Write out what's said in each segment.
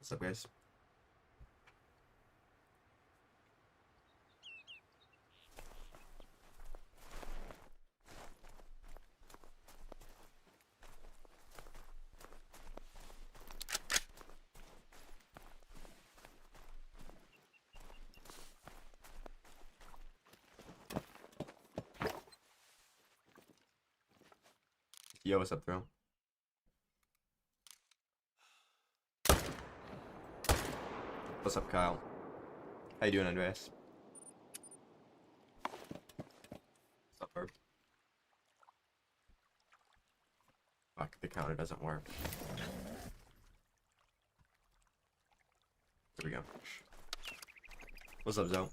What's up, guys? Yo, what's up, bro? What's up, Kyle? How you doing, Andreas? What's up, Herb? Fuck, the counter doesn't work. There we go. What's up, Zoe?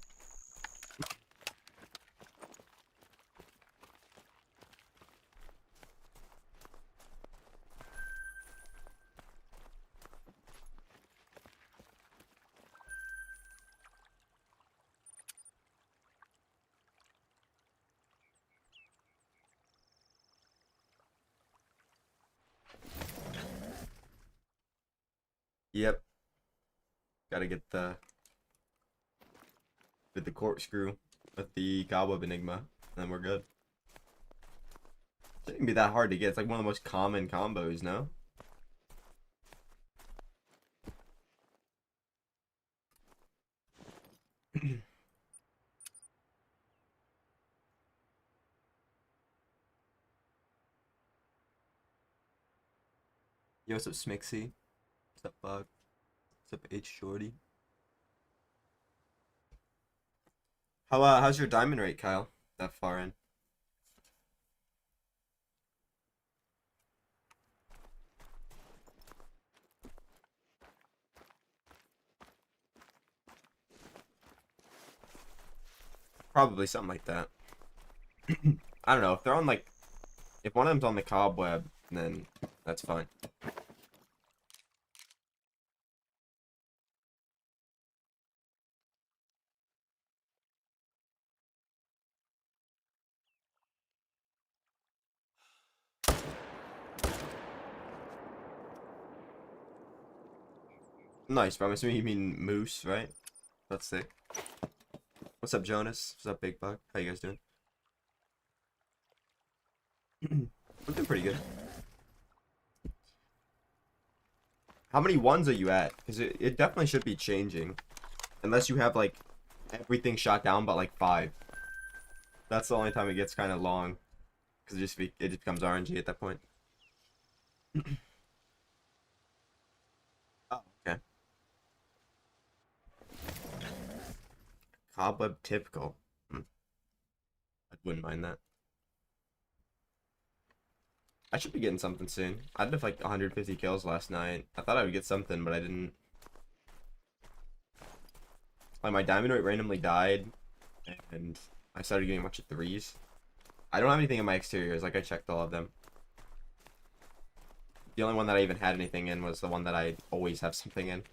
Yep. Gotta get the corkscrew with the Cobweb Enigma, and then we're good. It shouldn't be that hard to get. It's like one of the most common combos, no? Yo, what's up, Smixy? What's up, Bug? What's up, H Shorty? How's your diamond rate, Kyle? That far in? Probably something like that. I don't know. If they're on like, if one of them's on the Cobweb, then that's fine. Nice, bro. I'm assuming you mean Moose, right? That's sick. What's up, Jonas? What's up, Big Buck? How you guys doing? We're doing pretty good. How many ones are you at? Because it definitely should be changing. Unless you have, like, everything shot down but, like, 5. That's the only time it gets kind of long. Because it just becomes RNG at that point. Oh, okay. Cobweb typical. I wouldn't mind that. I should be getting something soon. I did like 150 kills last night. I thought I would get something, but I didn't. Like my diamond rate randomly died, and I started getting a bunch of 3s. I don't have anything in my exteriors. Like I checked all of them. The only one that I even had anything in was the one that I always have something in.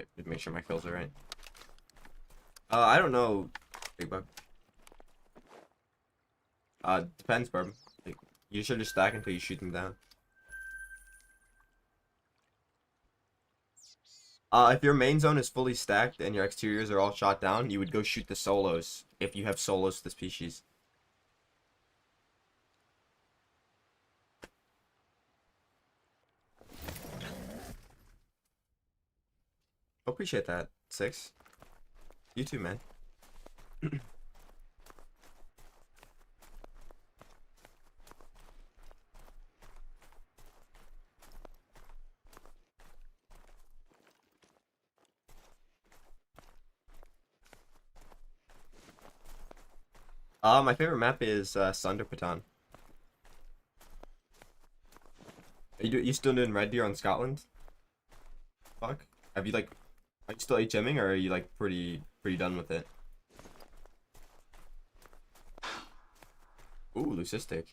Okay, make sure my kills are right. I don't know, Big Buck. Depends, bro. Like, you should just stack until you shoot them down. If your main zone is fully stacked and your exteriors are all shot down, you would go shoot the solos if you have solos to the species. Appreciate that, 6. You too, man. My favorite map is Sunderpatan. You still doing Red Deer on Scotland? Fuck. Have you like are you still HMing or are you like pretty done with it? Ooh, Leucistic.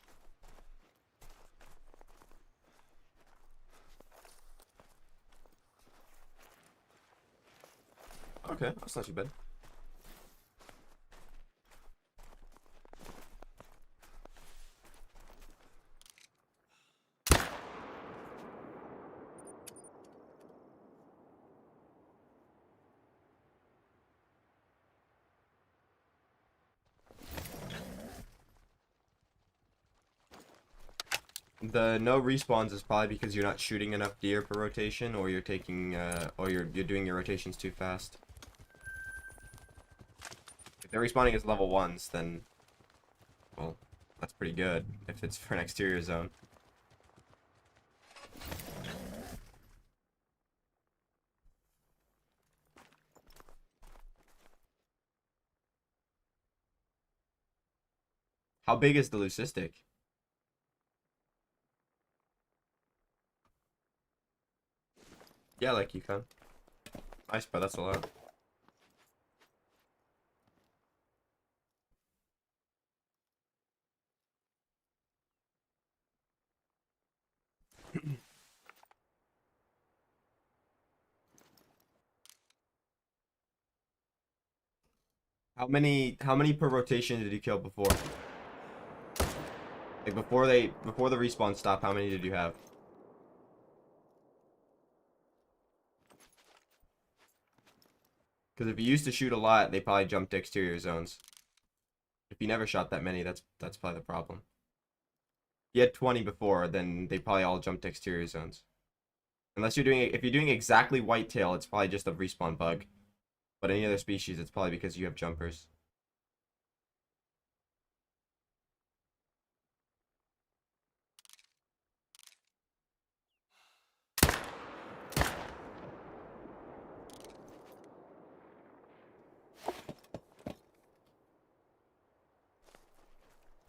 Okay, that's not too bad. The no respawns is probably because you're not shooting enough deer per rotation, or you're taking, or you're doing your rotations too fast. If they're respawning as level 1s, then, well, that's pretty good, if it's for an exterior zone. How big is the Leucistic? Yeah, like you can. Nice, but that's a lot. How many per rotation did you kill before? Like before the respawn stop, how many did you have? Because if you used to shoot a lot, they probably jumped to exterior zones. If you never shot that many, that's probably the problem. If you had 20 before, then they probably all jumped to exterior zones. Unless if you're doing exactly whitetail, it's probably just a respawn bug. But any other species, it's probably because you have jumpers.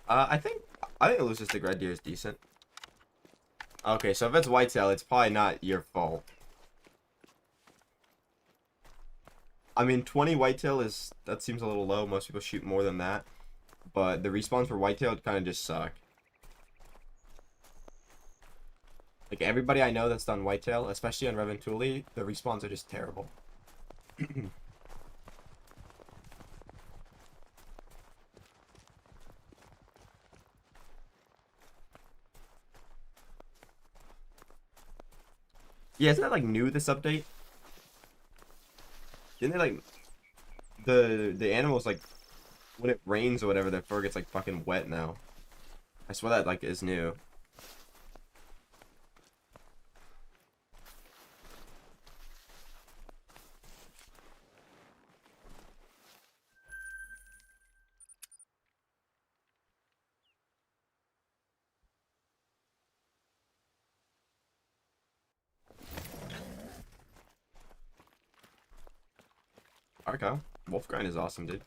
I think Leucistic Red Deer is decent. Okay, so if it's whitetail, it's probably not your fault. I mean, 20 whitetail that seems a little low. Most people shoot more than that. But the respawns for whitetail kind of just suck. Like, everybody I know that's done whitetail, especially on Reventuli, the respawns are just terrible. Yeah, isn't that, like, new, this update? Didn't they, like... The animals, like, when it rains or whatever, their fur gets, like, fucking wet now. I swear that, like, is new. Okay. Wolfgrind is awesome, dude.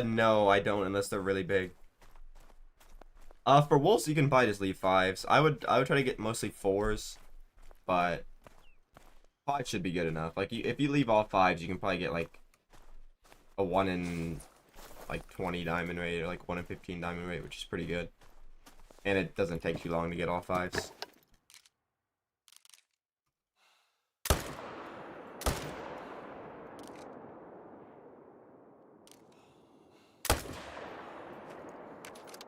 No, I don't, unless they're really big. For wolves, you can probably just leave 5s. I would try to get mostly 4s, but 5 should be good enough. Like, if you leave all 5s, you can probably get, like, a 1 in, like, 20 diamond rate, or, like, 1 in 15 diamond rate, which is pretty good. And it doesn't take too long to get all 5s.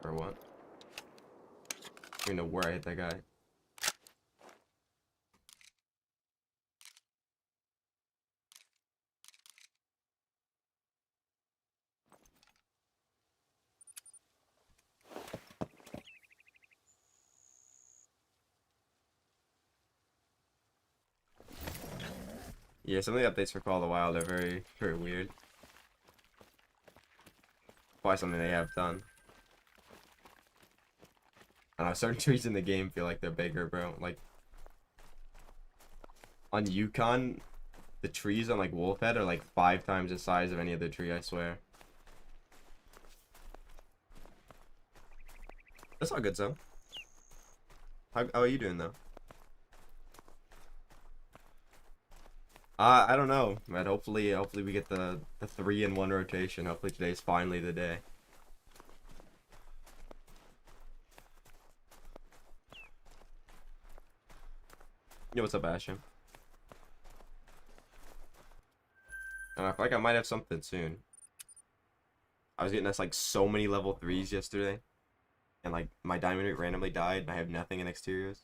Or what? I don't even know where I hit that guy. Yeah, some of the updates for Call of the Wild are very, very weird. Probably something they have done. I don't know, certain trees in the game feel like they're bigger, bro. Like, on Yukon, the trees on, like, Wolfhead are, like, 5 times the size of any other tree, I swear. That's all good, though. How are you doing, though? I don't know, man. Hopefully we get the 3-in-1 rotation. Hopefully today's finally the day. Yo, what's up, Asham? I feel like I might have something soon. I was getting us like so many level 3s yesterday, and like my diamond rate randomly died, and I have nothing in exteriors.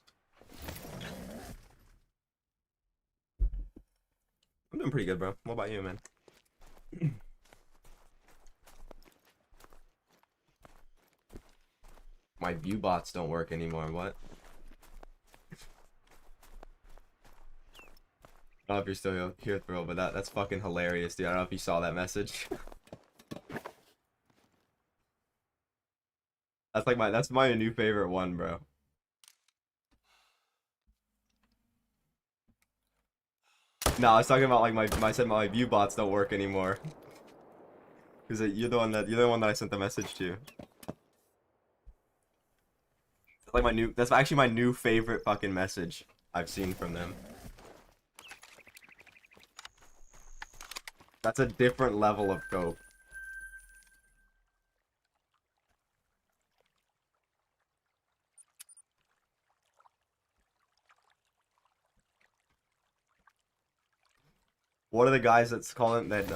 I'm doing pretty good, bro. What about you, man? My view bots don't work anymore. What? I don't know if you're still here, Thrill, but that's fucking hilarious, dude. I don't know if you saw that message. That's my new favorite one, bro. No, I was talking about like I said my view bots don't work anymore. Cause you're the one that I sent the message to. That's actually my new favorite fucking message I've seen from them. That's a different level of cope. What are the guys that's calling that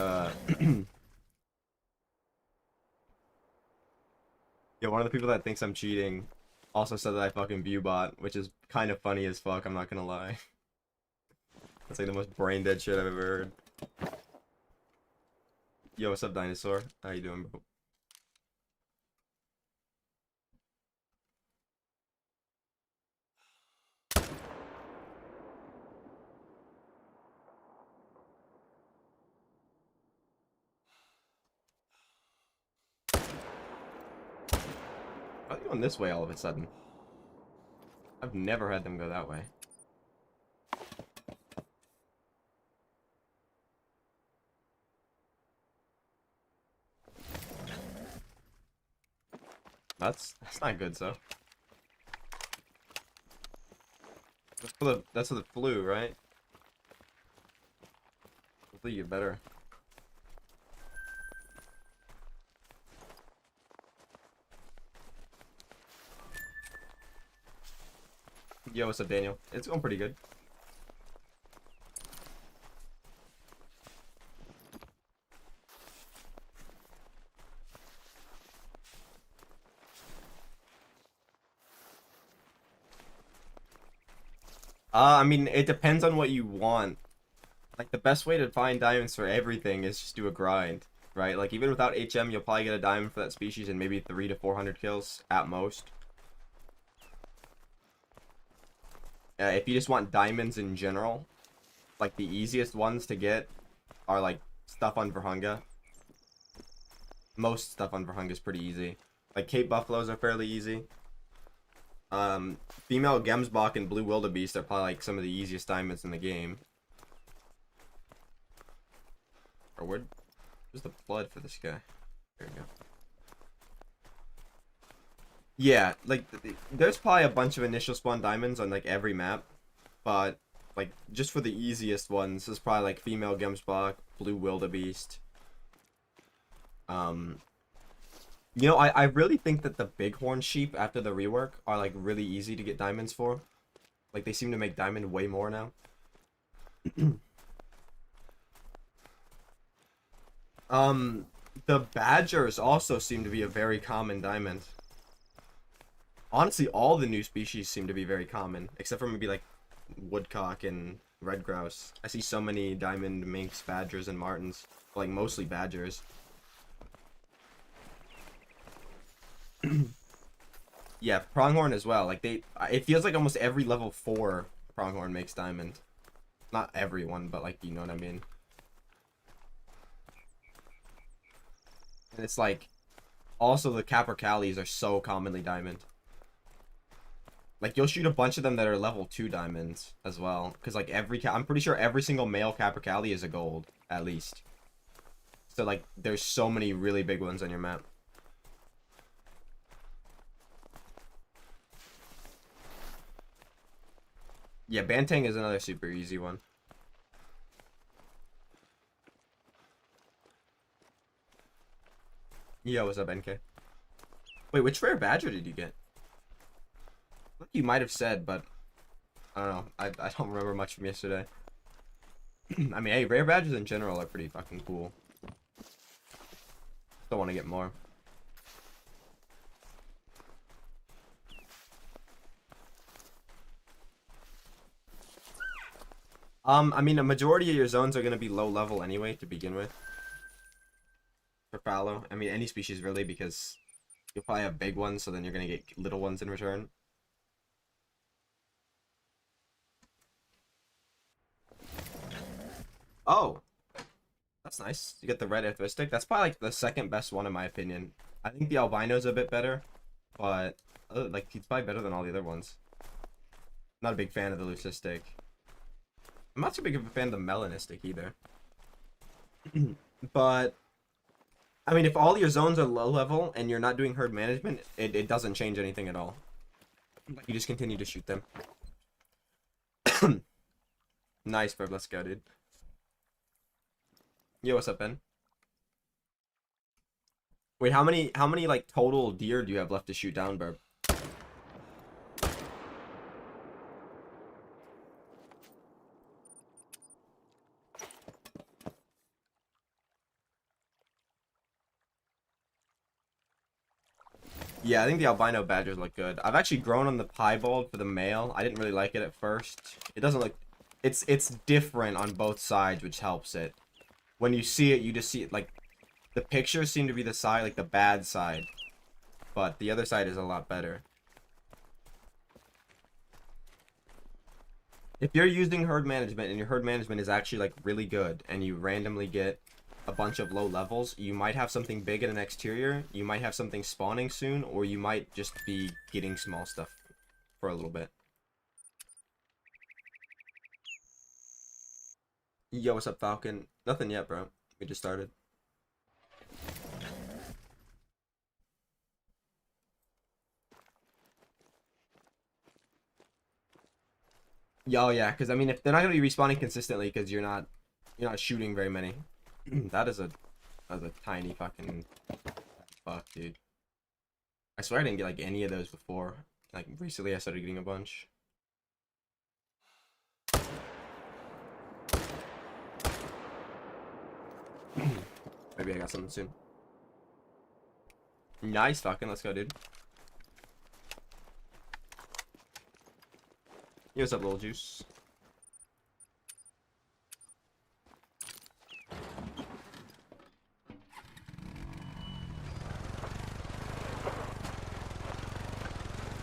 yeah, one of the people that thinks I'm cheating also said that I fucking view bot, which is kind of funny as fuck, I'm not gonna lie. That's like the most brain dead shit I've ever heard. Yo, what's up, Dinosaur? How you doing, bro? Why are they going this way all of a sudden? I've never had them go that way. That's not good, so. That's for the flu, right? Hopefully you get better. Yo, what's up, Daniel? It's going pretty good. I mean, it depends on what you want. Like, the best way to find diamonds for everything is just do a grind, right? Like, even without HM, you'll probably get a diamond for that species in maybe 300 to 400 kills at most. If you just want diamonds in general, like, the easiest ones to get are, like, stuff on Verhunga. Most stuff on Verhunga is pretty easy. Like, Cape Buffaloes are fairly easy. Female Gemsbach and Blue Wildebeest are probably, like, some of the easiest diamonds in the game. Or where's the blood for this guy? There we go. Yeah, like, there's probably a bunch of initial spawn diamonds on, like, every map. But, like, just for the easiest ones, there's probably, like, Female Gemsbach, Blue Wildebeest. You know, I really think that the Bighorn sheep, after the rework, are, like, really easy to get diamonds for. Like, they seem to make diamond way more now. The badgers also seem to be a very common diamond. Honestly, all the new species seem to be very common, except for maybe like woodcock and red grouse. I see so many diamond minks, badgers, and martins, like mostly badgers. Yeah, pronghorn as well. Like it feels like almost every level 4 pronghorn makes diamond. Not everyone, but like, you know what I mean. And it's like, also the capercaillies are so commonly diamond. Like, you'll shoot a bunch of them that are level 2 diamonds as well. Because, like, I'm pretty sure every single male capercaillie is a gold, at least. So, like, there's so many really big ones on your map. Yeah, Bantang is another super easy one. Yo, what's up, NK? Wait, which rare badger did you get? I think you might have said, but I don't know. I don't remember much from yesterday. I mean, hey, rare badges in general are pretty fucking cool. Don't want to get more. I mean, a majority of your zones are going to be low level anyway to begin with. For fallow. I mean, any species really, because you'll probably have big ones, so then you're going to get little ones in return. Oh, that's nice. You get the red atheristic. That's probably like the second best one in my opinion. I think the albino's a bit better, but like he's probably better than all the other ones. Not a big fan of the leucistic. I'm not too big of a fan of the melanistic either. But I mean, if all your zones are low level and you're not doing herd management, it doesn't change anything at all. You just continue to shoot them. Nice, bro. Let's go, dude. Yo, what's up, Ben? Wait, how many like total deer do you have left to shoot down, bro? Yeah, I think the albino badgers look good. I've actually grown on the piebald for the male. I didn't really like it at first. It doesn't look... It's different on both sides, which helps it. When you see it, you just see it, like... The pictures seem to be the side, like the bad side. But the other side is a lot better. If you're using herd management, and your herd management is actually, like, really good, and you randomly get a bunch of low levels, you might have something big in an exterior, you might have something spawning soon, or you might just be getting small stuff for a little bit. Yo, what's up, Falcon? Nothing yet, bro. We just started. Yo, yeah, because I mean, if they're not gonna be respawning consistently, because you're not shooting very many. That's a tiny fucking fuck, dude. I swear I didn't get like any of those before. Like recently, I started getting a bunch. Maybe I got something soon. Nice, fucking. Let's go, dude. Yo, what's up, little juice?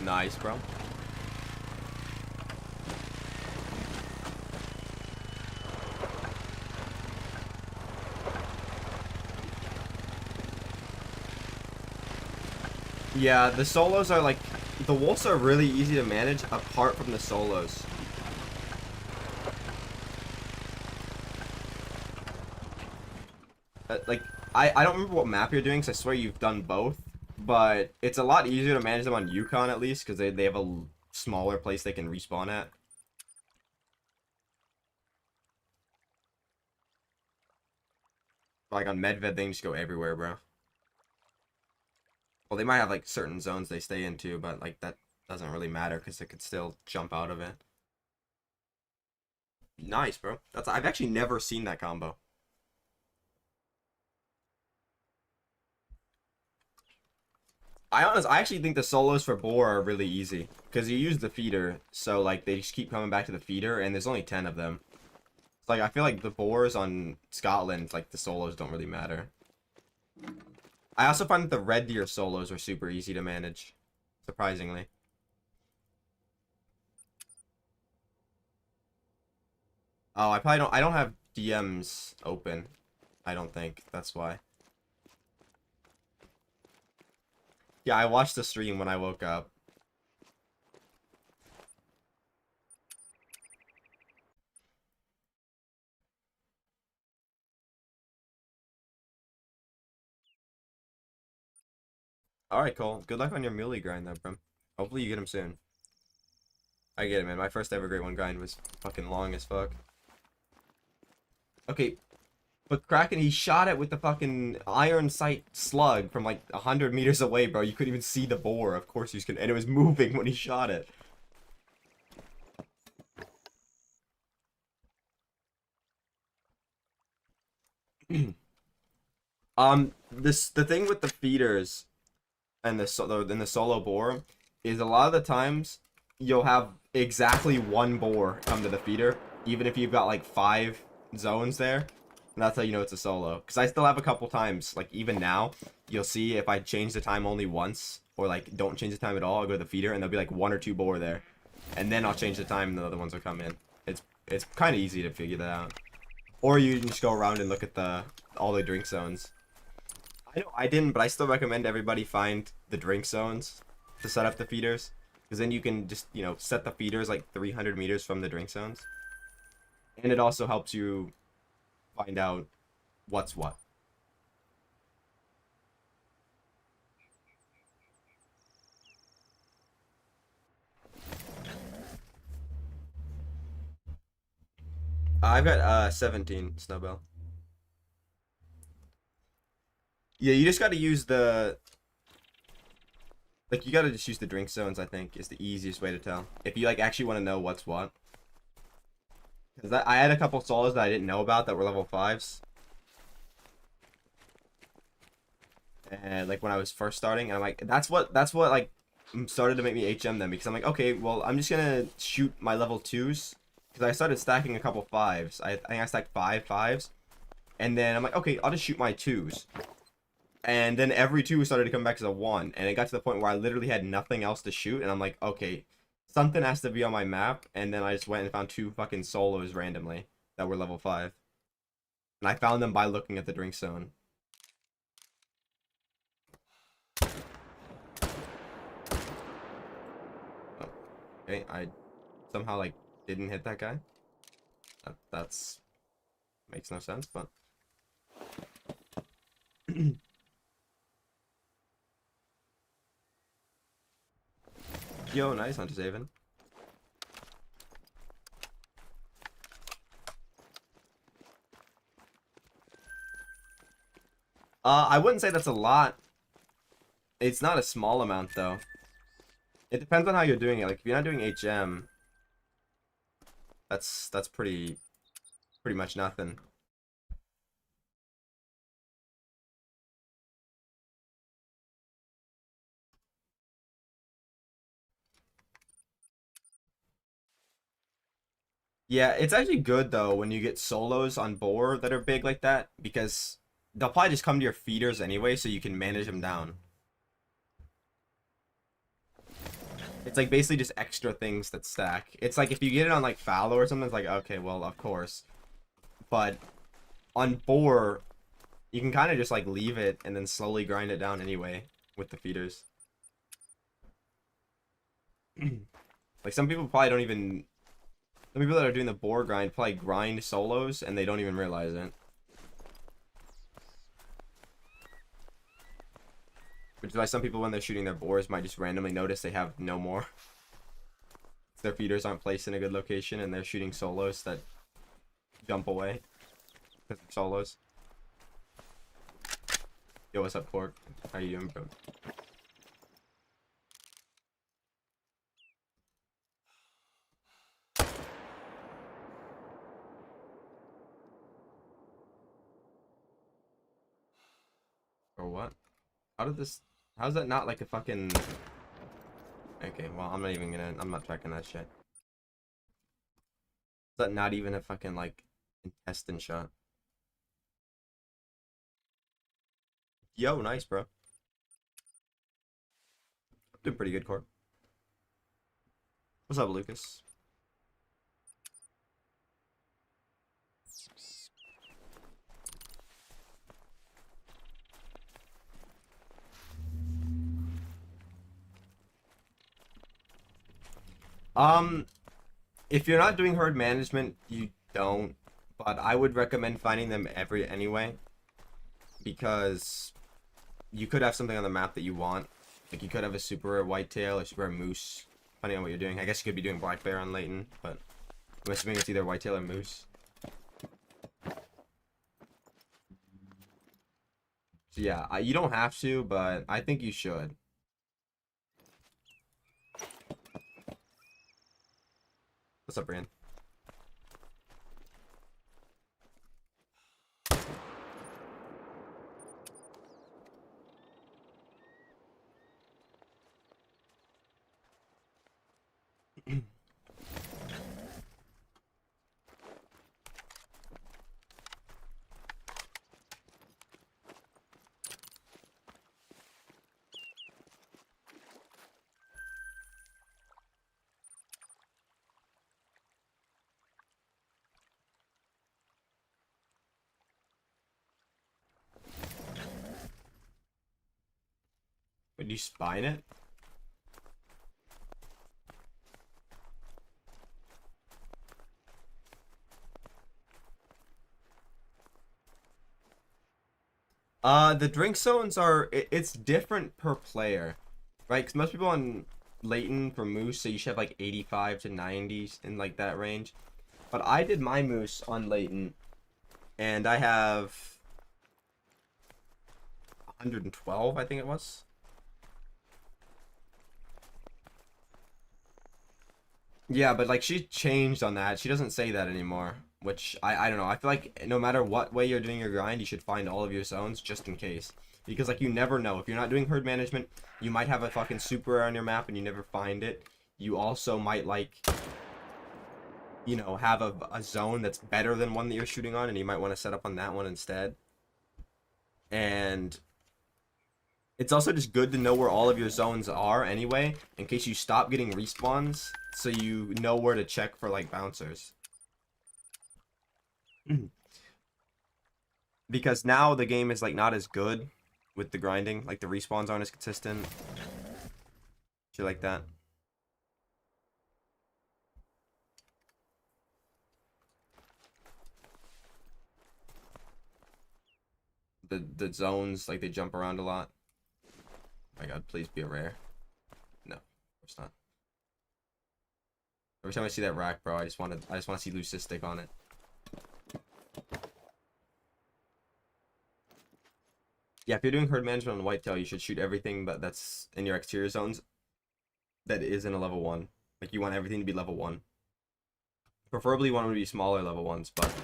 Nice, bro. Yeah, the solos are like... The wolves are really easy to manage apart from the solos. Like, I don't remember what map you're doing, because I swear you've done both. But it's a lot easier to manage them on Yukon, at least, because they have a smaller place they can respawn at. Like, on Medved, they can just go everywhere, bro. Well, they might have, like, certain zones they stay into, but, like, that doesn't really matter, because they could still jump out of it. Nice, bro. I've actually never seen that combo. I actually think the solos for boar are really easy, because you use the feeder, so, like, they just keep coming back to the feeder, and there's only 10 of them. It's like, I feel like the boars on Scotland, like, the solos don't really matter. I also find that the red deer solos are super easy to manage, surprisingly. Oh, I don't have DMs open. I don't think. That's why. Yeah, I watched the stream when I woke up. Alright, Cole. Good luck on your Mule grind though, bro. Hopefully you get him soon. I get it, man. My first ever Great 1 grind was fucking long as fuck. Okay, but Kraken, he shot it with the fucking iron sight slug from like 100 meters away, bro. You couldn't even see the boar. Of course he's gonna, and it was moving when he shot it. The thing with the feeders and the solo boar is a lot of the times you'll have exactly one boar come to the feeder, even if you've got like 5 zones there. And that's how you know it's a solo. Because I still have a couple times, like even now, you'll see if I change the time only once, or like don't change the time at all, I'll go to the feeder and there'll be like 1 or 2 boar there. And then I'll change the time and the other ones will come in. It's kind of easy to figure that out. Or you can just go around and look at all the drink zones. I know I didn't, but I still recommend everybody find the drink zones to set up the feeders. Because then you can just, you know, set the feeders like 300 meters from the drink zones. And it also helps you find out what's what. I've got 17 Snowbell. Yeah, you just got to use the... Like, you got to just use the drink zones, I think, is the easiest way to tell. If you, like, actually want to know what's what. Because I had a couple solos that I didn't know about that were level 5s. And, like, when I was first starting, and I'm like, that's what, like, started to make me HM them. Because I'm like, okay, well, I'm just going to shoot my level 2s. Because I started stacking a couple 5s. I think I stacked 5 5s. And then I'm like, okay, I'll just shoot my 2s. And then every 2 started to come back as a 1. And it got to the point where I literally had nothing else to shoot. And I'm like, okay, something has to be on my map. And then I just went and found 2 fucking solos randomly that were level 5. And I found them by looking at the drink zone. Oh, okay, I somehow, like, didn't hit that guy. That's... makes no sense, but... Yo, nice, Hunter's Haven. I wouldn't say that's a lot. It's not a small amount, though. It depends on how you're doing it. Like, if you're not doing HM, that's pretty much nothing. Yeah, it's actually good though when you get solos on board that are big like that, because they'll probably just come to your feeders anyway, so you can manage them down. It's like basically just extra things that stack. It's like if you get it on like fallow or something, it's like, okay, well, of course. But on boar, you can kind of just like leave it and then slowly grind it down anyway with the feeders. Like some people probably don't even... The people that are doing the boar grind probably grind solos and they don't even realize it. Which is why some people when they're shooting their boars might just randomly notice they have no more. Their feeders aren't placed in a good location and they're shooting solos that jump away. Because they're solos. Yo, what's up, Pork? How you doing, bro? Or what? How did this... How's that not like a fucking... Okay, well, I'm not even gonna... I'm not checking that shit. Is that not even a fucking, like, intestine shot? Yo, nice, bro. Doing pretty good, Corp. What's up, Lucas? If you're not doing herd management, you don't. But I would recommend finding them anyway, because you could have something on the map that you want. Like you could have a super rare whitetail or super rare moose, depending on what you're doing. I guess you could be doing black bear on Leighton, but I'm assuming it's either whitetail or moose. So yeah, you don't have to, but I think you should. What's up, Brian? Would you spine it? The drink zones are, it's different per player, right? Because most people on Leighton for moose, so you should have like 85 to 90s in like that range. But I did my moose on Leighton, and I have 112, I think it was. Yeah, but like she changed on that. She doesn't say that anymore, which I don't know. I feel like no matter what way you're doing your grind, you should find all of your zones just in case. Because like you never know. If you're not doing herd management, you might have a fucking super rare on your map and you never find it. You also might like, you know, have a zone that's better than one that you're shooting on, and you might want to set up on that one instead. And it's also just good to know where all of your zones are anyway, in case you stop getting respawns, so you know where to check for like bouncers. Because now the game is like not as good with the grinding, like the respawns aren't as consistent. Shit like that. The zones, like they jump around a lot. Oh my god, please be a rare. No, of course not. Every time I see that rack, bro, I just want to see leucistic on it. Yeah, if you're doing herd management on whitetail, you should shoot everything that's in your exterior zones that is in a level 1. Like you want everything to be level 1. Preferably you want them to be smaller level 1s, but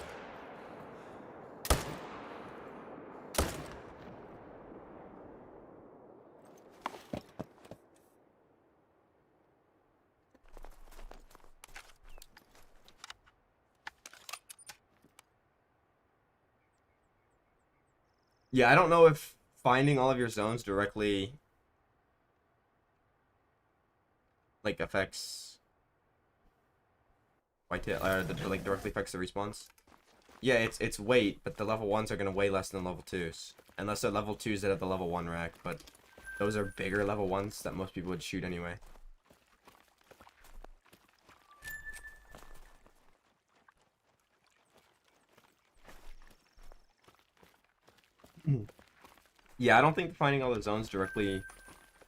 yeah, I don't know if finding all of your zones directly like affects whitetail, or like directly affects the respawns. Yeah, it's weight, but the level 1s are gonna weigh less than level 2s, unless they're level 2s that have the level 1 rack. But those are bigger level 1s that most people would shoot anyway. Yeah, I don't think finding all the zones directly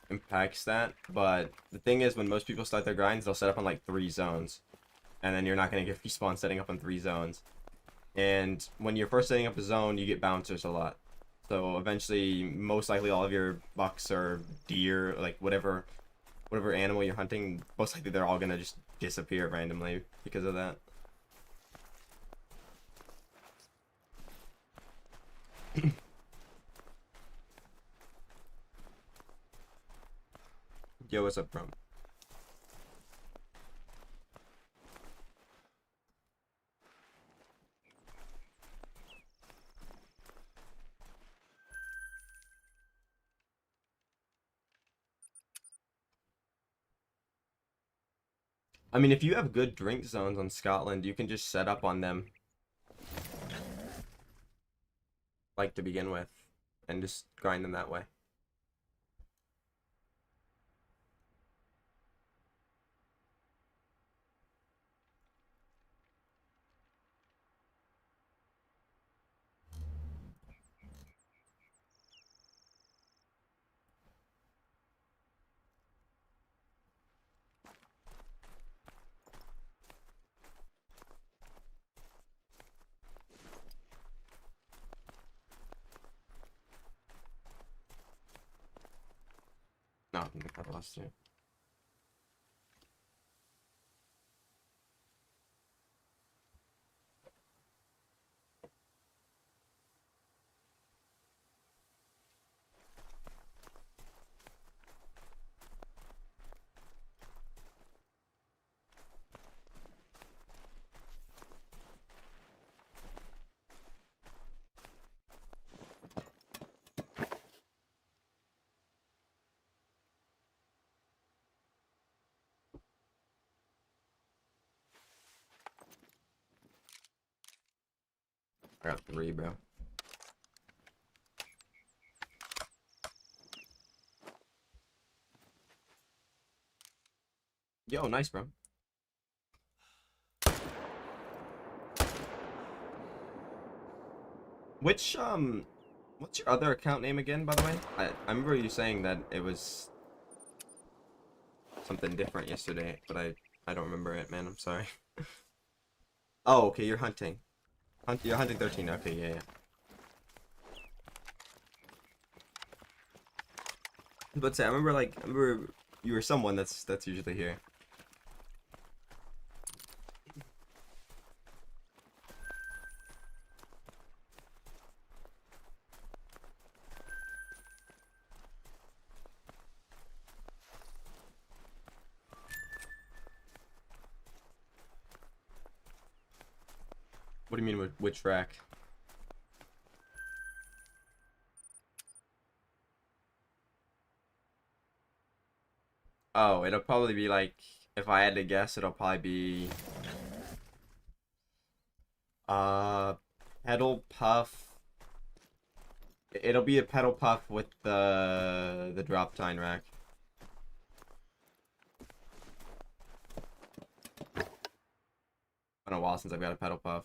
impacts that, but the thing is, when most people start their grinds, they'll set up on like 3 zones, and then you're not gonna get respawn setting up on 3 zones. And when you're first setting up a zone, you get bouncers a lot. So eventually, most likely all of your bucks or deer, like whatever animal you're hunting, most likely they're all gonna just disappear randomly because of that. Yo, what's up, bro? I mean, if you have good drink zones on Scotland, you can just set up on them, like to begin with, and just grind them that way. lost you. I got 3, bro. Yo, nice, bro. Which, what's your other account name again, by the way? I remember you saying that it was something different yesterday, but I don't remember it, man. I'm sorry. Oh, okay, you're hunting. You're hunting 13. Okay, yeah, yeah. But I remember, like, I remember you were someone that's usually here. What do you mean with which rack? Oh, it'll probably be like, if I had to guess, it'll probably be uh pedal puff. It'll be a pedal puff with the drop tine rack. Been a while since I've got a pedal puff.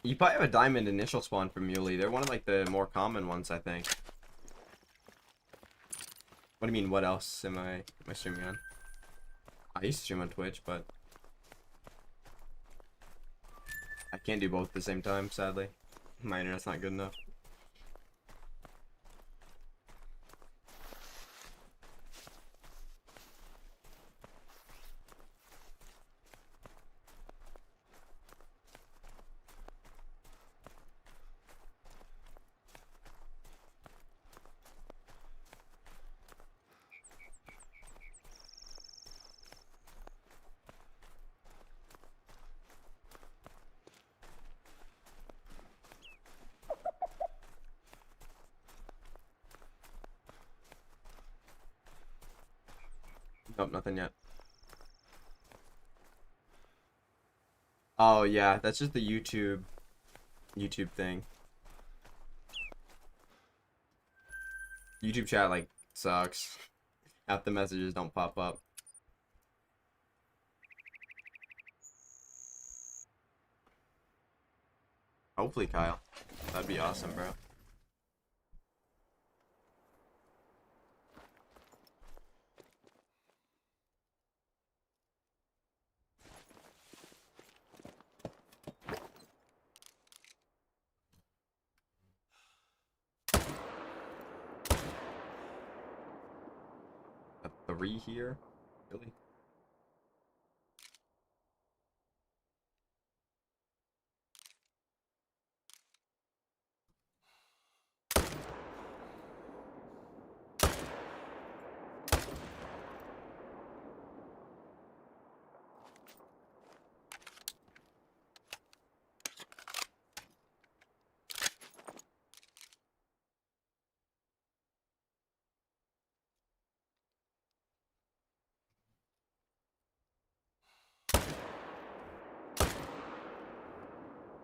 You probably have a diamond initial spawn for Mule. They're one of like the more common ones, I think. What do you mean? What else am I streaming on? I used to stream on Twitch, but I can't do both at the same time, sadly. My internet's not good enough. Nope, nothing yet. Oh yeah, that's just the YouTube thing. YouTube chat like sucks. Half the messages don't pop up. Hopefully, Kyle. That'd be awesome, bro. A 3 here? Really?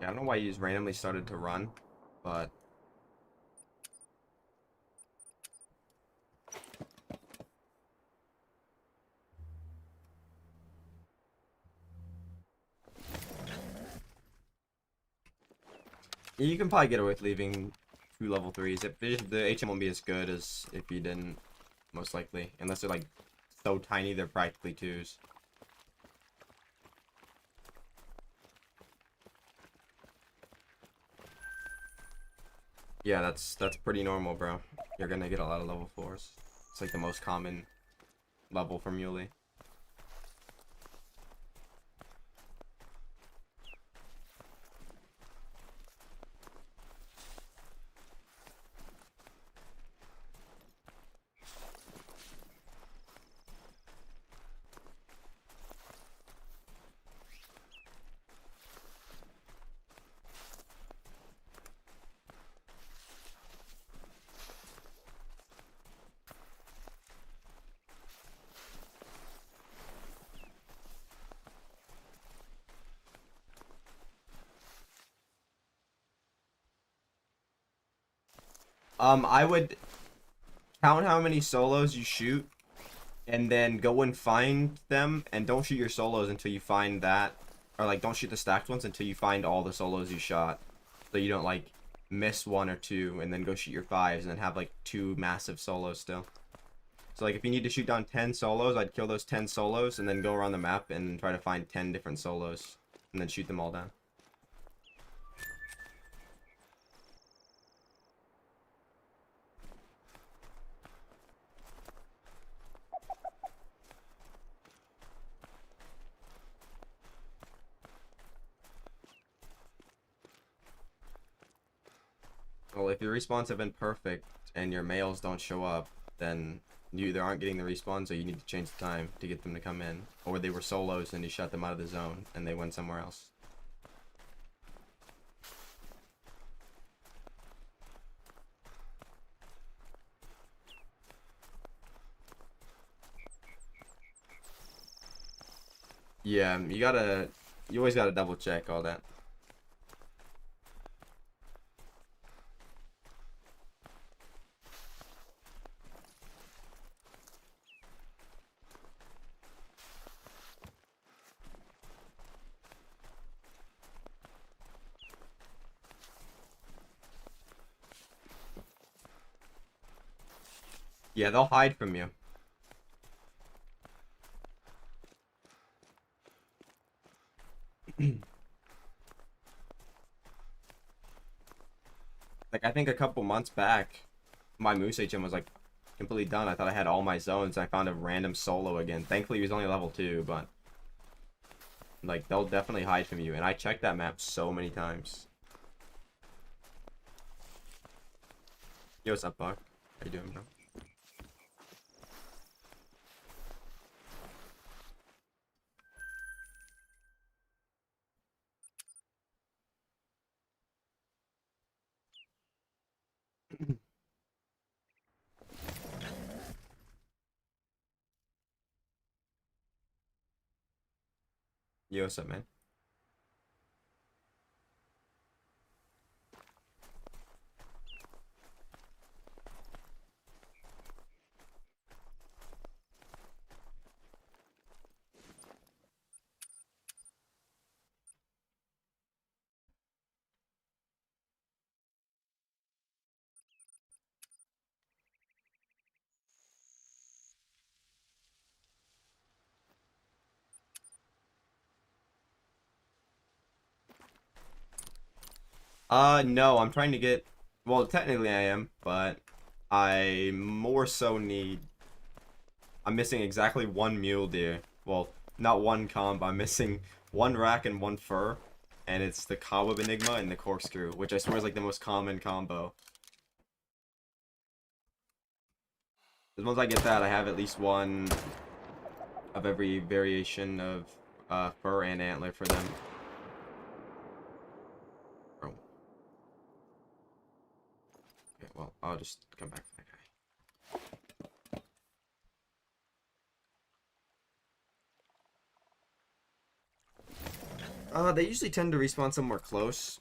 Yeah, I don't know why you just randomly started to run, but you can probably get away with leaving 2 level 3s. If the HM won't be as good as if you didn't, most likely, unless they're like so tiny they're practically 2s. Yeah, that's pretty normal, bro. You're gonna get a lot of level 4s. It's like the most common level for Mule. I would count how many solos you shoot, and then go and find them, and don't shoot your solos until you find that, or like don't shoot the stacked ones until you find all the solos you shot, so you don't like miss 1 or 2 and then go shoot your 5s and then have like 2 massive solos still. So like if you need to shoot down 10 solos, I'd kill those 10 solos and then go around the map and try to find 10 different solos and then shoot them all down. Well, if your respawns have been perfect and your males don't show up, then you either aren't getting the respawns or you need to change the time to get them to come in. Or they were solos and you shut them out of the zone and they went somewhere else. Yeah, you always gotta double check all that. Yeah, they'll hide from you. Like, I think a couple months back, my Moose HM was like completely done. I thought I had all my zones. I found a random solo again. Thankfully, he was only level 2, but like, they'll definitely hide from you. And I checked that map so many times. Yo, what's up, Buck? How you doing, bro? Yo, what's up, man? No, I'm trying to get... Well, technically I am, but I more so need... I'm missing exactly 1 mule deer. Well, not 1 comb, I'm missing 1 rack and 1 fur. And it's the Cobweb Enigma and the Corkscrew, which I swear is like the most common combo. Because once I get that, I have at least 1 of every variation of fur and antler for them. Oh. Okay, well, I'll just come back for that guy. They usually tend to respawn somewhere close.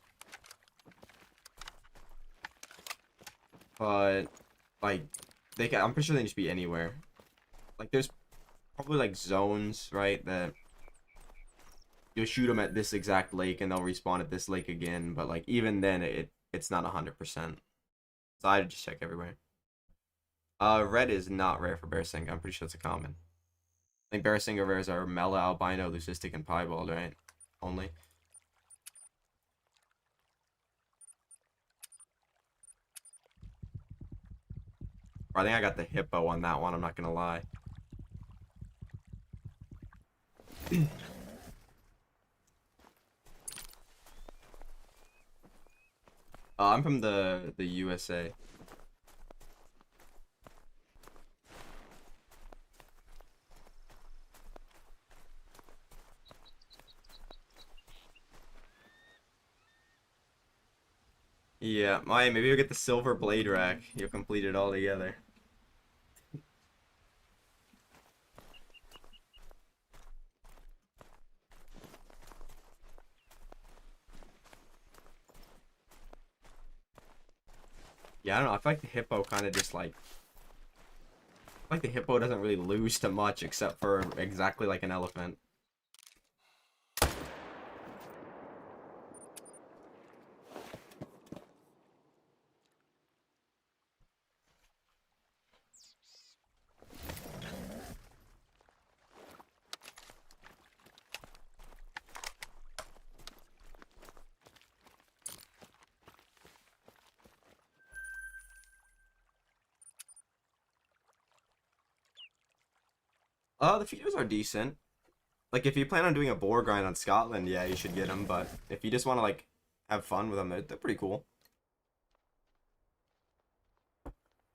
But, like, I'm pretty sure they can just be anywhere. Like, there's probably, like, zones, right, that you'll shoot them at this exact lake and they'll respawn at this lake again. But, like, even then, it's not 100%. So I'd just check everywhere. Red is not rare for Bearsing. I'm pretty sure it's a common. I think Bearsinger rares are Mela, Albino, Leucistic, and Piebald, right? Only. I think I got the Hippo on that one, I'm not gonna lie. I'm from the USA. Yeah, maybe you'll get the silver blade rack. You'll complete it all together. Yeah, I don't know. I feel like the Hippo kind of just like the Hippo doesn't really lose to much except for exactly like an elephant. The feeders are decent. Like, if you plan on doing a boar grind on Scotland, yeah, you should get them. But if you just want to, like, have fun with them, they're pretty cool.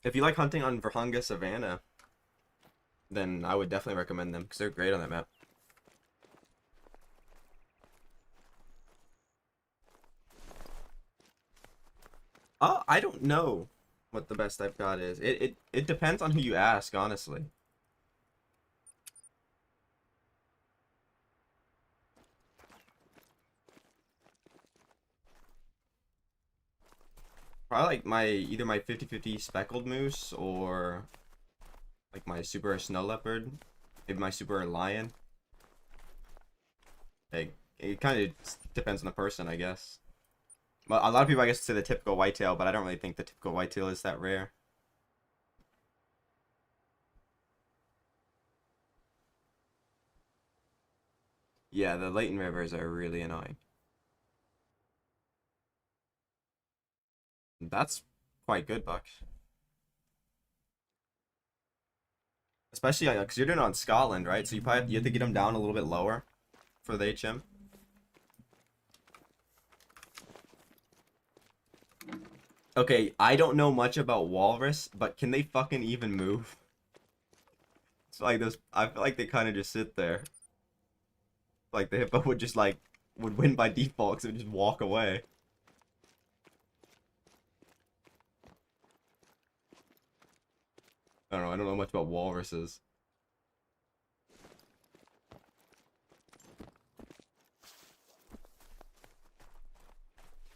If you like hunting on Virunga Savannah, then I would definitely recommend them because they're great on that map. I don't know what the best I've got is. It depends on who you ask, honestly. Probably like either my 50/50 speckled moose or like my super snow leopard, maybe my super lion. Like, it kind of depends on the person, I guess. But a lot of people, I guess, say the typical whitetail, but I don't really think the typical whitetail is that rare. Yeah, the Leighton Rivers are really annoying. That's quite good, Buck. Especially because you're doing it on Scotland, right? So you have to get them down a little bit lower for the HM. Okay, I don't know much about walrus, but can they fucking even move? It's like this. I feel like they kind of just sit there. Like the hippo would just would win by default because it would just walk away. I don't know. I don't know much about walruses.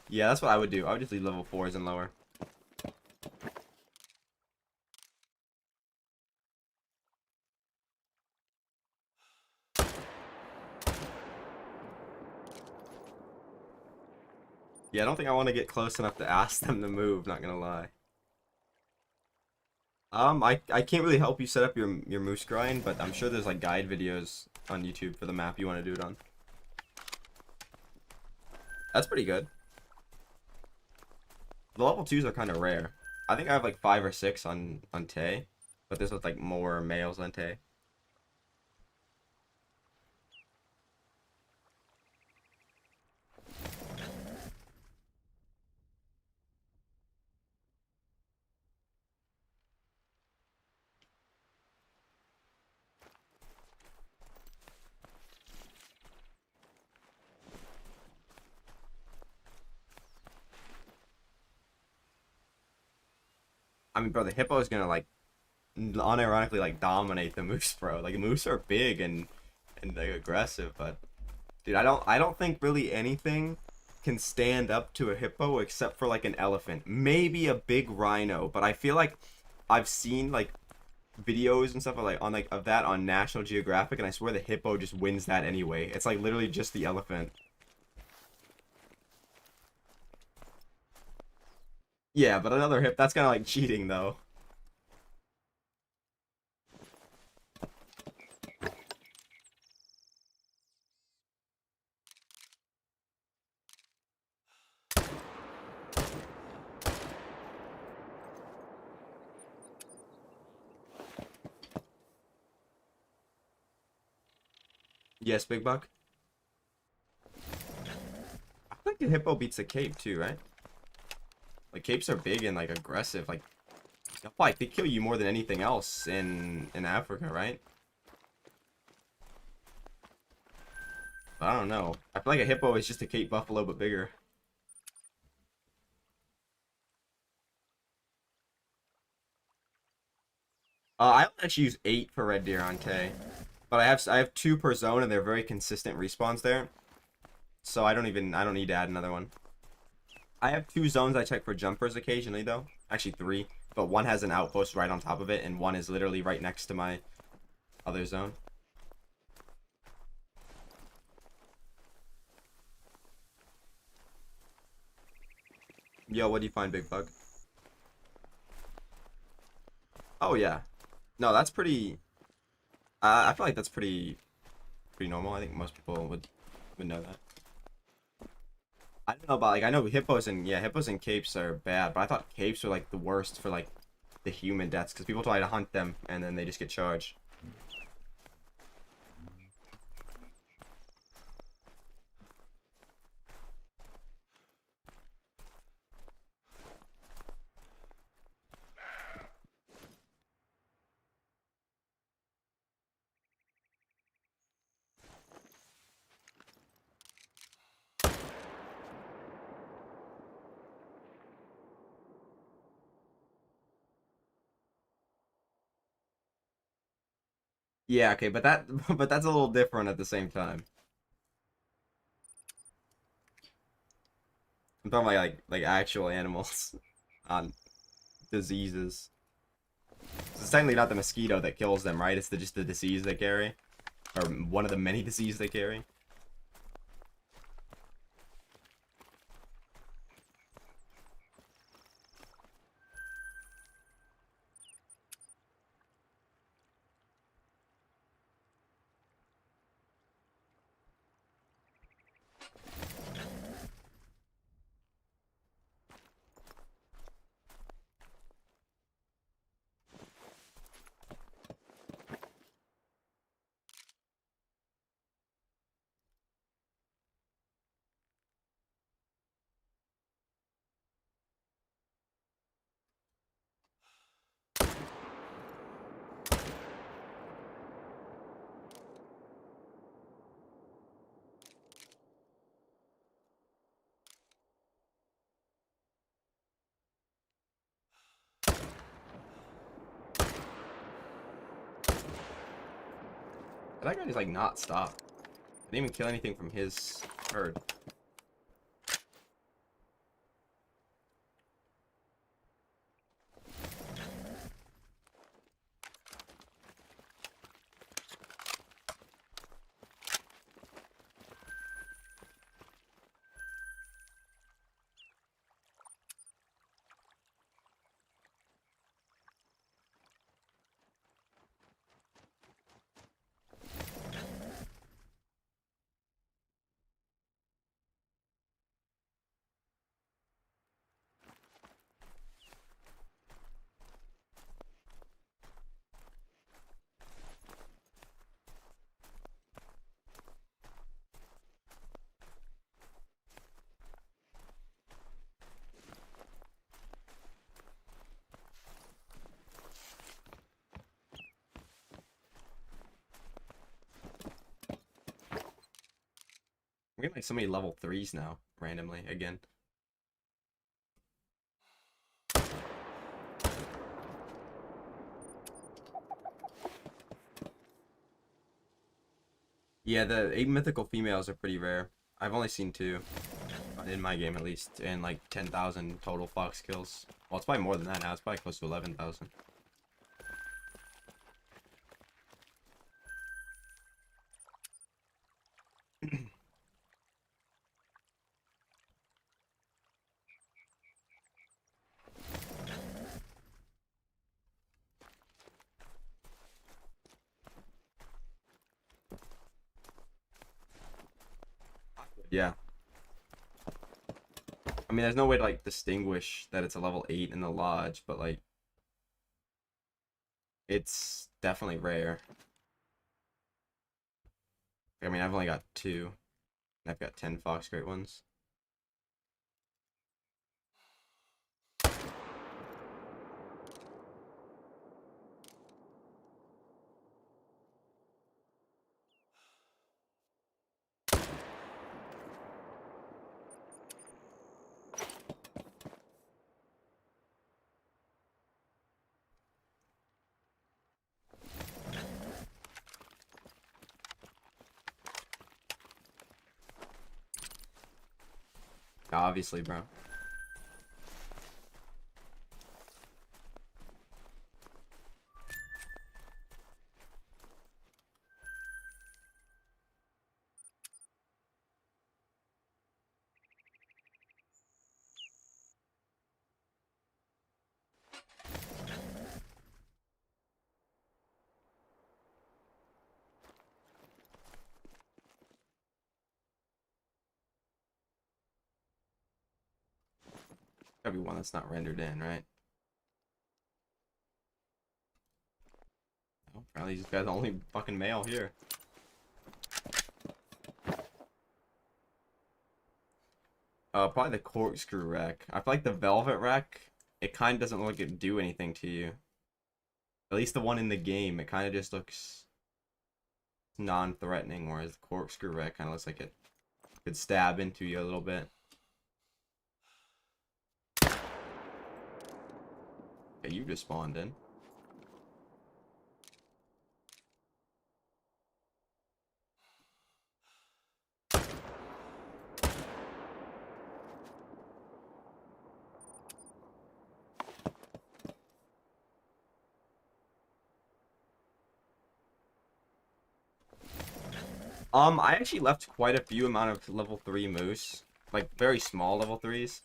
Yeah, that's what I would do. I would just leave level 4s and lower. Yeah, I don't think I want to get close enough to ask them to move, not gonna lie. I can't really help you set up your moose grind, but I'm sure there's like guide videos on YouTube for the map you want to do it on. That's pretty good. The level 2s are kind of rare. I think I have like 5 or 6 on Tay, but this was like more males than Tay. I mean, bro, the hippo is gonna like unironically like dominate the moose, bro. Like moose are big and like aggressive, but Dude, I don't think really anything can stand up to a hippo except for like an elephant. Maybe a big rhino, but I feel like I've seen like videos and stuff of that on National Geographic, and I swear the hippo just wins that anyway. It's like literally just the elephant. Yeah, but another hip that's kind of like cheating though. Yes, Big Buck. I think the hippo beats the cape too, right? Like capes are big and like aggressive. Like they kill you more than anything else in Africa, right? But I don't know. I feel like a hippo is just a Cape buffalo but bigger. I only actually use 8 for red deer on K, but I have 2 per zone and they're very consistent respawns there. So I don't need to add another one. I have 2 zones I check for jumpers occasionally though. Actually 3, but one has an outpost right on top of it and one is literally right next to my other zone. Yo, what do you find, Big Bug? Oh yeah. No, that's pretty. I feel like that's pretty normal. I think most people would know that. I don't know about like I know hippos and yeah, hippos and capes are bad, but I thought capes were like the worst for like the human deaths because people try to hunt them and then they just get charged. Yeah, okay, but that but that's a little different at the same time. I'm talking about like actual animals on diseases. So it's technically not the mosquito that kills them, right? It's just the disease they carry, or one of the many diseases they carry. But that guy just like not stop. I didn't even kill anything from his herd. We're getting like so many level 3s now, randomly, again. Yeah, the 8 mythical females are pretty rare. I've only seen 2. In my game, at least. And like 10,000 total fox kills. Well, it's probably more than that now. It's probably close to 11,000. Yeah. I mean, there's no way to like distinguish that it's a level 8 in the lodge, but like it's definitely rare. I mean, I've only got 2. And I've got 10 fox great ones. Obviously, bro. Gotta be one that's not rendered in, right? Oh, apparently this guy's the only fucking male here. Probably the corkscrew wreck. I feel like the velvet wreck, it kind of doesn't look like it do anything to you. At least the one in the game, it kind of just looks non-threatening, whereas the corkscrew wreck kind of looks like it could stab into you a little bit. Okay, you just spawned in. I actually left quite a few amount of level 3 moose. Like, very small level 3s.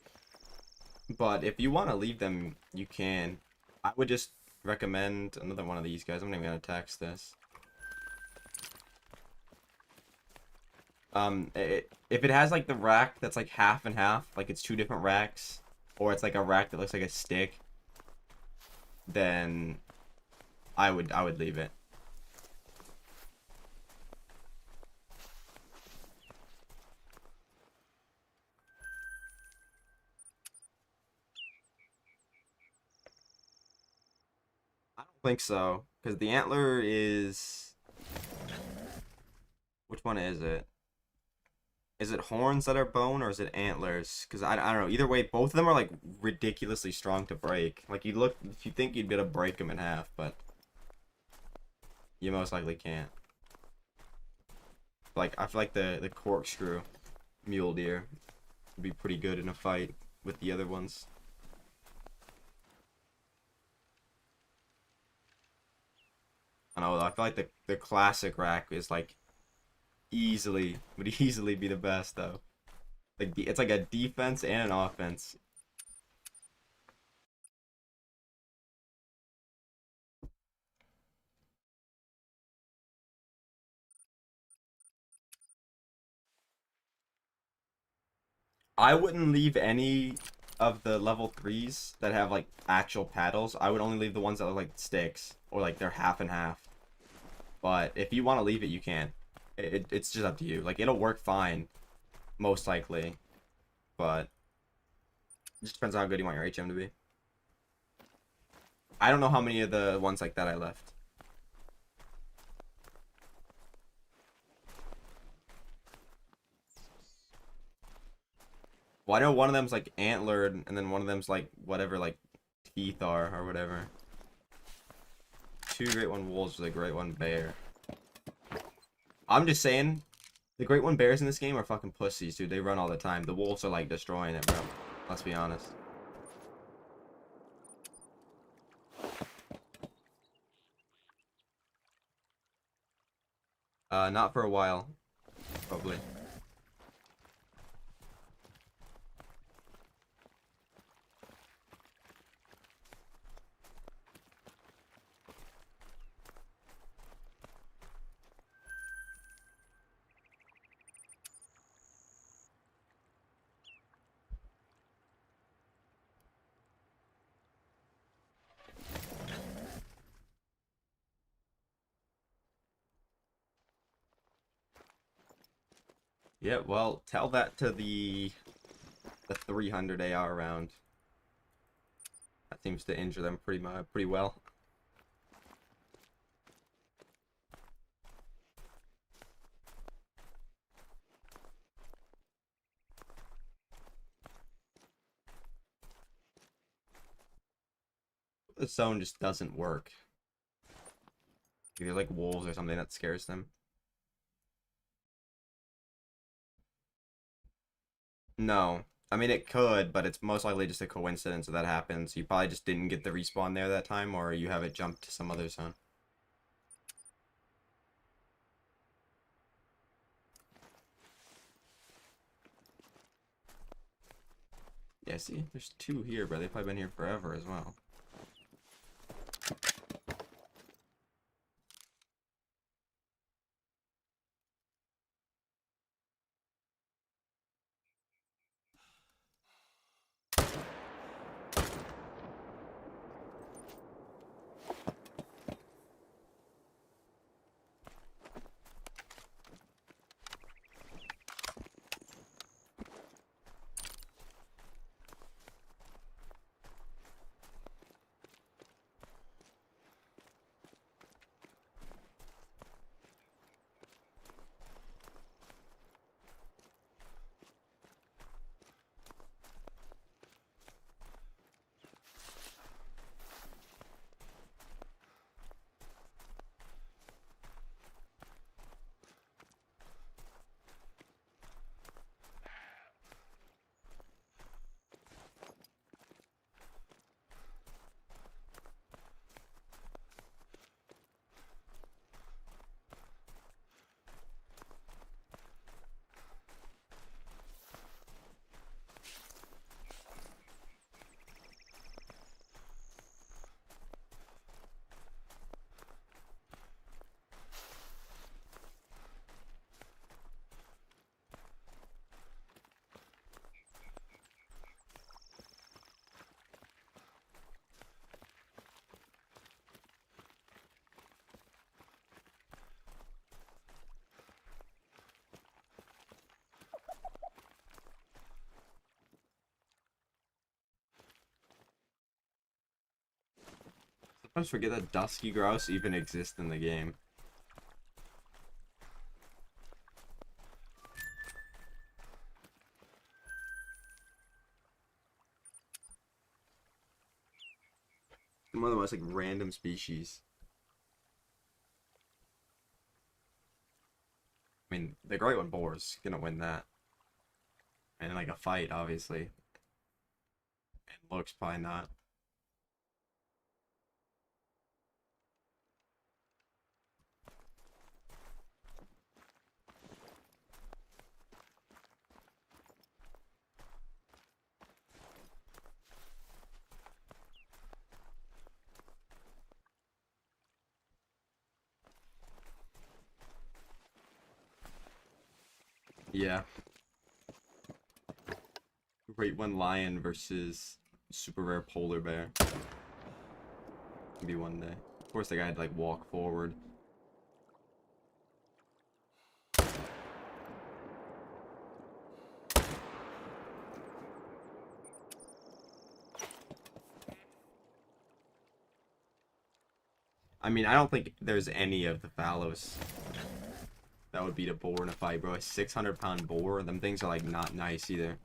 But if you want to leave them, you can. I would just recommend another one of these guys. I'm not even gonna text this. If it has like the rack that's like half and half, like it's 2 different racks, or it's like a rack that looks like a stick, then I would leave it. I don't think so, because the antler is. Which one is it? Is it horns that are bone or is it antlers? Because I don't know. Either way, both of them are like ridiculously strong to break. Like you look, if you think you'd be able to break them in half, but you most likely can't. Like I feel like the corkscrew mule deer would be pretty good in a fight with the other ones. I don't know. I feel like the classic rack is like would easily be the best though. Like it's like a defense and an offense. I wouldn't leave any of the level 3s that have like actual paddles. I would only leave the ones that look like sticks or like they're half and half. But if you want to leave it, you can. It's just up to you. Like it'll work fine, most likely, but it just depends on how good you want your HM to be. I don't know how many of the ones like that I left. Well, I know one of them's like antlered, and then one of them's like whatever like teeth are or whatever. 2 great one wolves with a great one bear. I'm just saying, the Great One Bears in this game are fucking pussies, dude. They run all the time. The wolves are like destroying it, bro. Let's be honest. Not for a while, probably. Yeah, well, tell that to the 300 AR round. That seems to injure them pretty well. The zone just doesn't work. Either like wolves or something that scares them. No. I mean, it could, but it's most likely just a coincidence that that happens. You probably just didn't get the respawn there that time, or you have it jumped to some other zone. Yeah, see? There's two here, bro. They've probably been here forever as well. Sometimes forget that dusky grouse even exists in the game. One of the most like random species. I mean, the Great One Boar's gonna win that. And like a fight, obviously. And looks probably not. Yeah. Great One Lion versus super rare polar bear. Maybe one day. Of course, the guy had to like walk forward. I mean, I don't think there's any of the fallows that would beat a boar in a fight, bro. A 600-pound boar, them things are like not nice either.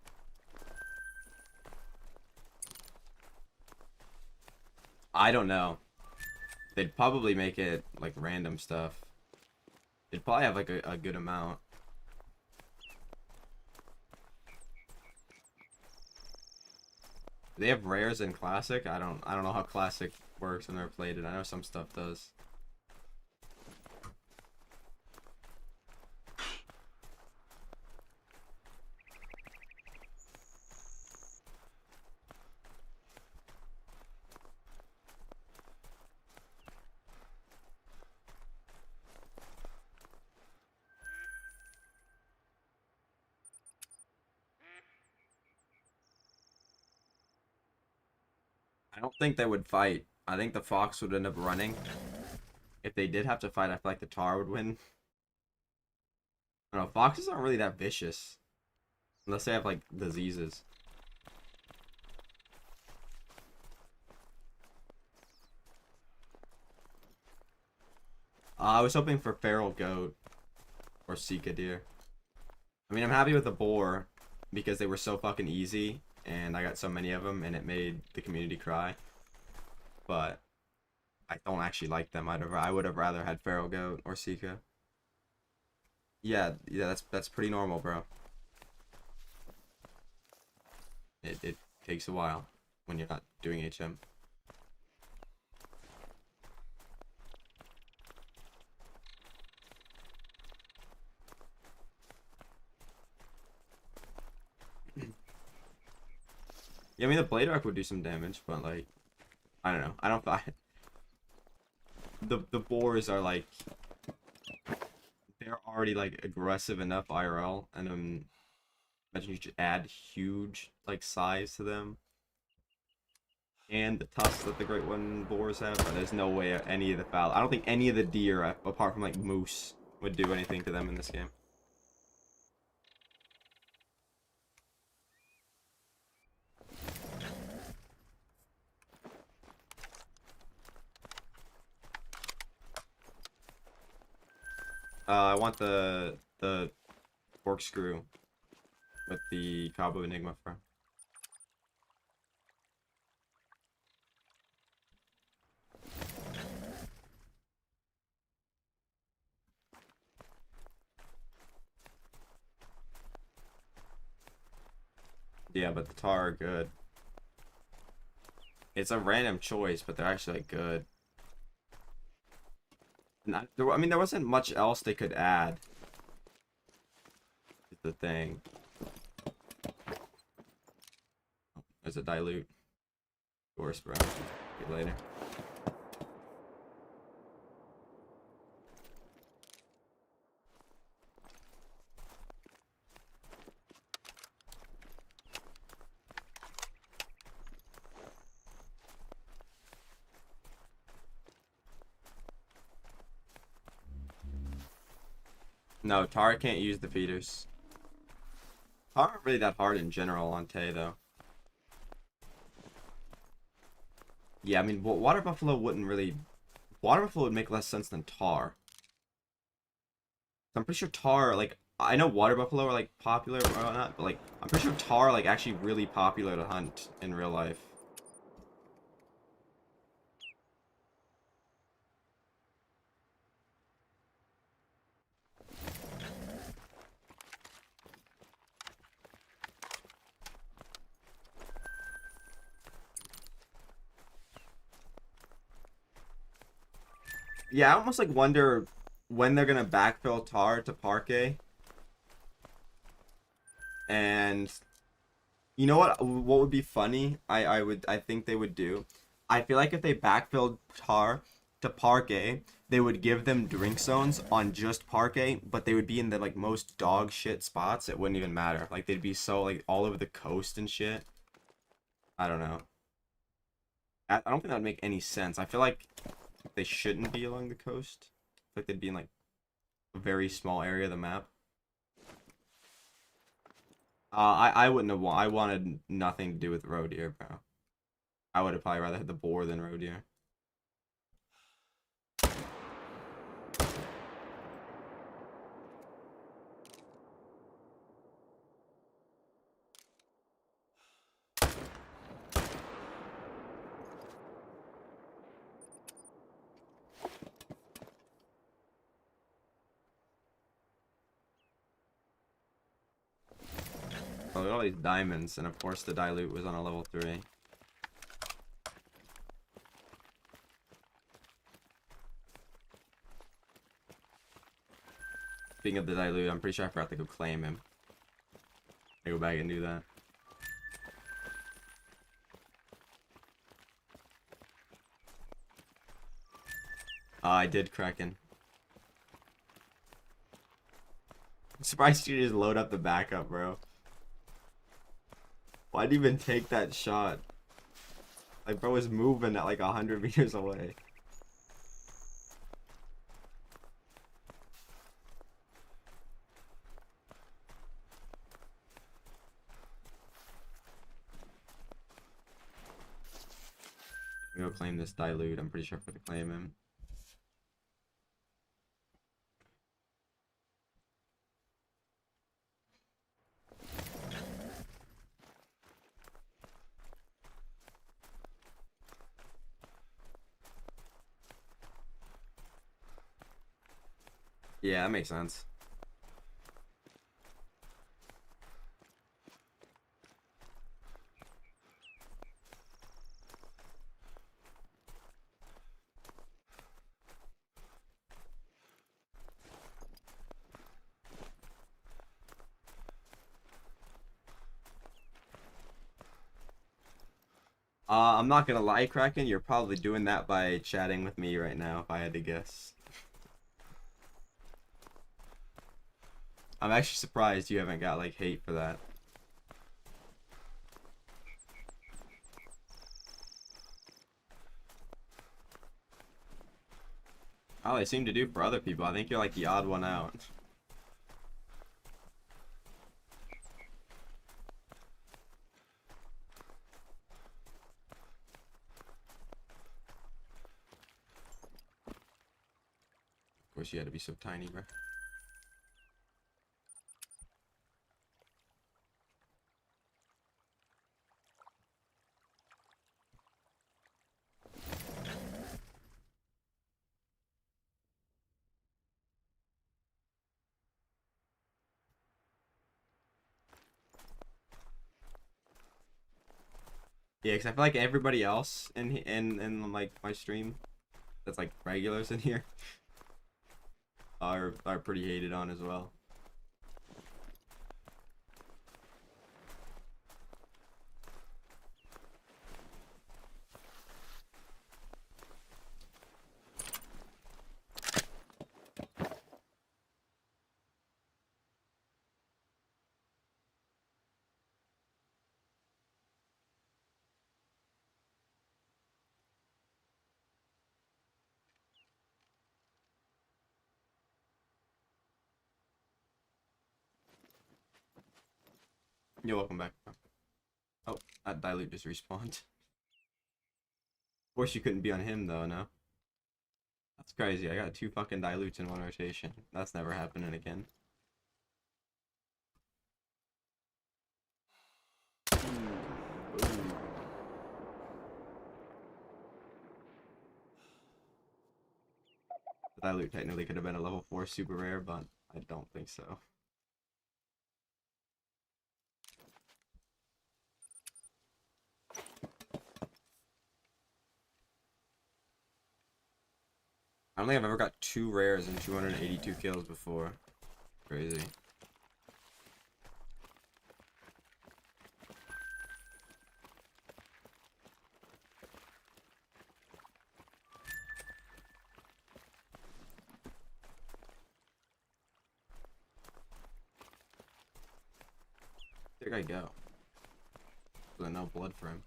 I don't know. They'd probably make it like random stuff. It'd probably have like a good amount. Do they have rares in classic? I don't know how classic works. I've never played it. I know some stuff does. I don't think they would fight. I think the fox would end up running. If they did have to fight, I feel like the tar would win. I don't know, foxes aren't really that vicious. Unless they have, like, diseases. I was hoping for feral goat. Or Sika deer. I mean, I'm happy with the boar. Because they were so fucking easy. And I got so many of them. And it made the community cry. But I don't actually like them. I would have rather had feral goat or Sika. Yeah, that's pretty normal, bro. It takes a while when you're not doing HM. Yeah, I mean the blade arc would do some damage, but like I don't know. I don't find the boars are like they're already like aggressive enough IRL, and imagine you should add huge like size to them. And the tusks that the great one boars have, but there's no way any of the fowl. I don't think any of the deer, apart from like moose, would do anything to them in this game. I want the corkscrew with the Cabo Enigma for. Yeah, but the tar are good. It's a random choice, but they're actually like, good. I mean, there wasn't much else they could add. Is the thing. Oh, there's a dilute. Of course, bro. See you later. No, Tar can't use the feeders. Tar aren't really that hard in general on Tay, though. Yeah, I mean, Water Buffalo wouldn't really... Water Buffalo would make less sense than Tar. I'm pretty sure Tar, like... I know Water Buffalo are, like, popular or not, but, like, I'm pretty sure Tar, like, actually really popular to hunt in real life. Yeah, I almost, like, wonder when they're gonna backfill Tar to Parquet. And... You know what would be funny? I think they would do. I feel like if they backfilled Tar to Parquet, they would give them drink zones on just Parquet, but they would be in the like most dog shit spots. It wouldn't even matter. Like they'd be so like all over the coast and shit. I don't know. I don't think that would make any sense. I feel like they shouldn't be along the coast. Like they'd be in like a very small area of the map. I wouldn't have. I wanted nothing to do with roe deer, bro. I would have probably rather had the boar than roe deer. Oh, look at all these diamonds, and of course the dilute was on a level 3. Speaking of the dilute, I'm pretty sure I forgot to go claim him. I go back and do that. I did Kraken. I'm surprised you just load up the backup, bro. Why'd you even take that shot? Like, bro was moving at like 100 meters away. I'm gonna claim this dilute. I'm pretty sure I'm gonna claim him. Yeah, that makes sense. I'm not gonna lie, Kraken, you're probably doing that by chatting with me right now, if I had to guess. I'm actually surprised you haven't got, like, hate for that. Oh, they seem to do for other people. I think you're, like, the odd one out. Of course, you had to be so tiny, bro. Yeah, because I feel like everybody else in like my stream that's like regulars in here are pretty hated on as well. You're welcome back. Oh, that dilute just respawned. Of course you couldn't be on him though, no? That's crazy. I got 2 fucking dilutes in 1 rotation. That's never happening again. The dilute technically could have been a level 4 super rare, but I don't think so. I don't think I've ever got 2 rares and 282 kills before. Crazy. Where'd I go? There's no blood for him.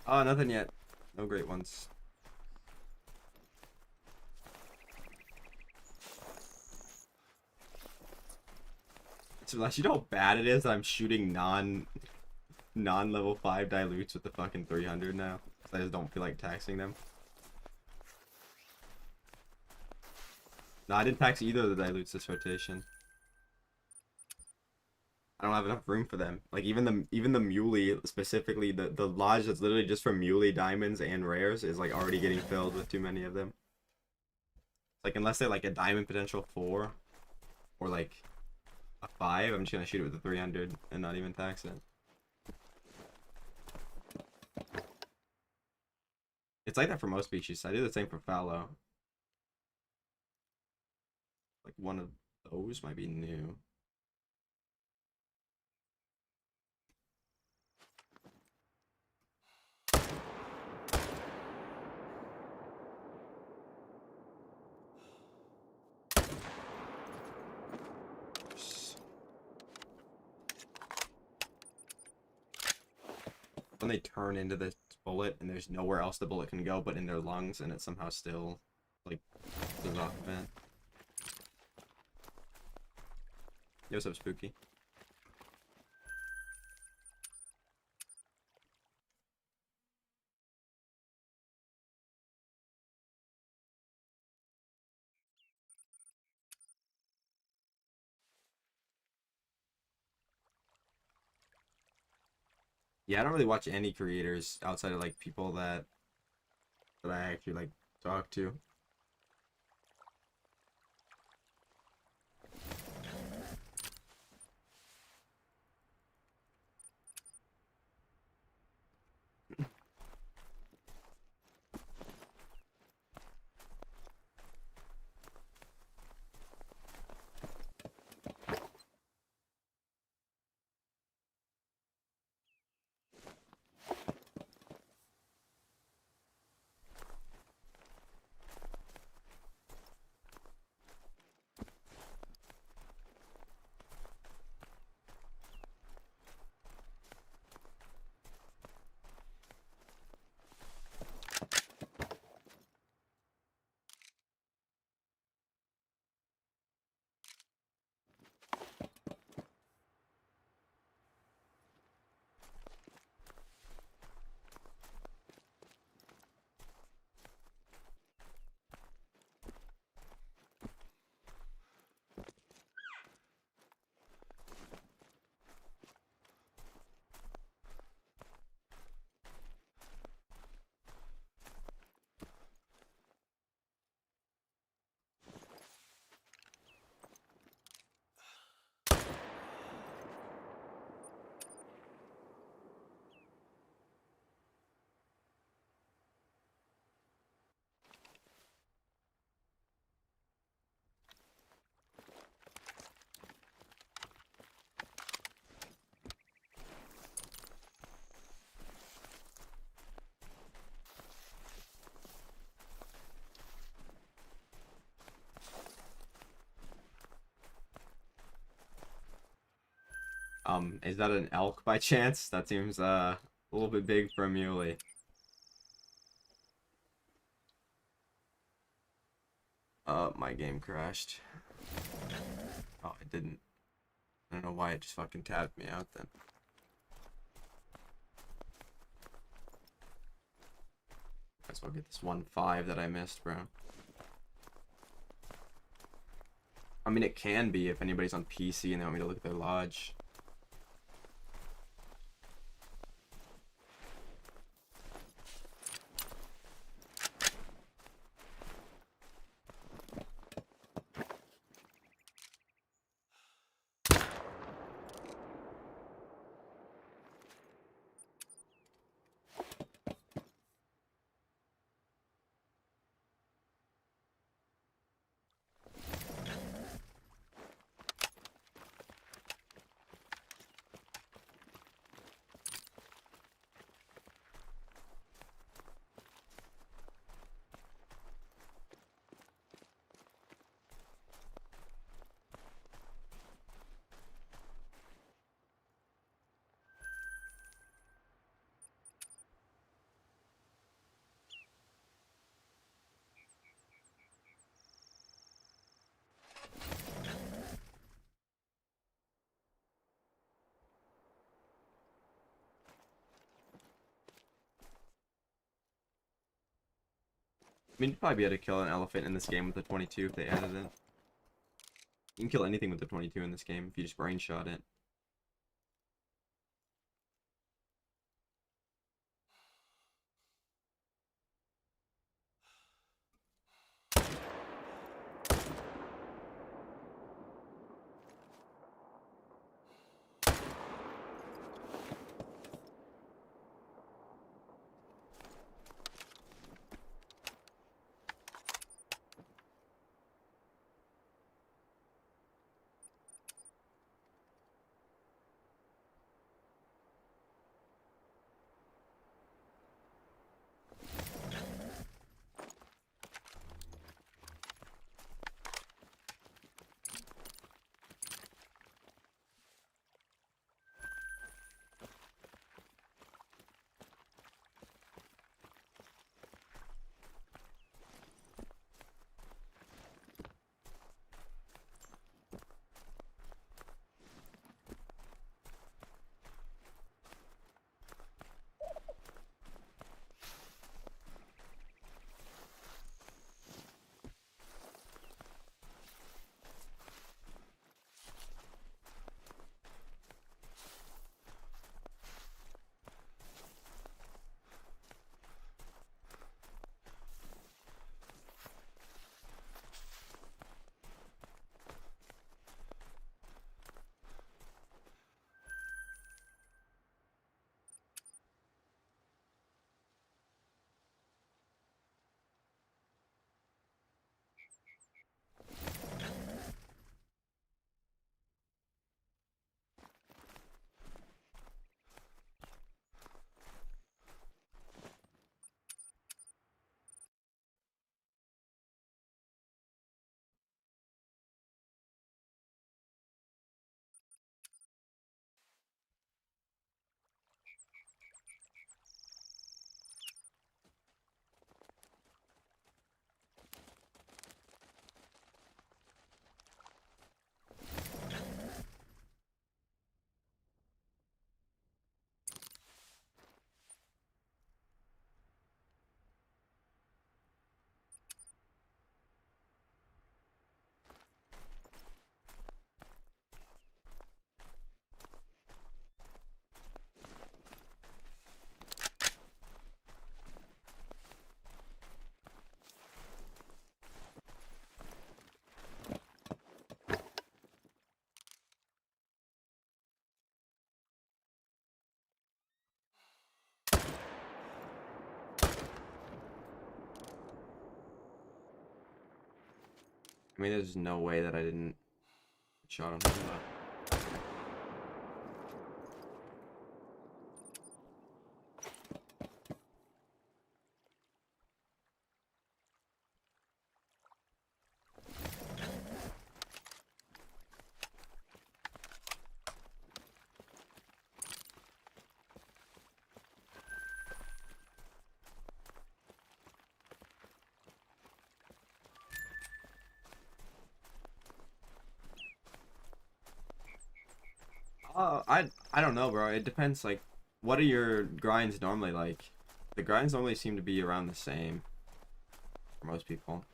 Oh, nothing yet. No great ones. So like, you know how bad it is that I'm shooting non-level 5 dilutes with the fucking 300 now? I just don't feel like taxing them. No, I didn't tax either of the dilutes this rotation. I don't have enough room for them. Like even the Muley specifically, the lodge that's literally just for Muley diamonds and rares is like already getting filled with too many of them. Like unless they're like a diamond potential 4 or like a 5, I'm just gonna shoot it with a 300 and not even tax it. It's like that for most species. I do the same for fallow. Like one of those might be new. When they turn into this bullet and there's nowhere else the bullet can go but in their lungs, and it somehow still like goes off the vent. Yo, what's up, Spooky? Yeah, I don't really watch any creators outside of like people that I actually like talk to. Is that an elk by chance? That seems a little bit big for a muley. My game crashed. Oh, it didn't. I don't know why it just fucking tabbed me out then. Might as well get this 1-5 that I missed, bro. I mean, it can be if anybody's on PC and they want me to look at their lodge. I mean, you'd probably be able to kill an elephant in this game with the 22 if they added it. You can kill anything with the 22 in this game if you just brain shot it. I mean, there's no way that I didn't shot him. I don't know, bro. It depends. Like, what are your grinds normally like? The grinds normally seem to be around the same for most people.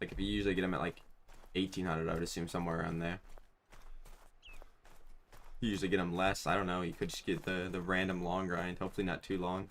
Like, if you usually get them at like 1800, I would assume somewhere around there. You usually get them less. I don't know. You could just get the random long grind. Hopefully not too long.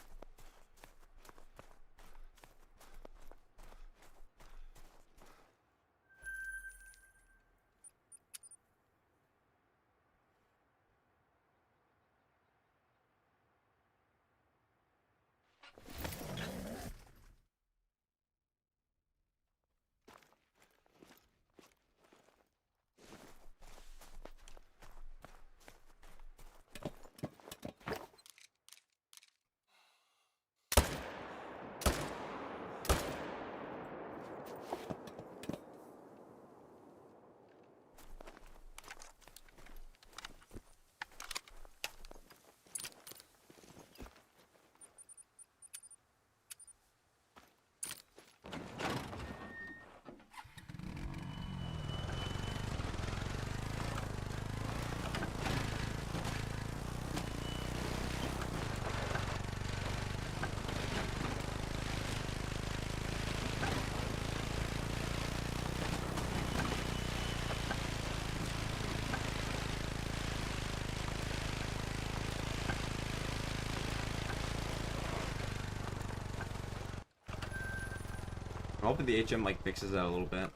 I'm hoping the HM like fixes that a little bit.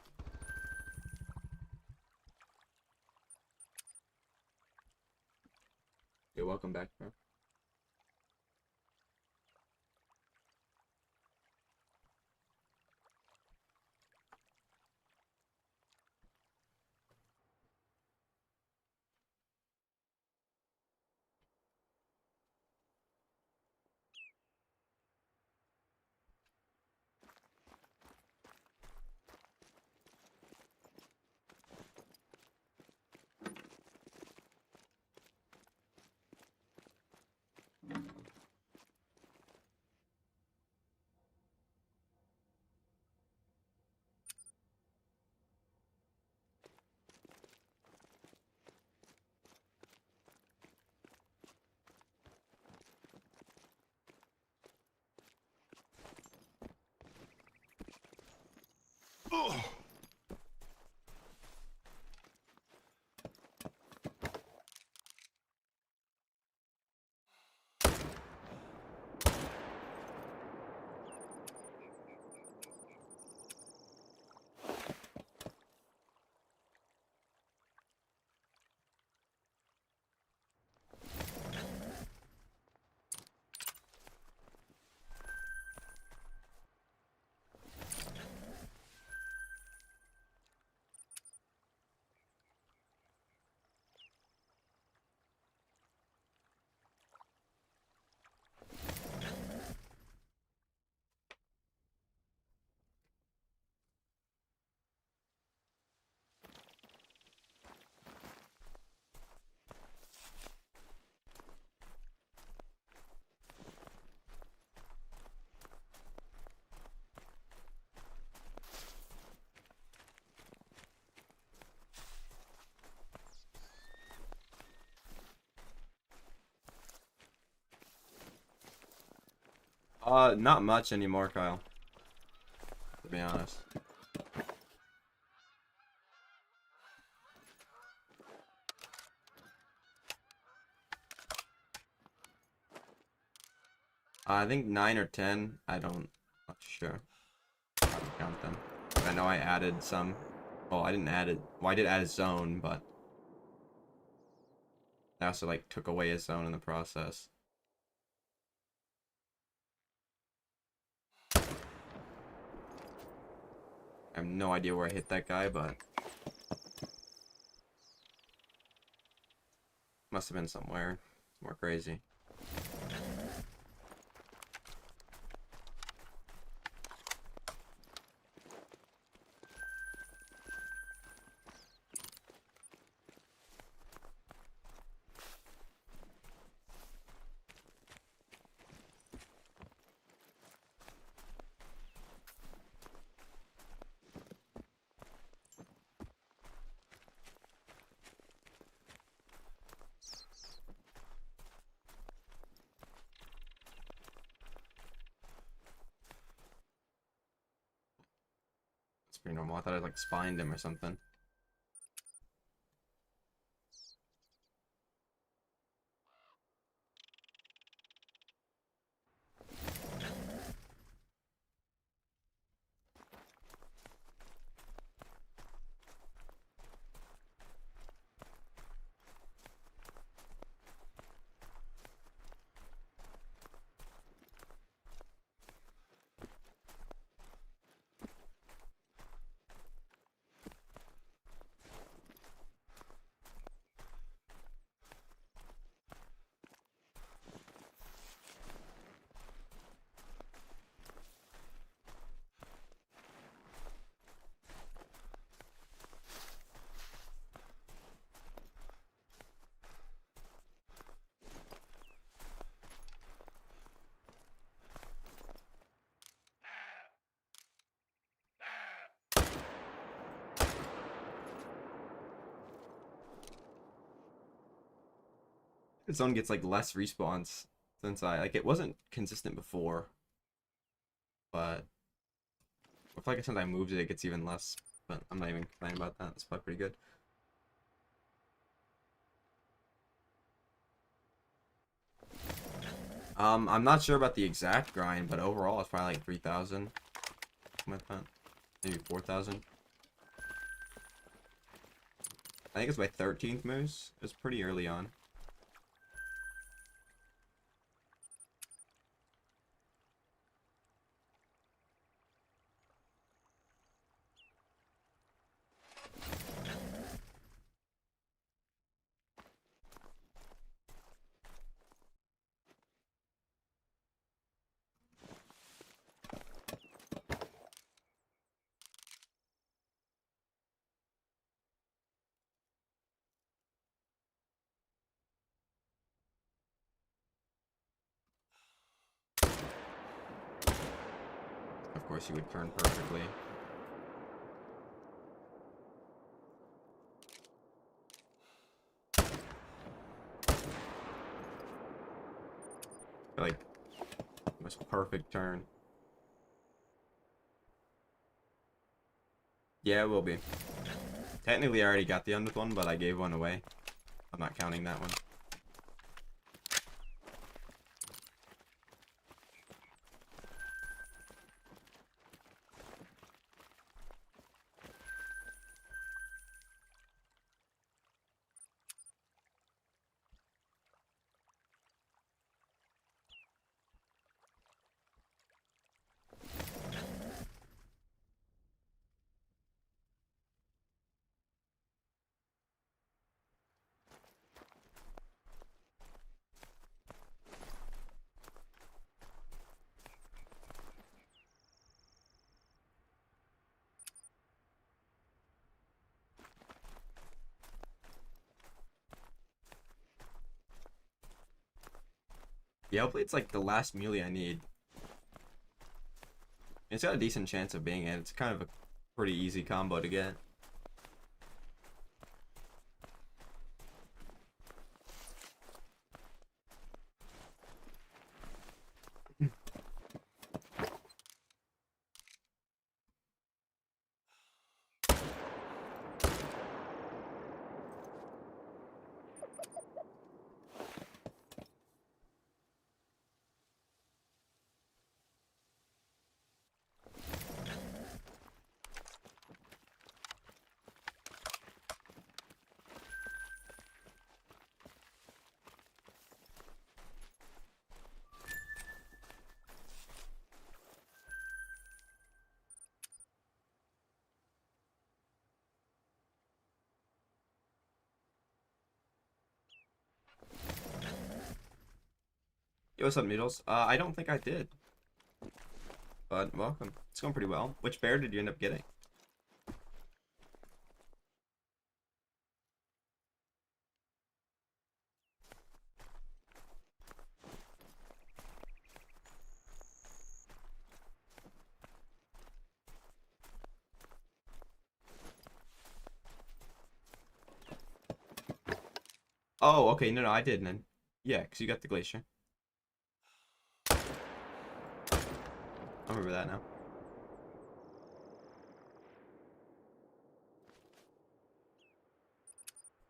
You're welcome back, bro. Not much anymore, Kyle. To be honest. I think 9 or 10. Not sure. I don't count them. But I know I added some. Well, I didn't add it. Well, I did add a zone, but I also like took away a zone in the process. I have no idea where I hit that guy, but must have been somewhere crazy. It's pretty normal. I thought I like spined him or something. This zone gets like less respawns since I like it wasn't consistent before, but if like since I moved it, it gets even less. But I'm not even complaining about that. It's probably pretty good. I'm not sure about the exact grind, but overall it's probably like 3,000. Like that, maybe 4,000. I think it's my 13th moose. It was pretty early on. Of course, you would turn perfectly. Like, most perfect turn. Yeah, it will be. Technically, I already got the underth one, but I gave one away. I'm not counting that one. Yeah, hopefully it's like the last Mule I need. It's got a decent chance of being it. It's kind of a pretty easy combo to get. Yo, what's up, Noodles? I don't think I did, but welcome. It's going pretty well. Which bear did you end up getting? Oh, okay. No, I did, man. Yeah, because you got the glacier. I remember that now.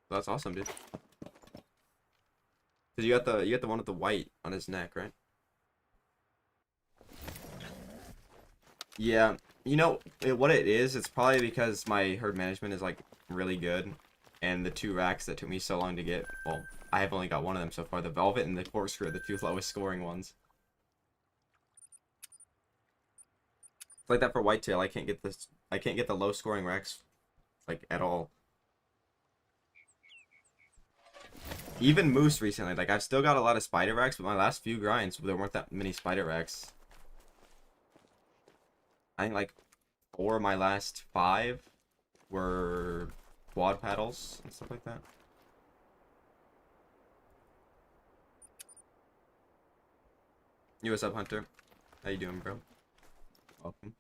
That's awesome, dude. Cause you got the one with the white on his neck, right? Yeah. What it is, it's probably because my herd management is like really good, and the two racks that took me so long to get, well, I have only got one of them so far. The Velvet and the Corkscrew are the two lowest scoring ones. It's like that for Whitetail. I can't get the low scoring racks like at all. Even Moose recently, like I've still got a lot of spider racks, but my last few grinds there weren't that many spider racks. I think like 4 of my last 5 were quad paddles and stuff like that. You, what's up, Hunter? How you doing, bro? Welcome.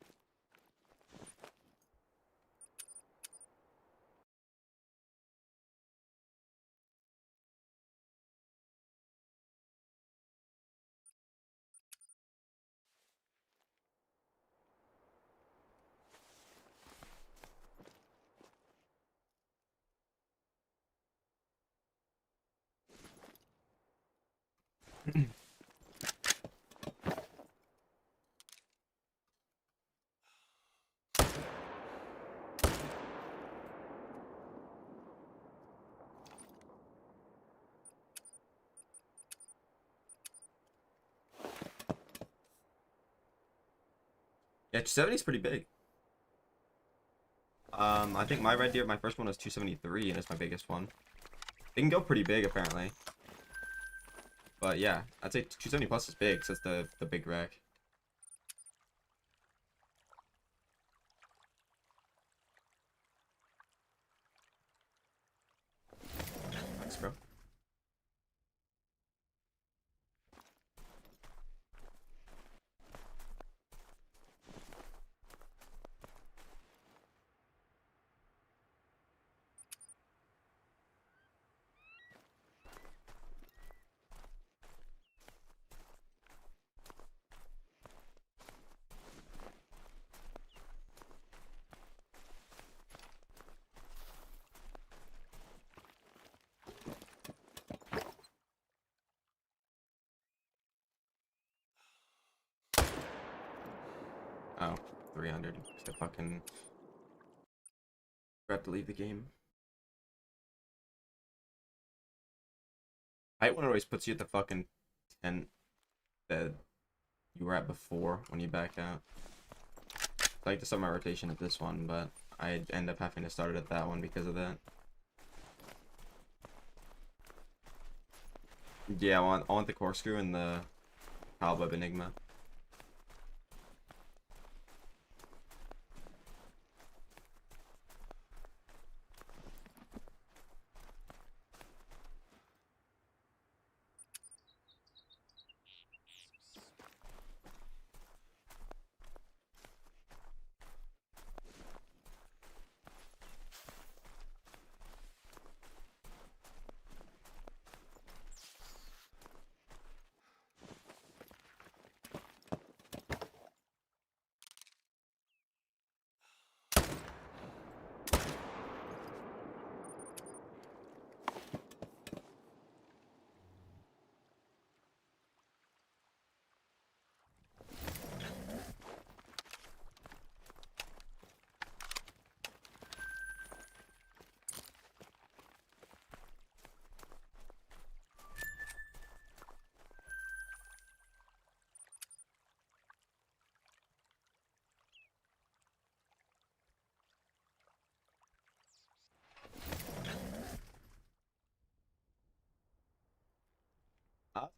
Yeah, 270 is pretty big. I think my red deer, my first one was 273, and it's my biggest one. They can go pretty big, apparently. But yeah, I'd say 270 plus is big, so it's the big rack. Thanks, bro. Oh, 300. I fucking forgot to leave the game. Height one always puts you at the fucking tent that you were at before when you back out. I like to start my rotation at this one, but I end up having to start it at that one because of that. Yeah, I want the Corkscrew and the Cobweb Enigma.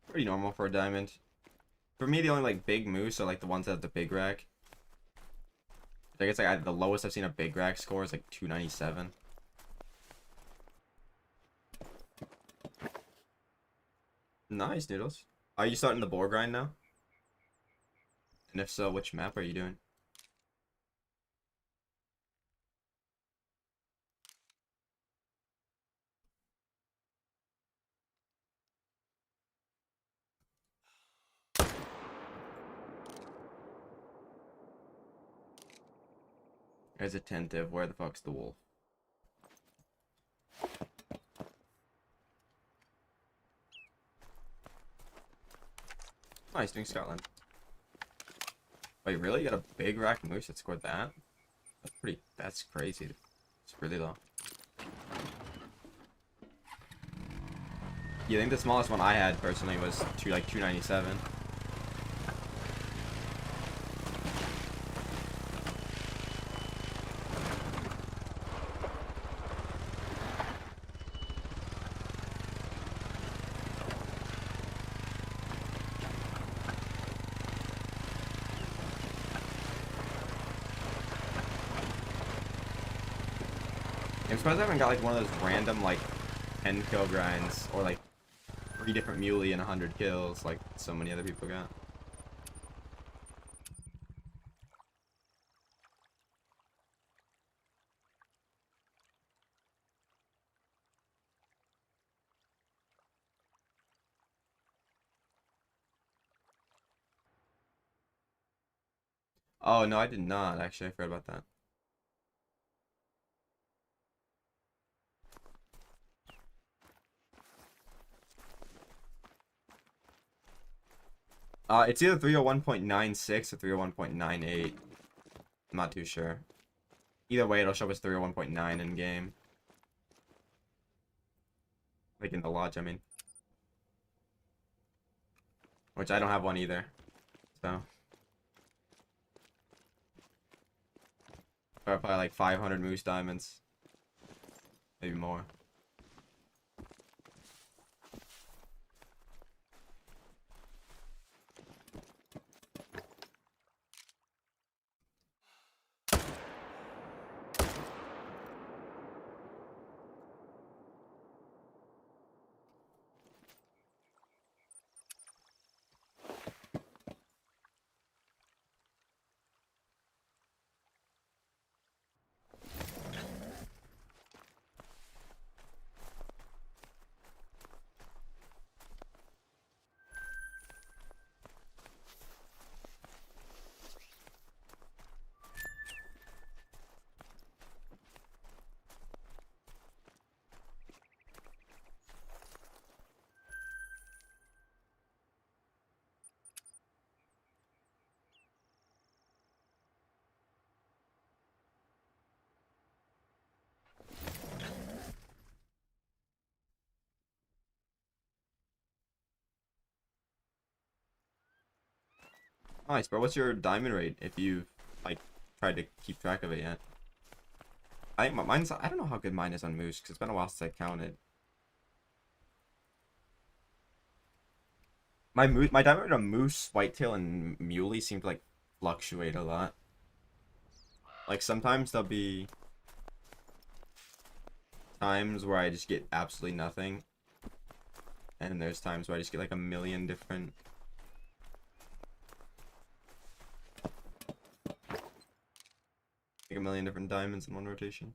Pretty normal for a diamond. For me, the only like big moose are like the ones that have the big rack. I guess like the lowest I've seen a big rack score is like 297. Nice, Noodles. Are you starting the boar grind now? And if so, which map are you doing? There's attentive. Where the fuck's the wolf? Nice, doing Scotland. Wait, really? You got a big rack moose that scored that? That's crazy. It's really low. You think the smallest one I had personally was 297. I'm surprised I haven't got like one of those random like 10 kill grinds or like 3 different muley and 100 kills like so many other people got. Oh no, I did not actually. I forgot about that. It's either 301.96 or 301.98. I'm not too sure. Either way, it'll show us 301.9 in game. Like in the lodge, I mean. Which I don't have one either. So. Probably like 500 moose diamonds. Maybe more. Nice, bro. What's your diamond rate if you've like tried to keep track of it yet? I think mine's. I don't know how good mine is on moose because it's been a while since I counted. My diamond rate on moose, whitetail, and muley seem to like fluctuate a lot. Like sometimes there'll be times where I just get absolutely nothing, and there's times where I just get like a million different. Like a million different diamonds in one rotation.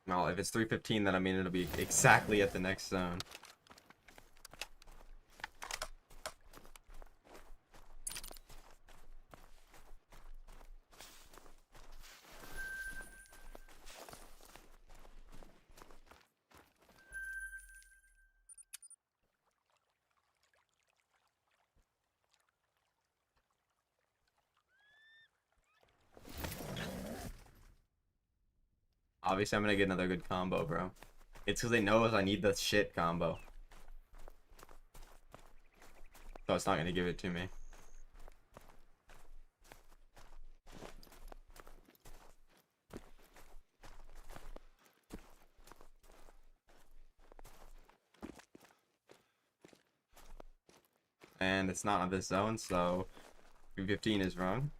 Well, if it's 315, then I mean it'll be exactly at the next zone. Obviously, I'm gonna get another good combo, bro. It's because they know I need the shit combo. So it's not gonna give it to me. And it's not on this zone, so 315 is wrong.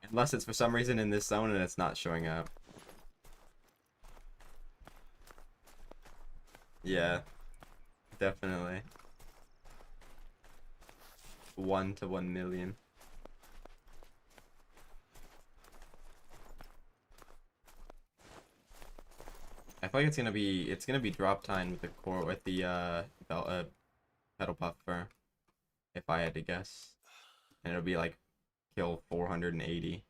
Unless it's for some reason in this zone and it's not showing up. Yeah, definitely. 1 to 1 million. I feel like it's gonna be drop time with the core with the pedal puffer, if I had to guess. And it'll be like kill 480.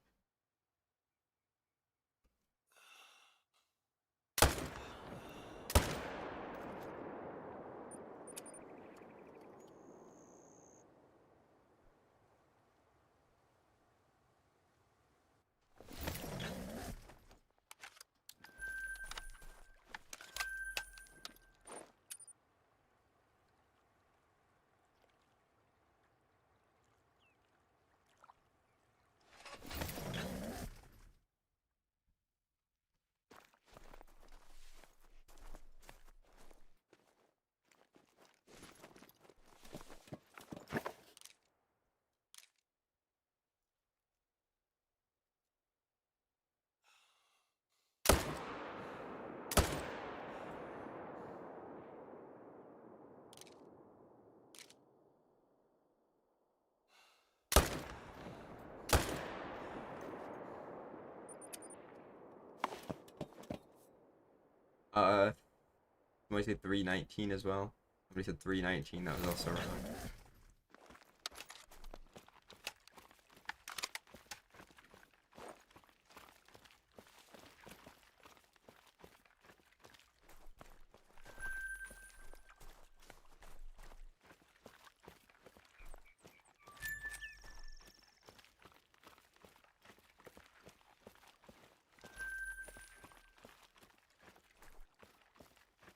Somebody said 319 as well. Somebody said 319, that was also wrong.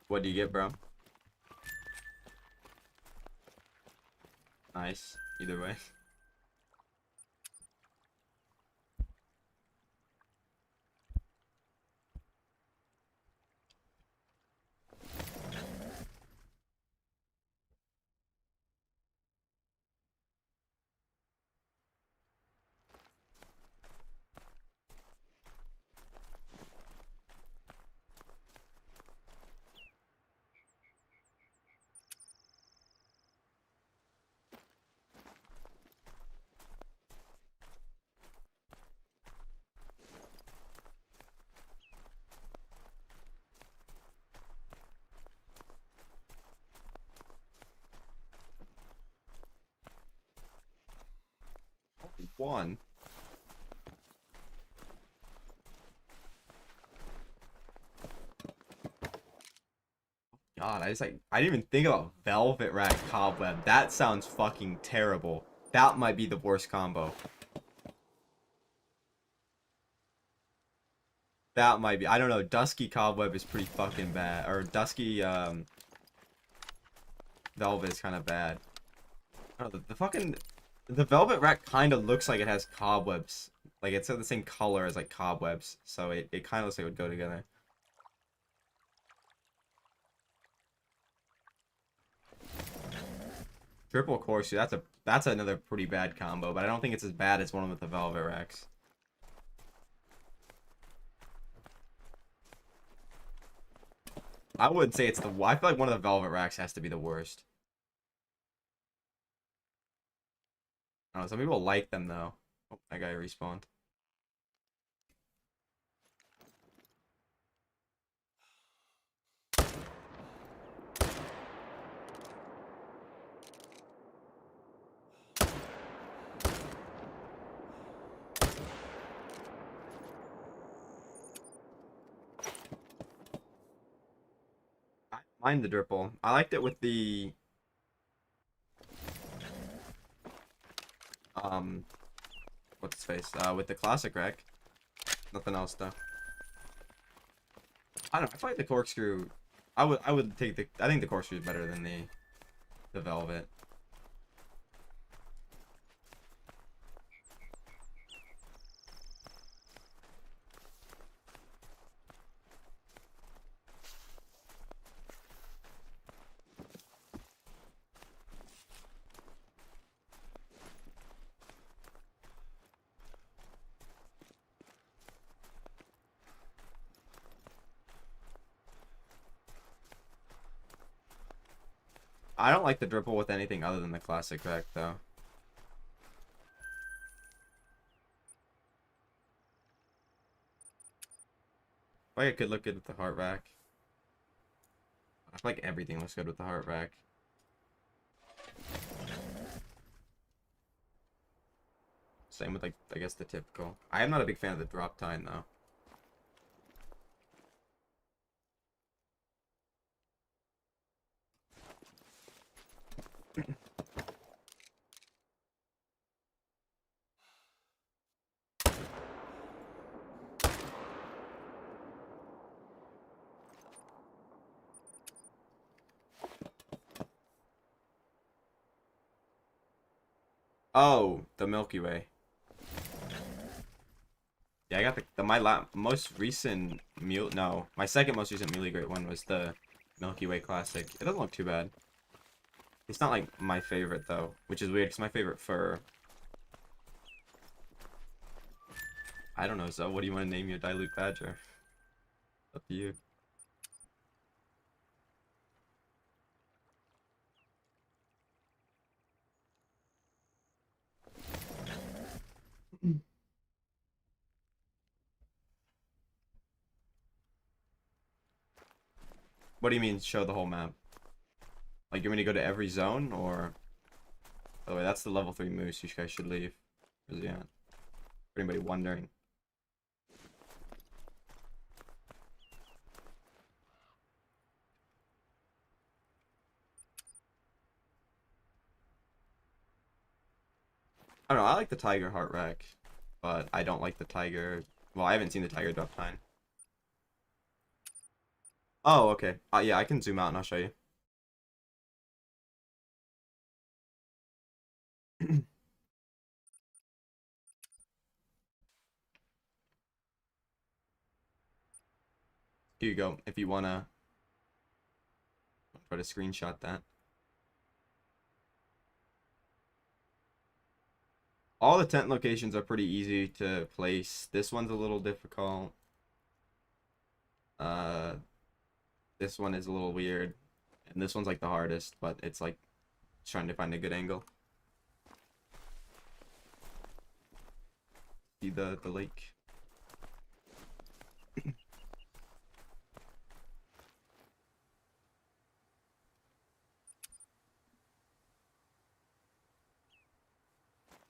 What do you get, bro? Nice. Either way. One. God, I didn't even think about Velvet Rat Cobweb. That sounds fucking terrible. That might be the worst combo. That might be. I don't know. Dusky Cobweb is pretty fucking bad. Or Dusky, Velvet is kind of bad. I don't know, the fucking... The Velvet Rat kind of looks like it has cobwebs. Like, it's the same color as, like, cobwebs. So it kind of looks like it would go together. Triple Corsu, that's another pretty bad combo, but I don't think it's as bad as one with the Velvet Racks. I wouldn't say it's the... I feel like one of the Velvet Racks has to be the worst. I don't know, some people like them, though. Oh, that guy respawned. I mind the Dripple. I liked it with the... What's his face? With the classic rack. Nothing else, though. I don't know. I feel like the corkscrew. I would take the. I think the corkscrew is better than the velvet. I don't like the dripple with anything other than the classic rack though. I feel like it could look good with the heart rack. I feel like everything looks good with the heart rack. Same with like I guess the typical. I am not a big fan of the drop tine though. Oh, the Milky Way. Yeah, I got my most recent Mule. No, my second most recent Muley Great one was the Milky Way Classic. It doesn't look too bad. It's not like my favorite though, which is weird because my favorite fur. I don't know. So, what do you want to name your Dilute Badger? Up to you. What do you mean show the whole map? Like you want me to go to every zone or? By the way, that's the level 3 moose. You guys should leave. Where's he at? For anybody wondering. I don't know. I like the Tiger Heart Rack, but I don't like the Tiger. Well, I haven't seen the Tiger drop tine. Oh, okay. Yeah, I can zoom out and I'll show you. Here you go. If you wanna try to screenshot that. All the tent locations are pretty easy to place. This one's a little difficult. Uh, this one is a little weird, and this one's like the hardest, but it's like trying to find a good angle. See the lake.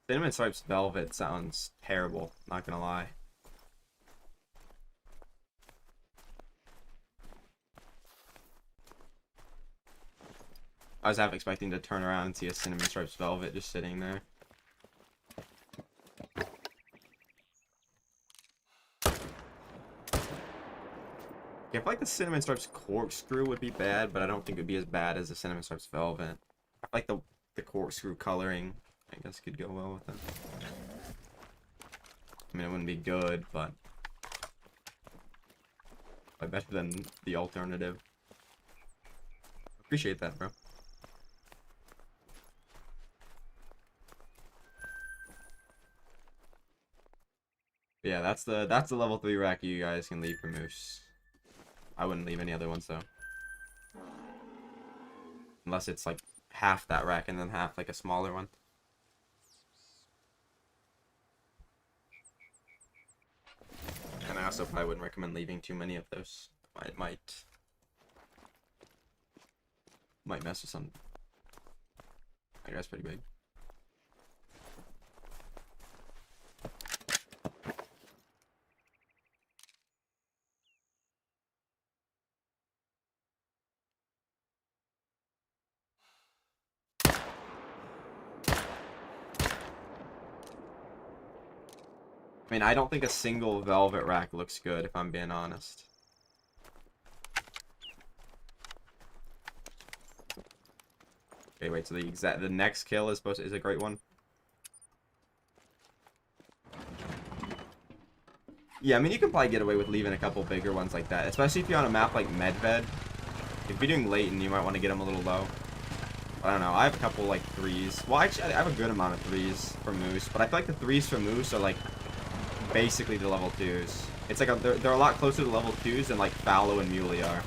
Cinnamon Stripes Velvet sounds terrible, not gonna lie. I was half expecting to turn around and see a Cinnamon Stripes Velvet just sitting there. Yeah, I feel like the Cinnamon Stripes Corkscrew would be bad, but I don't think it would be as bad as the Cinnamon Stripes Velvet. I like the corkscrew coloring, I guess, could go well with it. I mean, it wouldn't be good, but better than the alternative. Appreciate that, bro. Yeah, that's the level 3 rack you guys can leave for moose. I wouldn't leave any other ones though. Unless it's like half that rack and then half like a smaller one. And I also probably wouldn't recommend leaving too many of those. It might mess with some. I guess pretty big. I mean, I don't think a single velvet rack looks good, if I'm being honest. Okay, wait, so the next kill is a great one? Yeah, I mean, you can probably get away with leaving a couple bigger ones like that, especially if you're on a map like Medved. If you're doing Leighton, you might want to get them a little low. I don't know, I have a couple, like, 3s. Well, actually, I have a good amount of 3s for Moose, but I feel like the 3s for Moose are, like, basically the level 2s. It's like, they're a lot closer to level 2s than, like, Fallow and Muley are.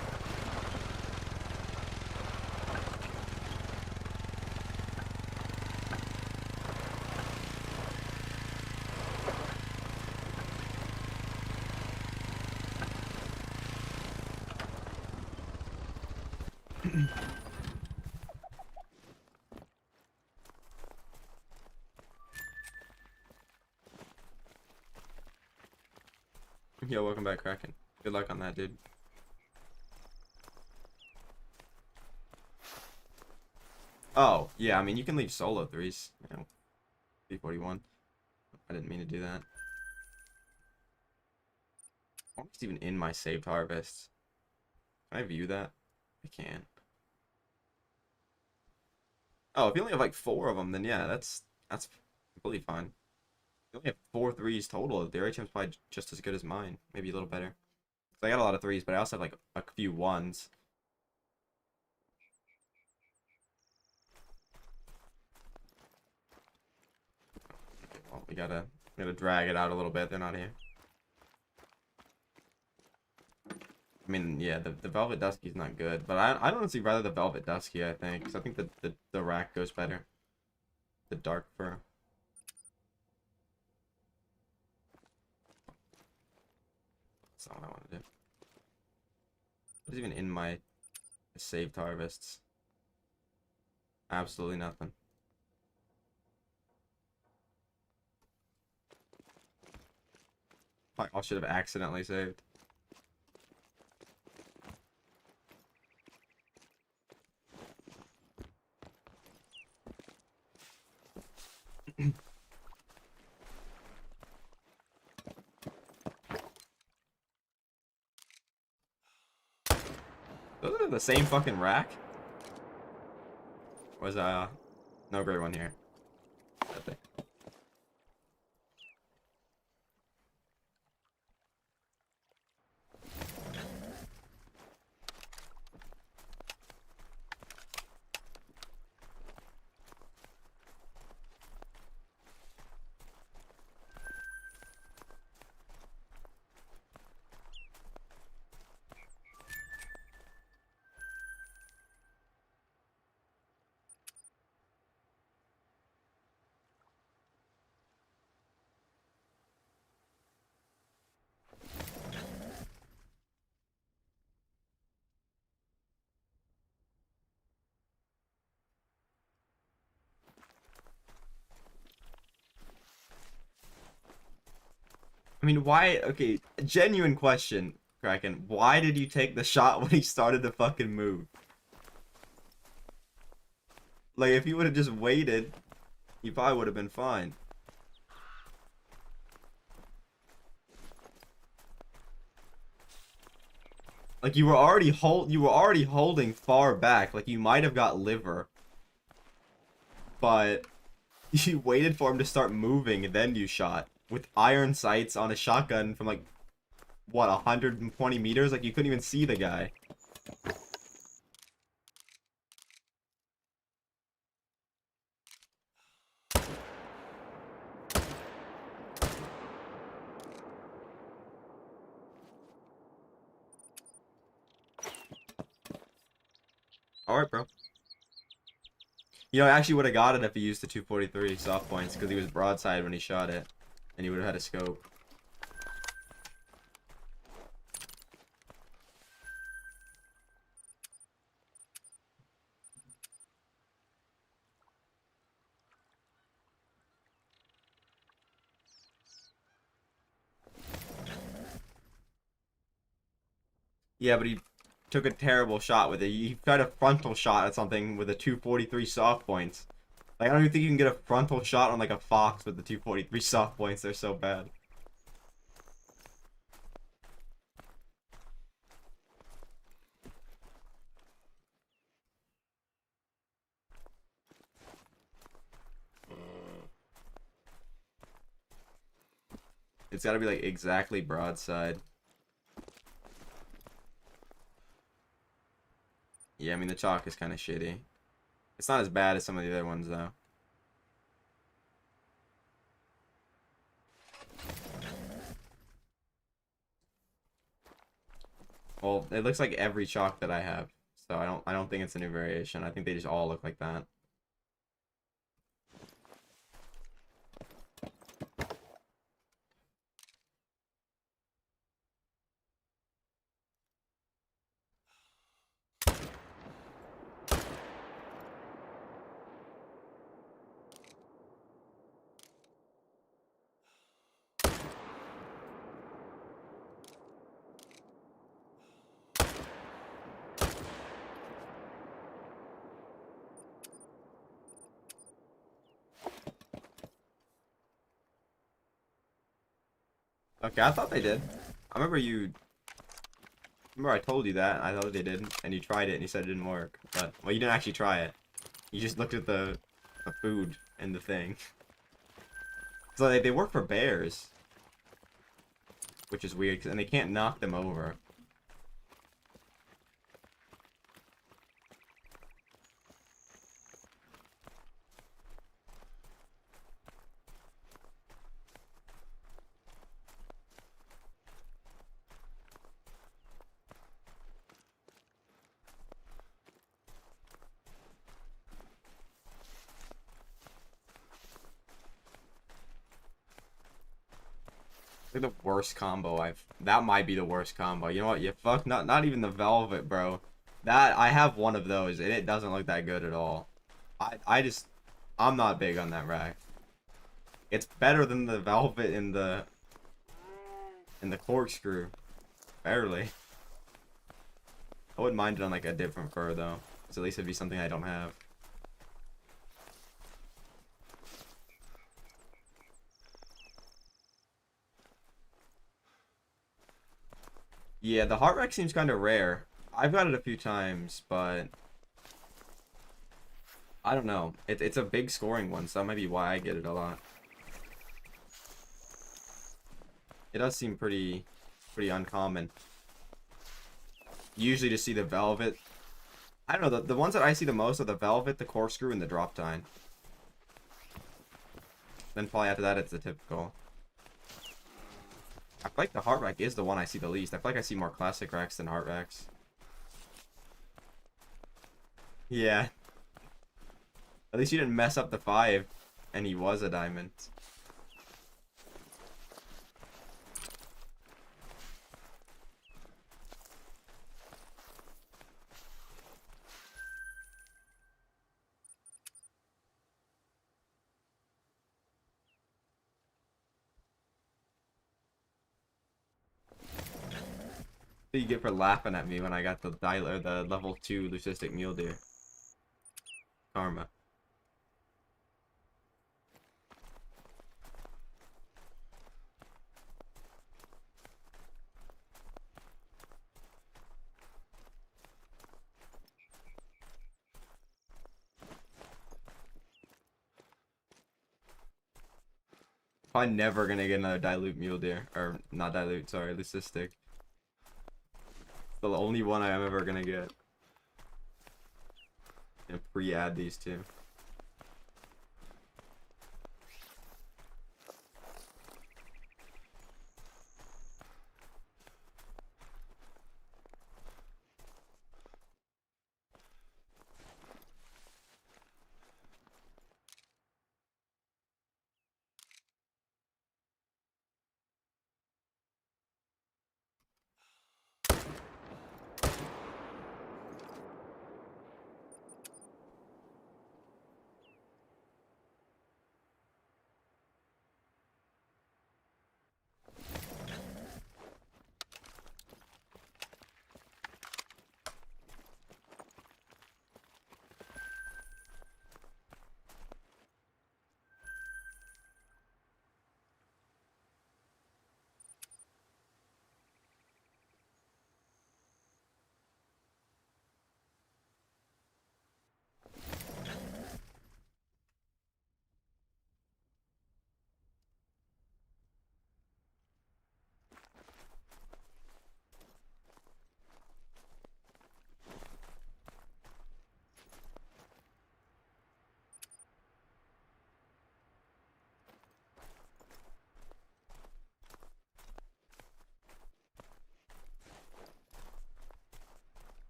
Yo, welcome back, Kraken. Good luck on that, dude. Oh, yeah, I mean, you can leave solo 3s. You know, B41. I didn't mean to do that. I wonder if it's even in my saved harvest. Can I view that? I can. Oh, if you only have like 4 of them, then yeah, that's completely fine. You only have 4 3s total. Their HM's probably just as good as mine, maybe a little better. I got a lot of 3s, but I also have like a few 1s. Okay, well, we gotta drag it out a little bit. They're not here. I mean, yeah, the Velvet Dusky's not good, but I'd honestly rather the Velvet Dusky, I think, because I think the rack goes better. The dark fur. That's not what I want to do. What's even in my saved harvests? Absolutely nothing. I should have accidentally saved. Those are the same fucking rack? Was no great one here. I mean, why? Okay, genuine question, Kraken. Why did you take the shot when he started to fucking move? Like, if you would have just waited, you probably would have been fine. Like, you were already holding far back. Like, you might have got liver, but you waited for him to start moving and then you shot with iron sights on a shotgun from like what 120 meters. Like, you couldn't even see the guy. All right, bro. You know, I actually would have got it if he used the 243 soft points because he was broadside when he shot it, and he would have had a scope. Yeah, but he took a terrible shot with it. He tried a frontal shot at something with a 243 soft points. Like, I don't even think you can get a frontal shot on like a fox with the 243 soft points. They're so bad. It's gotta be like exactly broadside. Yeah, I mean the chalk is kind of shitty. It's not as bad as some of the other ones though. Well, it looks like every chalk that I have, so I don't think it's a new variation. I think they just all look like that. Okay, I thought they did. I remember you. Remember I told you that. I thought they didn't, and you tried it and you said it didn't work. But well, you didn't actually try it. You just looked at the food and the thing. So they work for bears, which is weird, and they can't knock them over. Like the worst combo I've. That might be the worst combo. You know what? You fuck. Not even the velvet, bro. That I have one of those, and it doesn't look that good at all. I just I'm not big on that rack. It's better than the velvet in the corkscrew. Barely. I wouldn't mind it on like a different fur though. Cause at least it'd be something I don't have. Yeah, the heart rack seems kind of rare. I've got it a few times, but I don't know. It's a big scoring one, so that might be why I get it a lot. It does seem pretty uncommon. You usually just see the velvet. I don't know, the ones that I see the most are the velvet, the corkscrew, and the drop tine. Then probably after that it's the typical. I feel like the heart rack is the one I see the least. I feel like I see more classic racks than heart racks. Yeah. At least you didn't mess up the 5, and he was a diamond. What do you get for laughing at me when I got the the level 2 leucistic mule deer? Karma. Probably never gonna get another dilute mule deer. Or, not dilute, sorry, leucistic. The only one I'm ever gonna get. And pre-add these two.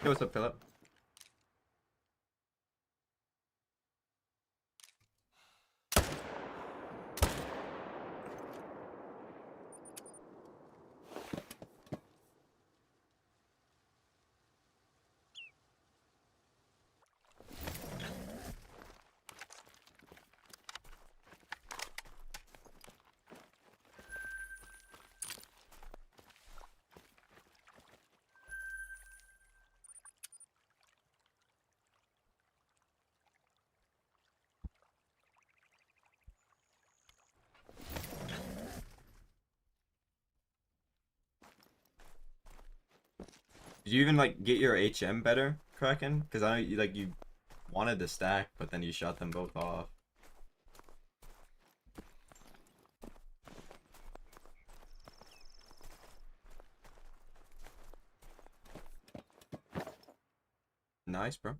Yo, what's up, Philip? Did you even like get your HM better, Kraken? Because I know you wanted to stack, but then you shot them both off. Nice, bro.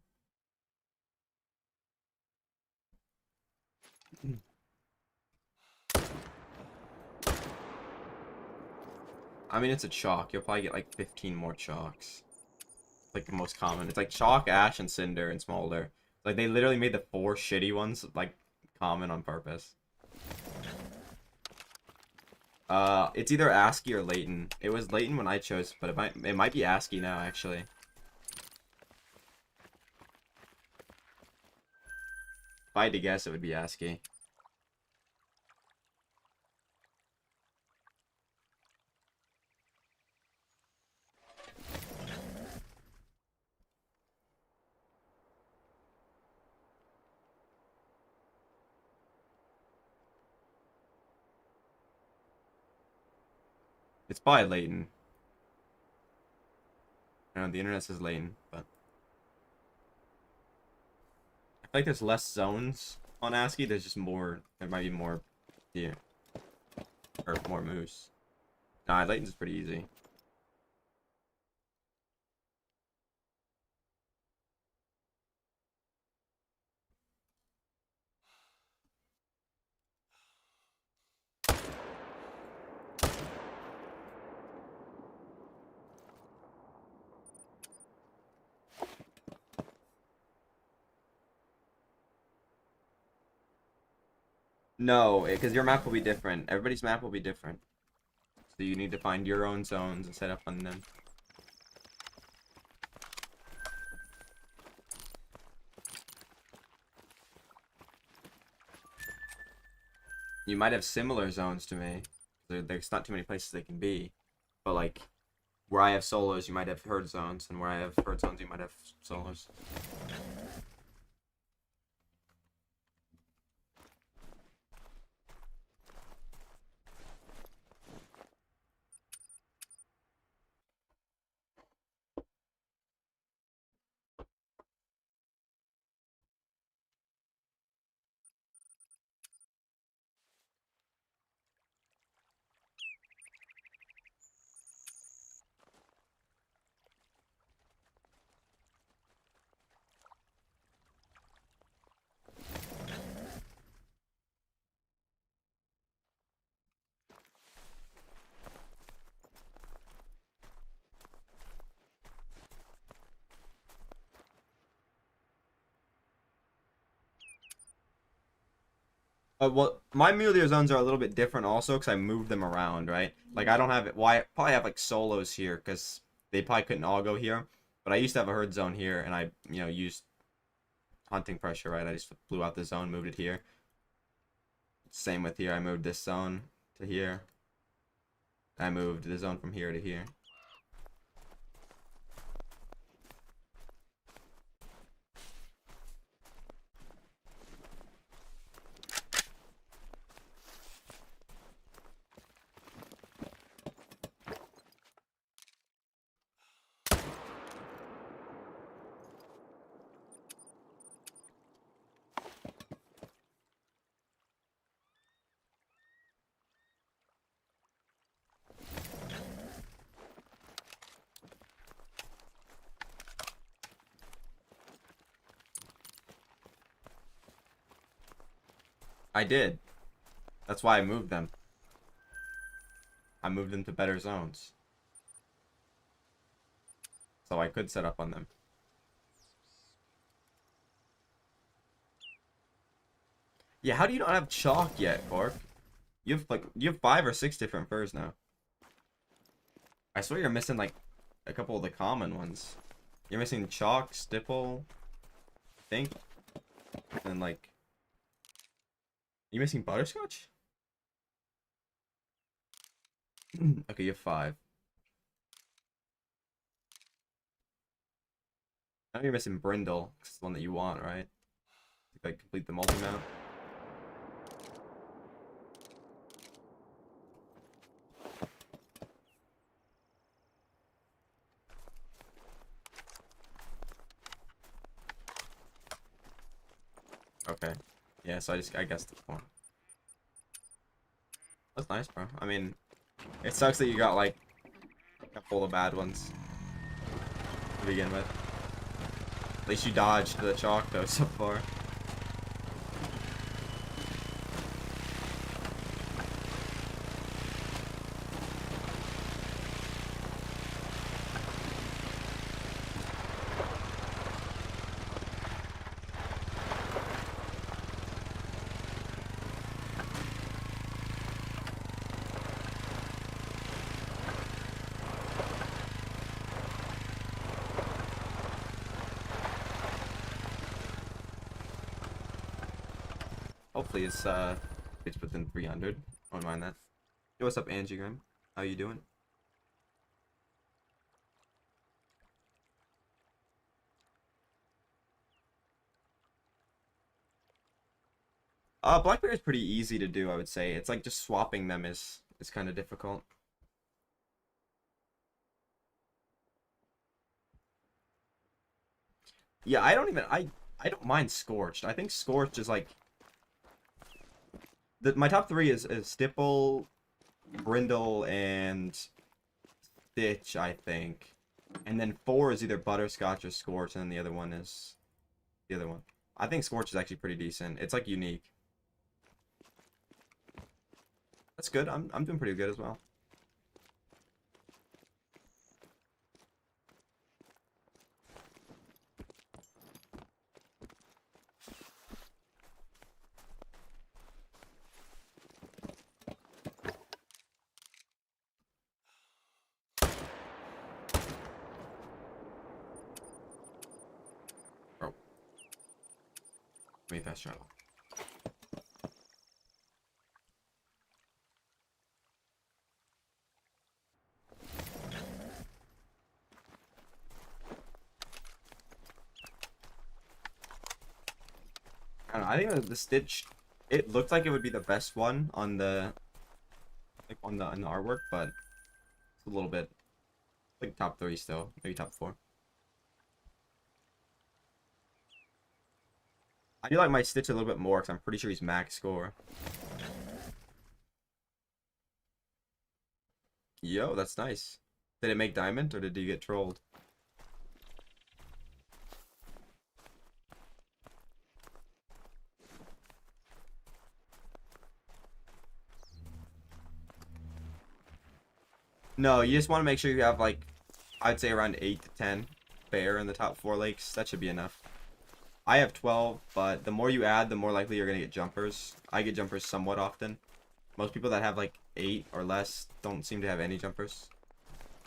I mean, it's a chalk. You'll probably get like 15 more chalks. Like the most common. It's like chalk, ash, and cinder and smolder. Like they literally made the 4 shitty ones like common on purpose. It's either ASCII or Leighton. It was Leighton when I chose, but it might be ASCII now actually. If I had to guess, it would be ASCII. It's by Leighton. I know the internet says Leighton, but I feel like there's less zones on ASCII. There's just more. There might be more deer or more moose. Nah, Leighton's pretty easy. No, because your map will be different. Everybody's map will be different. So you need to find your own zones and set up on them. You might have similar zones to me. There's not too many places they can be. But like, where I have solos, you might have herd zones. And where I have herd zones, you might have solos. Well, my Mule zones are a little bit different also because I moved them around, right? Like, I don't have it. Well, I probably have, like, solos here because they probably couldn't all go here. But I used to have a herd zone here, and I, used hunting pressure, right? I just blew out the zone, moved it here. Same with here. I moved this zone to here. I moved the zone from here to here. I did. That's why I moved them. I moved them to better zones. So I could set up on them. Yeah, how do you not have chalk yet, Cork? You have 5 or 6 different furs now. I swear you're missing like a couple of the common ones. You're missing chalk, stipple, I think, and like you missing butterscotch? Okay, you have 5. I know you're missing brindle, 'cause it's the one that you want, right? To, like complete the multi-mount. Okay. Yeah, so I guessed the one. That's nice, bro. I mean, it sucks that you got like a couple of bad ones to begin with. At least you dodged the chalk though so far. Hopefully it's within 300. I don't mind that. Yo, what's up, Angie Graham? How you doing? Blackberry is pretty easy to do, I would say. It's like just swapping them is kind of difficult. Yeah, I don't mind Scorched. I think Scorched is like my top 3 is Stipple, Brindle, and Stitch, I think. And then 4 is either Butterscotch or Scorch, and then the other one is the other one. I think Scorch is actually pretty decent. It's like unique. That's good. I'm doing pretty good as well. Oh. Wait, fast travel. I don't know. I think the Stitch, it looked like it would be the best one on the on the artwork, but it's a little bit like top 3 still, maybe top 4. I do like my Stitch a little bit more because I'm pretty sure he's max score. Yo, that's nice. Did it make diamond or did you get trolled? No, you just want to make sure you have like, I'd say around 8 to 10 bear in the top 4 lakes. That should be enough. I have 12, but the more you add, the more likely you're going to get jumpers. I get jumpers somewhat often. Most people that have like 8 or less don't seem to have any jumpers.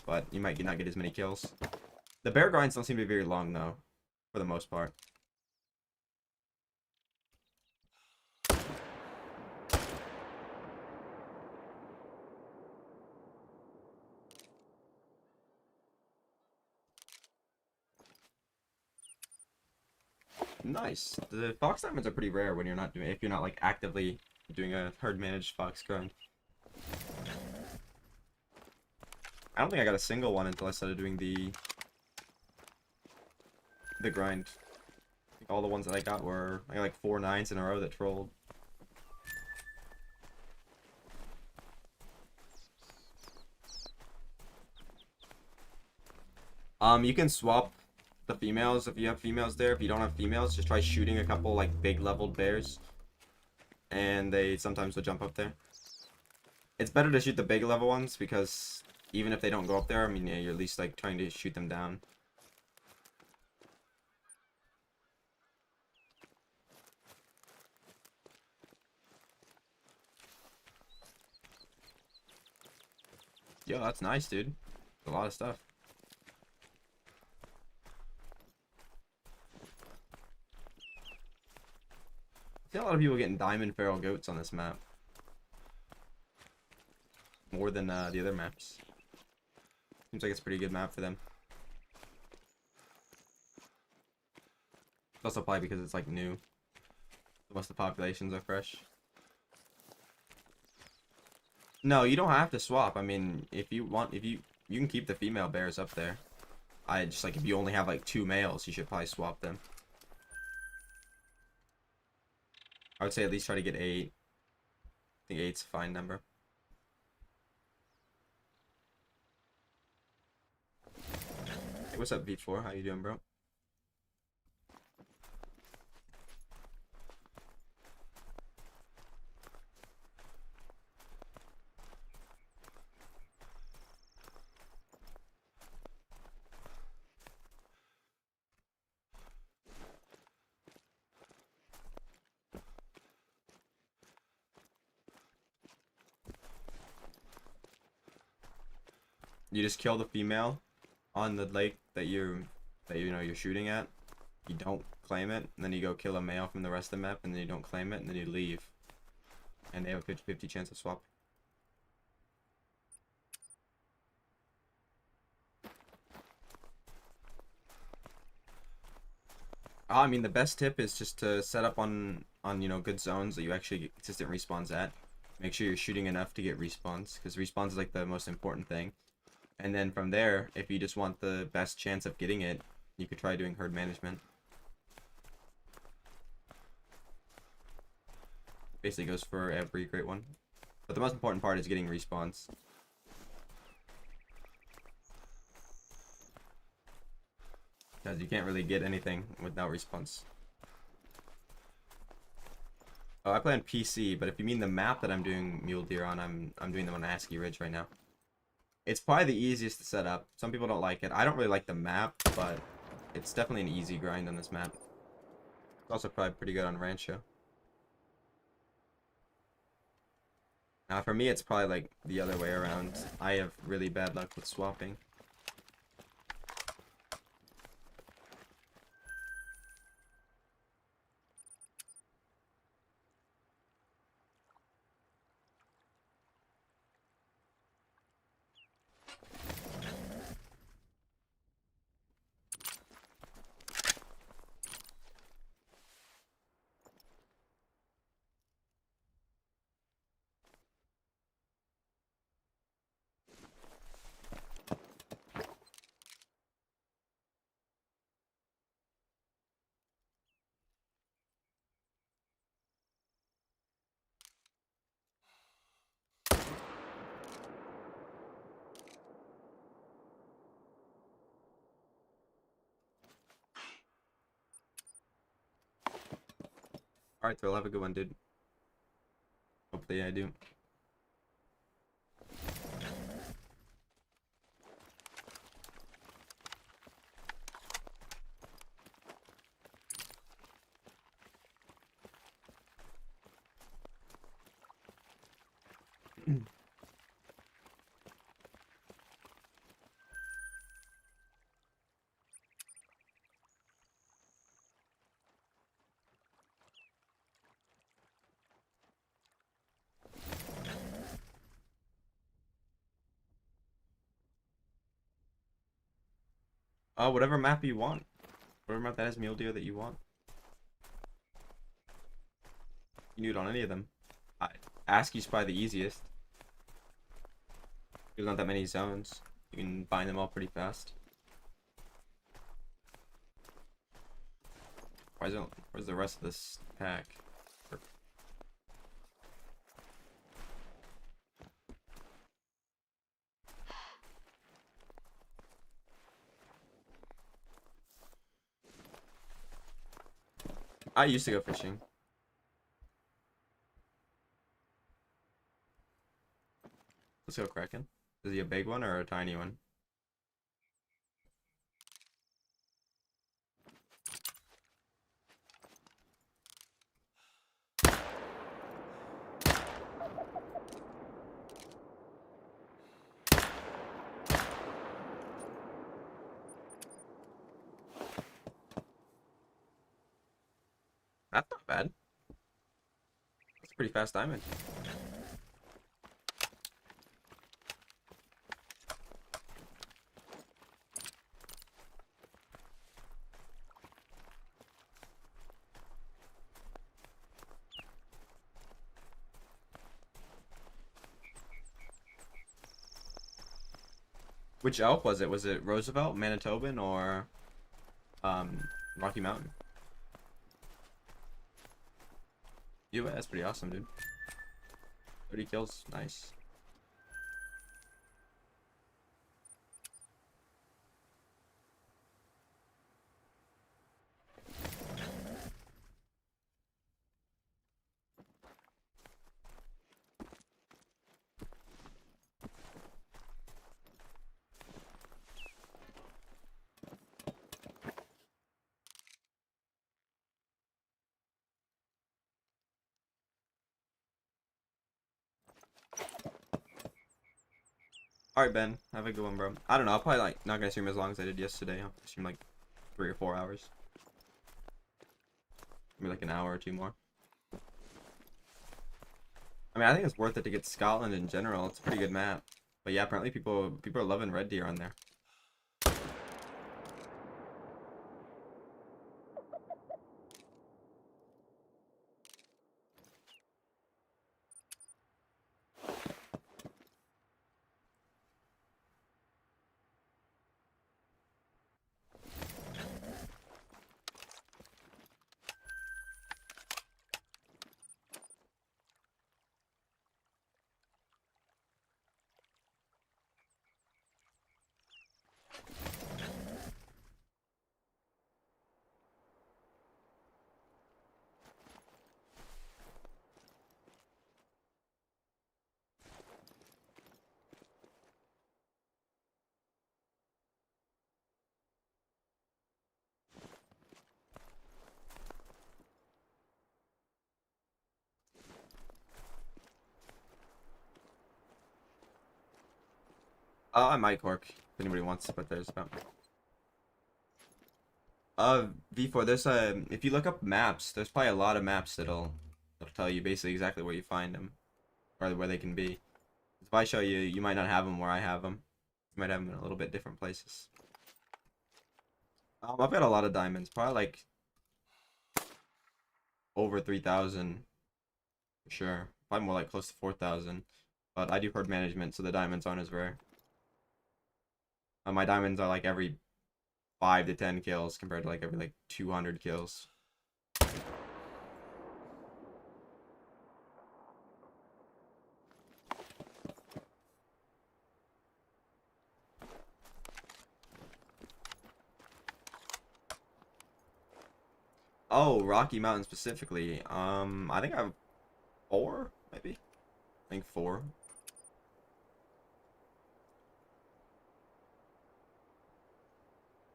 But you might not get as many kills. The bear grinds don't seem to be very long though, for the most part. Nice. The fox diamonds are pretty rare when you're not doing, if you're not like actively doing a herd managed fox grind. I don't think I got a single one until I started doing the grind. I think all the ones that I got were I got like 4 9s in a row that trolled. You can swap the females if you have females there. If you don't have females, just try shooting a couple like big leveled bears, and they sometimes will jump up there. It's better to shoot the big level ones because even if they don't go up there, I mean, yeah, you're at least like trying to shoot them down. Yo, that's nice, dude. A lot of stuff. I see a lot of people getting diamond feral goats on this map. More than the other maps. Seems like it's a pretty good map for them. It's also probably because it's like new. Most of the populations are fresh. No, you don't have to swap. I mean, if you want, you can keep the female bears up there. I just like if you only have like 2 males, you should probably swap them. I would say at least try to get 8. I think 8's a fine number. Hey, what's up, V4? How you doing, bro? You just kill the female on the lake that you know you're shooting at. You don't claim it, and then you go kill a male from the rest of the map, and then you don't claim it, and then you leave. And they have a 50-50 chance of swap. I mean, the best tip is just to set up on you know, good zones that you actually get consistent respawns at. Make sure you're shooting enough to get respawns, because respawns is like the most important thing. And then from there, if you just want the best chance of getting it, you could try doing herd management. Basically goes for every great one. But the most important part is getting respawns. Because you can't really get anything without respawns. Oh, I play on PC, but if you mean the map that I'm doing Mule Deer on, I'm doing them on ASCII Ridge right now. It's probably the easiest to set up. Some people don't like it. I don't really like the map, but it's definitely an easy grind on this map. It's also probably pretty good on Rancho. Now, for me, it's probably like the other way around. I have really bad luck with swapping. Alright, Thrill, have a good one, dude. Hopefully I do. Whatever map you want. Whatever map that has Mule Deer that you want. You can do it on any of them. ASCII's probably the easiest. There's not that many zones. You can bind them all pretty fast. Where's the rest of this pack? I used to go fishing. Let's go Kraken. Is he a big one or a tiny one? That's not bad. That's a pretty fast diamond. Which elk was it? Was it Roosevelt, Manitoban, or Rocky Mountain? US, that's pretty awesome, dude. 30 kills, nice. Alright, Ben. Have a good one, bro. I don't know. I'll probably like not gonna stream as long as I did yesterday. I'll stream like 3 or 4 hours. Maybe like an hour or two more. I mean, I think it's worth it to get Scotland in general. It's a pretty good map. But yeah, apparently people are loving Red Deer on there. I might cork if anybody wants to put theirs about. V4, there's if you look up maps, there's probably a lot of maps that'll tell you basically exactly where you find them, or where they can be. If I show you, you might not have them where I have them. You might have them in a little bit different places. I've got a lot of diamonds, probably like over 3,000 for sure. Probably more like close to 4,000. But I do herd management, so the diamonds aren't as rare. My diamonds are like every 5 to 10 kills compared to like every like 200 kills. Oh, Rocky Mountain specifically. I think I have 4, maybe. I think 4.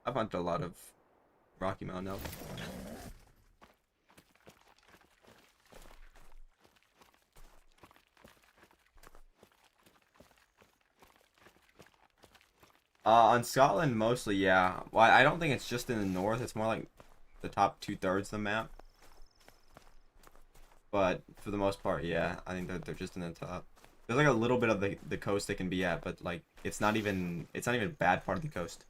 I've hunted a lot of Rocky Mountain elk. On Scotland, mostly, yeah. Well, I don't think it's just in the north. It's more like the top 2/3 of the map. But for the most part, yeah, I think that they're just in the top. There's like a little bit of the coast they can be at, but like it's not even a bad part of the coast.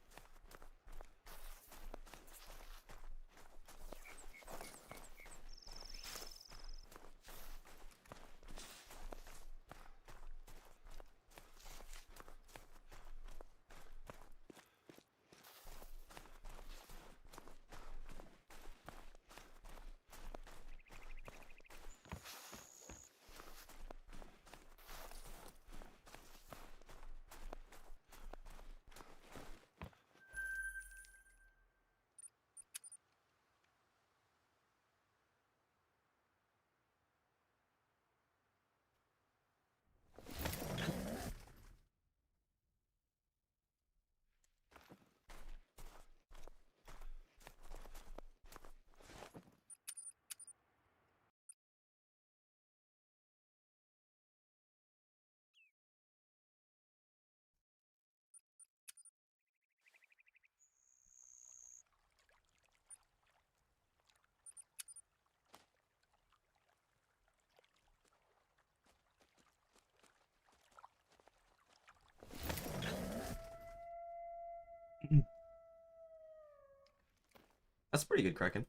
That's pretty good, Kraken.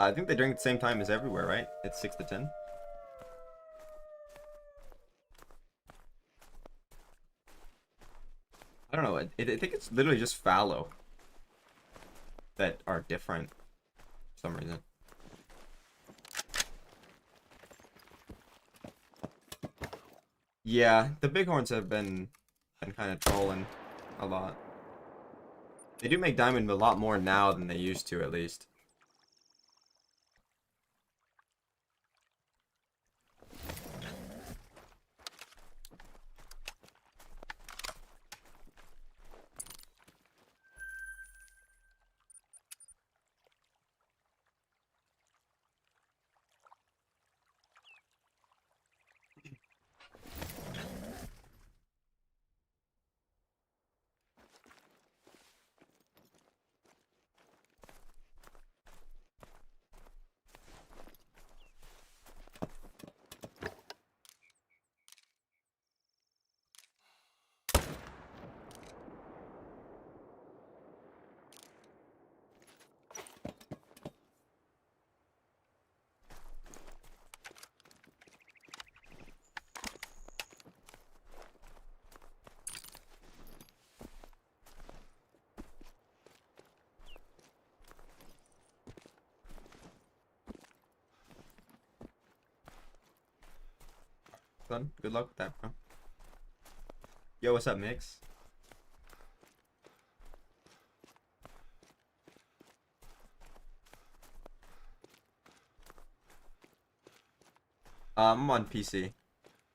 I think they drink at the same time as everywhere, right? It's 6 to 10. I don't know. I think it's literally just fallow that are different for some reason. Yeah, the bighorns have been kind of trolling a lot. They do make diamond a lot more now than they used to, at least. Son, good luck with that, bro. Yo, what's up, Mix? I'm on PC,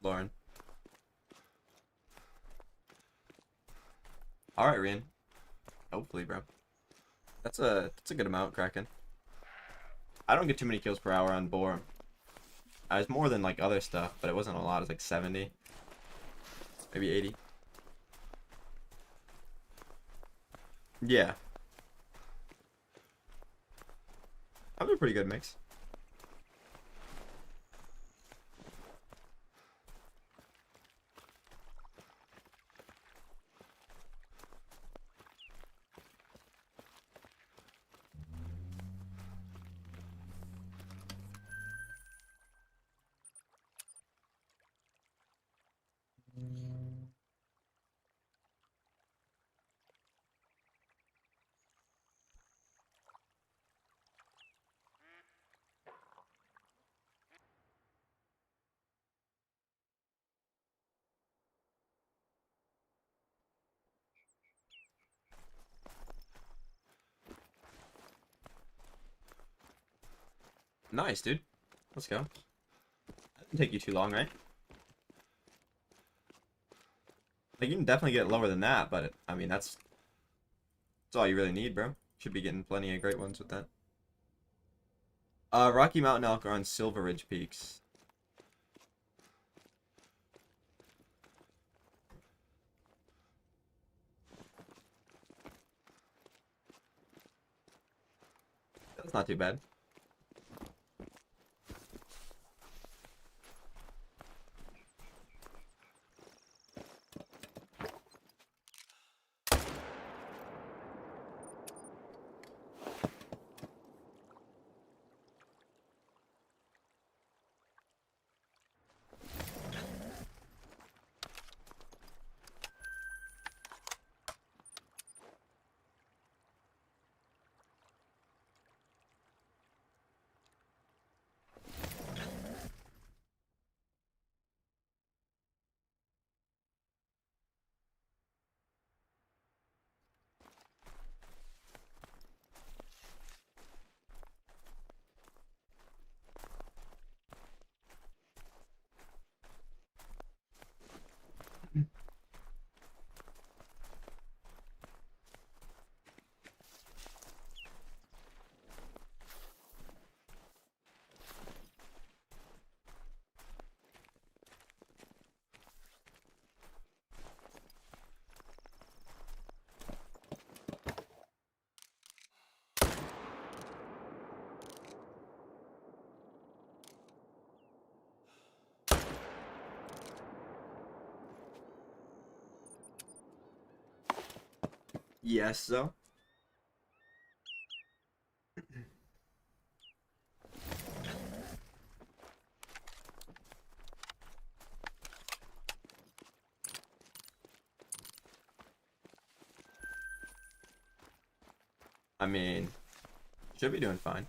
Lauren. Alright, Rian. Hopefully, bro. That's a good amount, Kraken. I don't get too many kills per hour on boar. I was more than like other stuff, but it wasn't a lot. It was like 70. Maybe 80. Yeah. That was a pretty good mix. Nice, dude. Let's go. That didn't take you too long, right? Like, you can definitely get lower than that, but I mean, that's all you really need, bro. Should be getting plenty of great ones with that. Rocky Mountain elk are on Silver Ridge Peaks. That's not too bad. Yes, though. I mean, should be doing fine.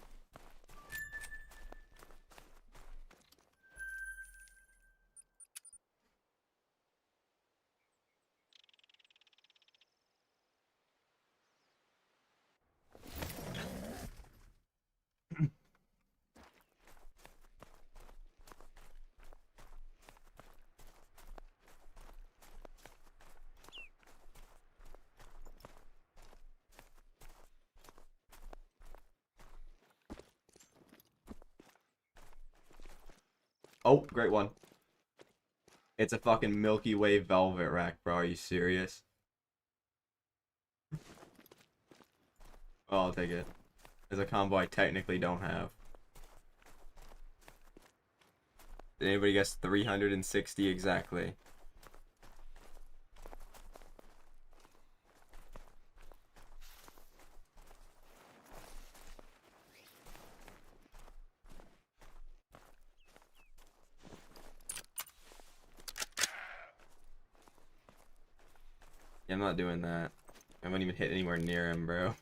Oh, great one. It's a fucking Milky Way velvet rack, bro. Are you serious? Oh, I'll take it. It's a combo I technically don't have. Did anybody guess 360 exactly? Yeah, I'm not doing that. I won't even hit anywhere near him, bro.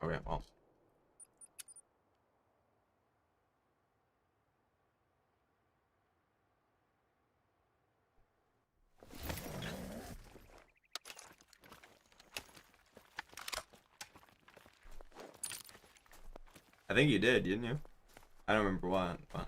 Okay, well. I think you did, didn't you? I don't remember what, but...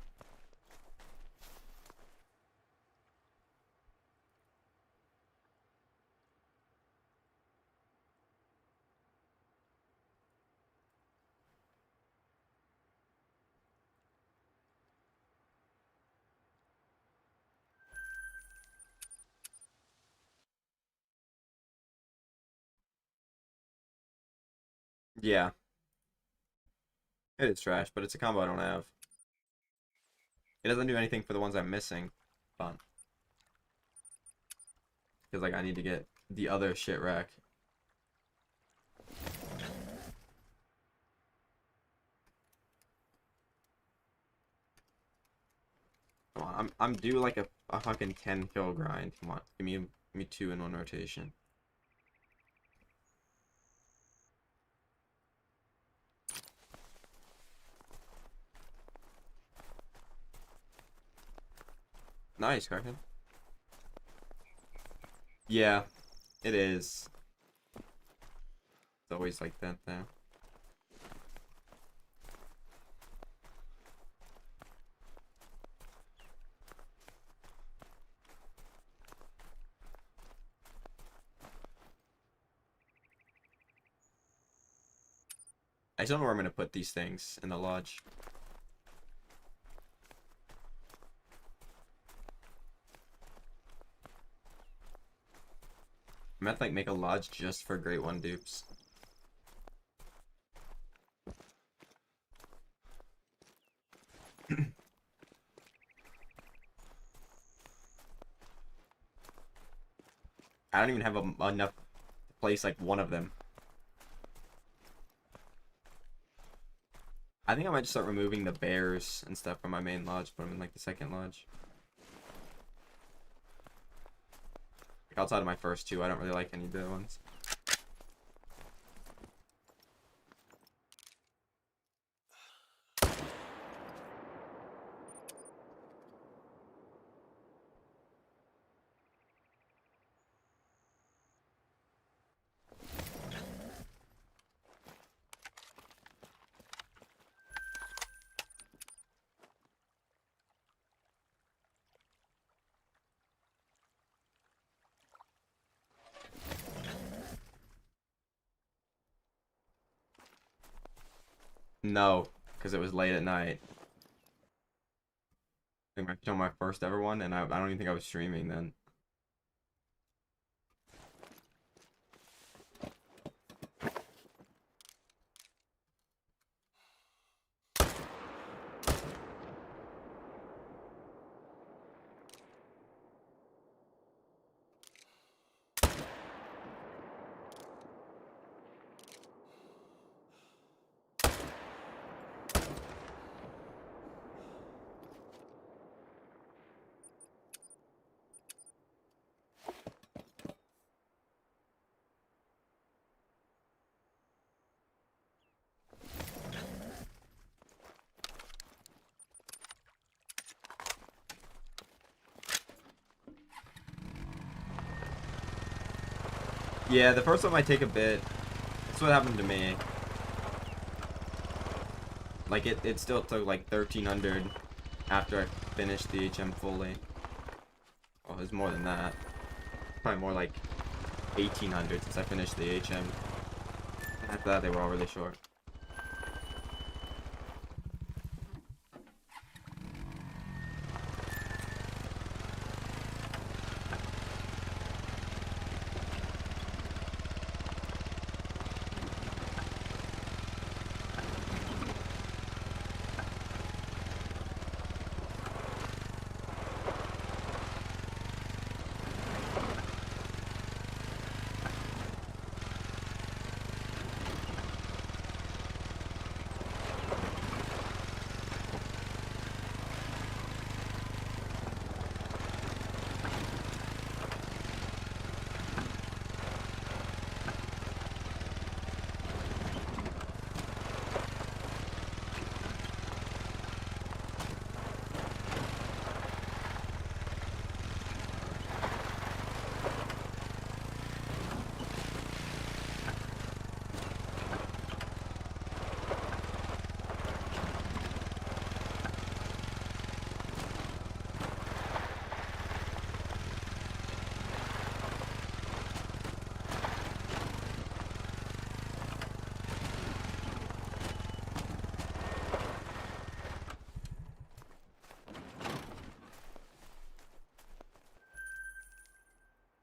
Yeah. It is trash, but it's a combo I don't have. It doesn't do anything for the ones I'm missing. Fun. Because, like, I need to get the other shit rack. Come on, I'm due like a fucking 10 kill grind. Come on, give me two in one rotation. Nice, Kraken. Yeah, it is. It's always like that though. I just don't know where I'm gonna put these things in the lodge. I meant like make a lodge just for Great One dupes. I don't even have enough to place like one of them. I think I might just start removing the bears and stuff from my main lodge, put them in like the second lodge. Like, outside of my first two, I don't really like any of the other ones. No, because it was late at night. I think I filmed my first ever one, and I don't even think I was streaming then. Yeah, the first one might take a bit. That's what happened to me. Like, it still took like 1300 after I finished the HM fully. Oh, it's more than that. Probably more like 1800 since I finished the HM. After that, they were all really short.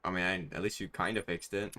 I mean, at least you kind of fixed it.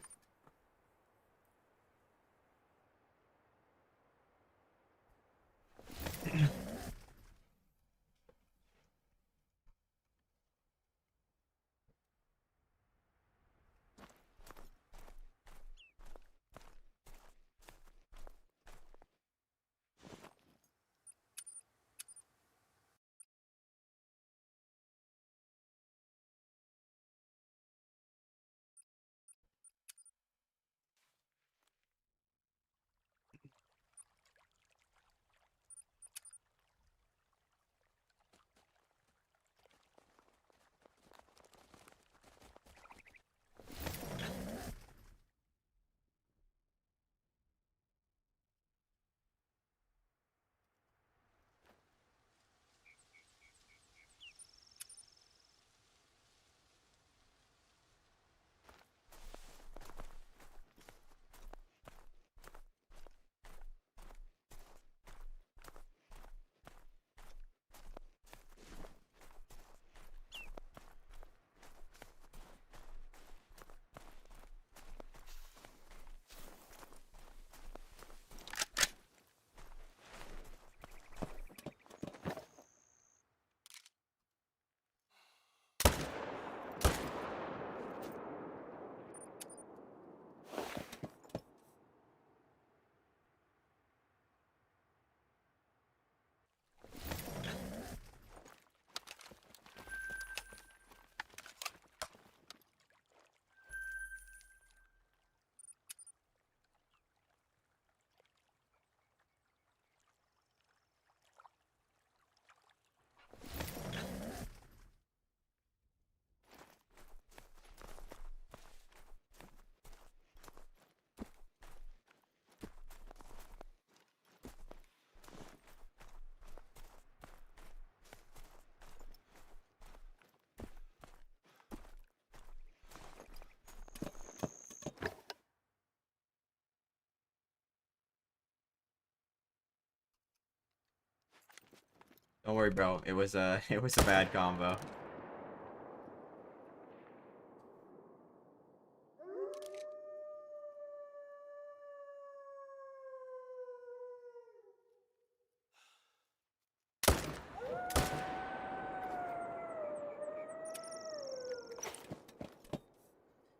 Don't worry, bro. It was a it was a bad combo.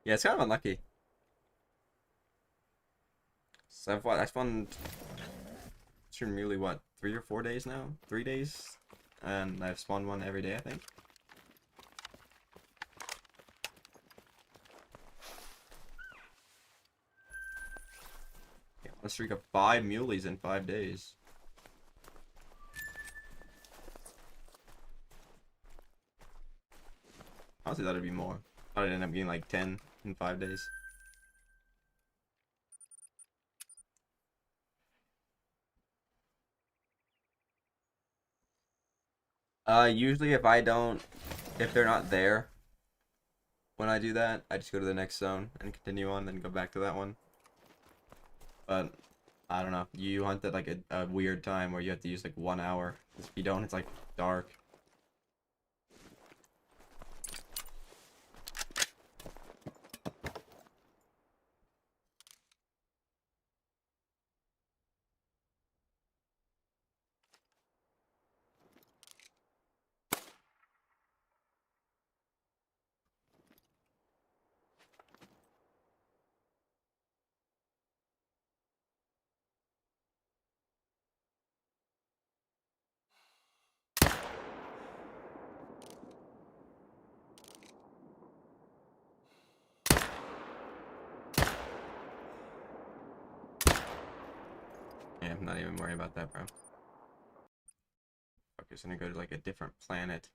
Yeah, it's kind of unlucky. So I spawned Mule what 3 or 4 days now? 3 days, and I've spawned one every day, I think. Yeah, a streak of 5 muleys in 5 days. Honestly, that'd be more. I'd end up getting like 10 in 5 days. Usually if they're not there when I do that, I just go to the next zone and continue on, then go back to that one. But I don't know. You hunt at like a weird time where you have to use like 1 hour. 'Cause if you don't, it's like dark. Yeah, I'm not even worrying about that, bro. Okay, so I'm gonna go to like a different planet.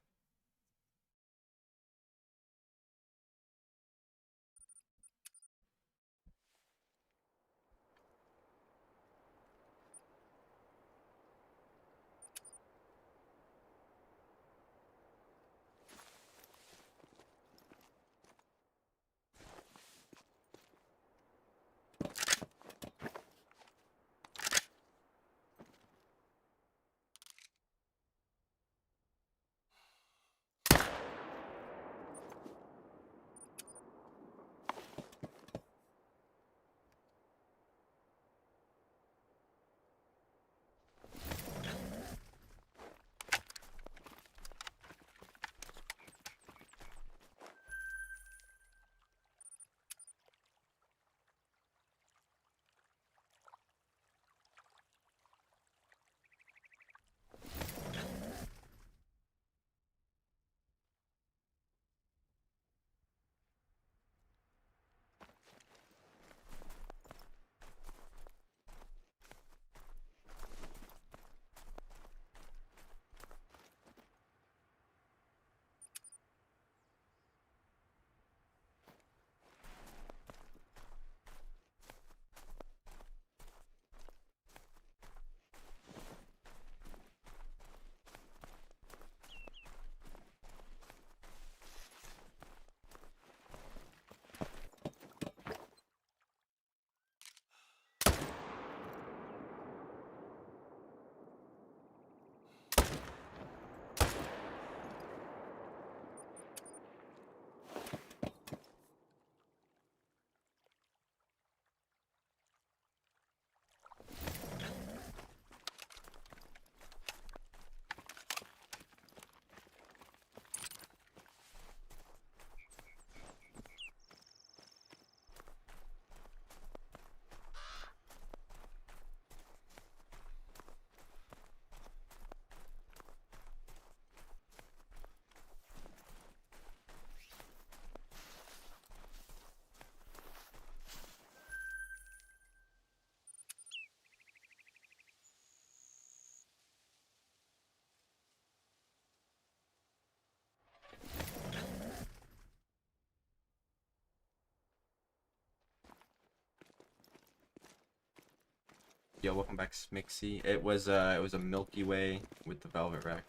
Yo, welcome back, Smixy. It was a Milky Way with the Velvet Rack.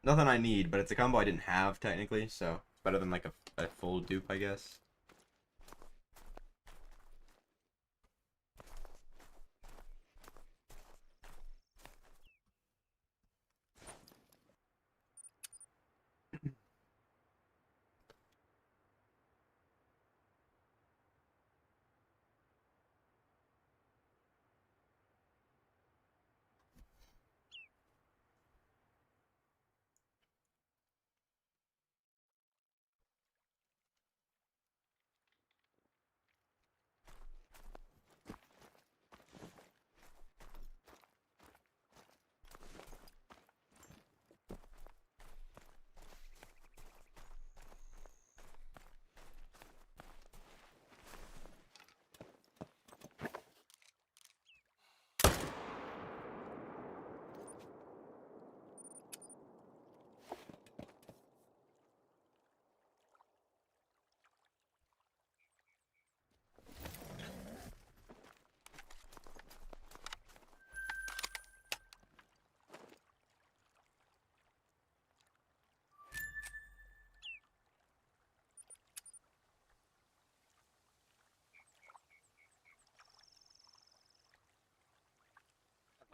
Nothing I need, but it's a combo I didn't have technically, so it's better than like a full dupe, I guess.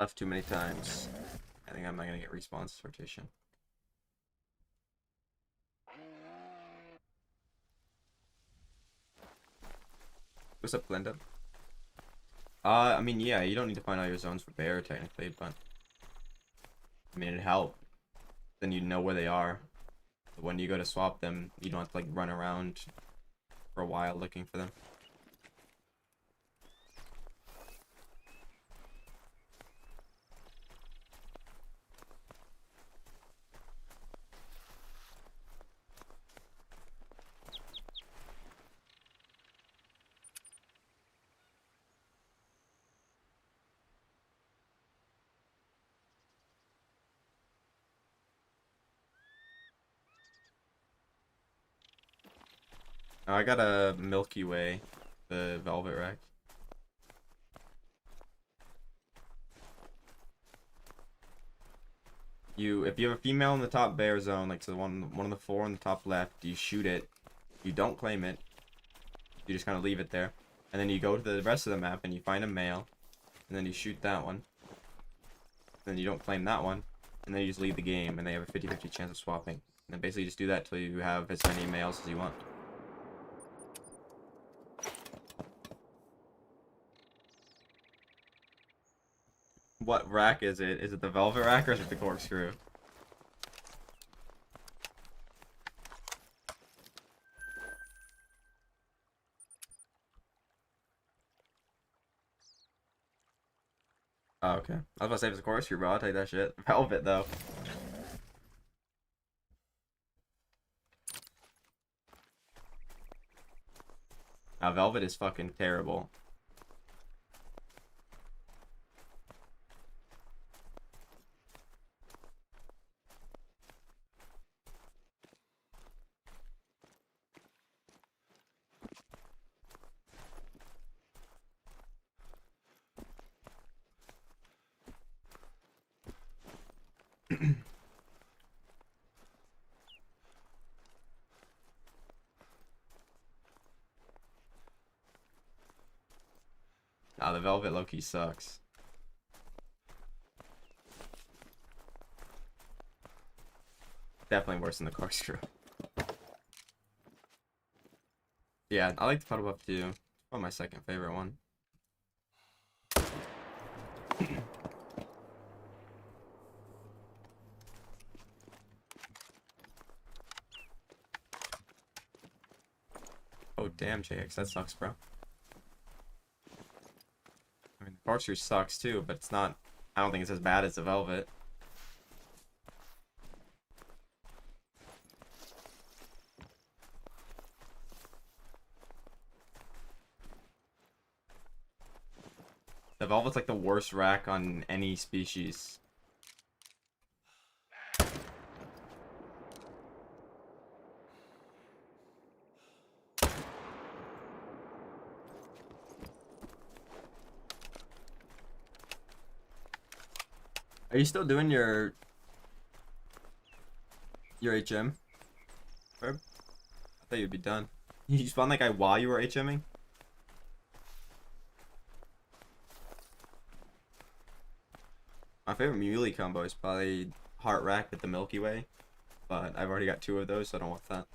Left too many times. I think I'm not gonna get respawn rotation. What's up, Glenda? I mean, yeah, you don't need to find all your zones for bear, technically, but... I mean, it'd help. Then you know where they are. But when you go to swap them, you don't have to, like, run around for a while looking for them. Oh, I got a Milky Way, the Velvet Rack. If you have a female in the top bear zone, like to the one of the 4 on the top left, you shoot it. You don't claim it. You just kind of leave it there, and then you go to the rest of the map and you find a male, and then you shoot that one. Then you don't claim that one, and then you just leave the game, and they have a 50-50 chance of swapping. And then basically just do that till you have as many males as you want. What rack is it? Is it the Velvet Rack or is it the Corkscrew? Oh, okay. I was about to say if it's a Corkscrew, bro. I'll take that shit. Velvet, though. Now, Velvet is fucking terrible. Nah, the Velvet low-key sucks. Definitely worse than the Corkscrew. Yeah, I like the Puddle Buff too. It's probably my second favorite one. Oh damn, JX, that sucks, bro. I mean, the Corkscrew sucks too, but it's not... I don't think it's as bad as the Velvet. The Velvet's like the worst rack on any species. Are you still doing your HM? Herb? I thought you'd be done. You spawned that guy while you were HMing? My favorite Mule combo is probably Heart Rack with the Milky Way, but I've already got 2 of those, so I don't want that.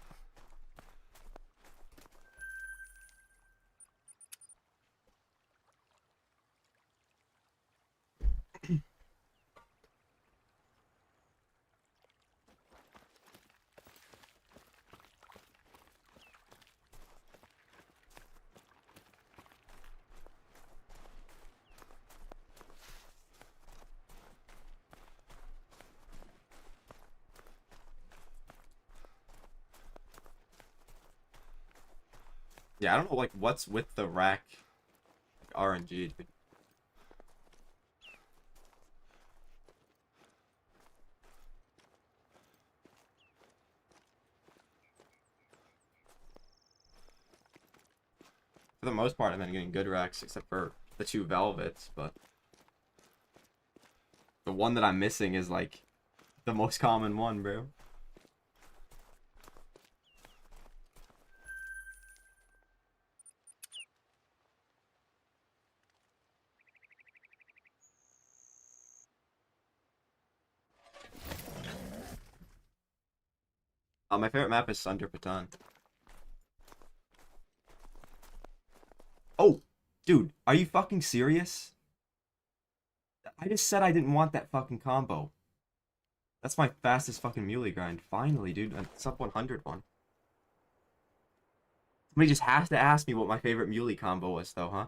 Yeah, I don't know like what's with the rack RNG, dude. For the most part, I've been getting good racks, except for the 2 Velvets, but the one that I'm missing is like the most common one, bro. My favorite map is Thunder Patan. Oh, dude, are you fucking serious? I just said I didn't want that fucking combo. That's my fastest fucking Muley grind. Finally, dude, a sub 100 one. Somebody just has to ask me what my favorite Muley combo was, though, huh?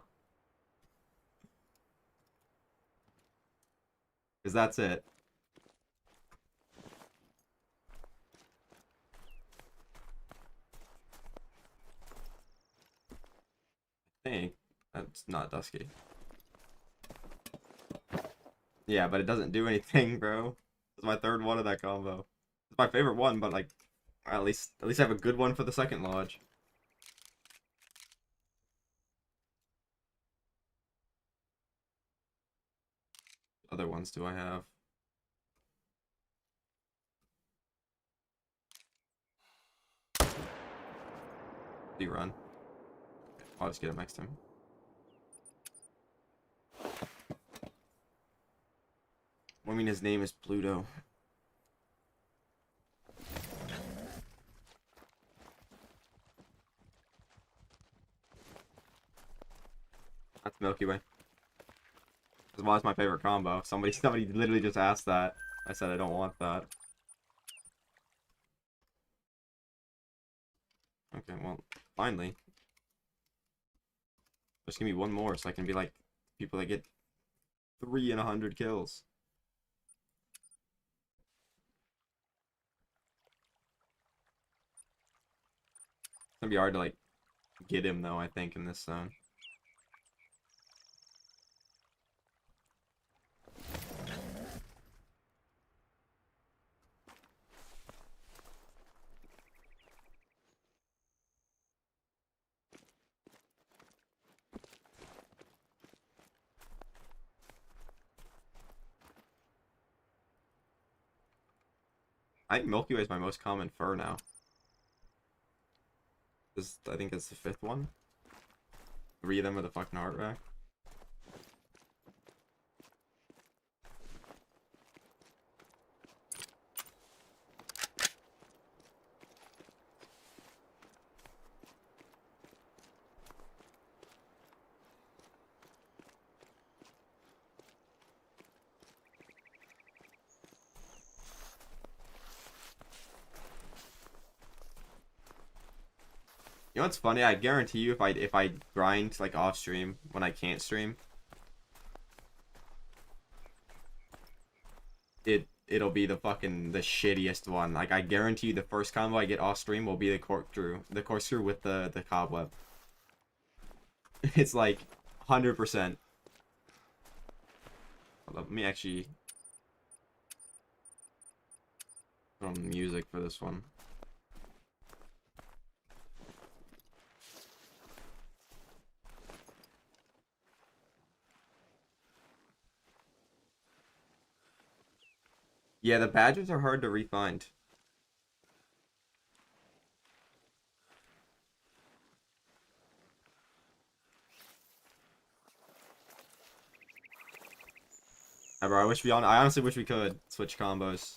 Because that's it. I think that's not Dusky. Yeah, but it doesn't do anything, bro. It's my third one of that combo. It's my favorite one, but like, at least I have a good one for the second lodge. Other ones do I have? Do you run? I'll just get him next time. I mean, his name is Pluto. That's Milky Way. That's why it's my favorite combo. Somebody literally just asked that. I said I don't want that. Okay, well, finally. Just give me one more so I can be like people that get 3 in 100 kills. It's gonna be hard to like get him though, I think, in this zone. I think Milky Way is my most common fur now. I think it's the 5th one. 3 of them with a fucking heart rack. You know what's funny? I guarantee you, if I grind like off stream when I can't stream, it'll be the shittiest one. Like I guarantee you, the first combo I get off stream will be the corkscrew with the cobweb. It's like 100%. Let me actually put on music for this one. Yeah, the badges are hard to re-find. Bro, I honestly wish we could switch combos.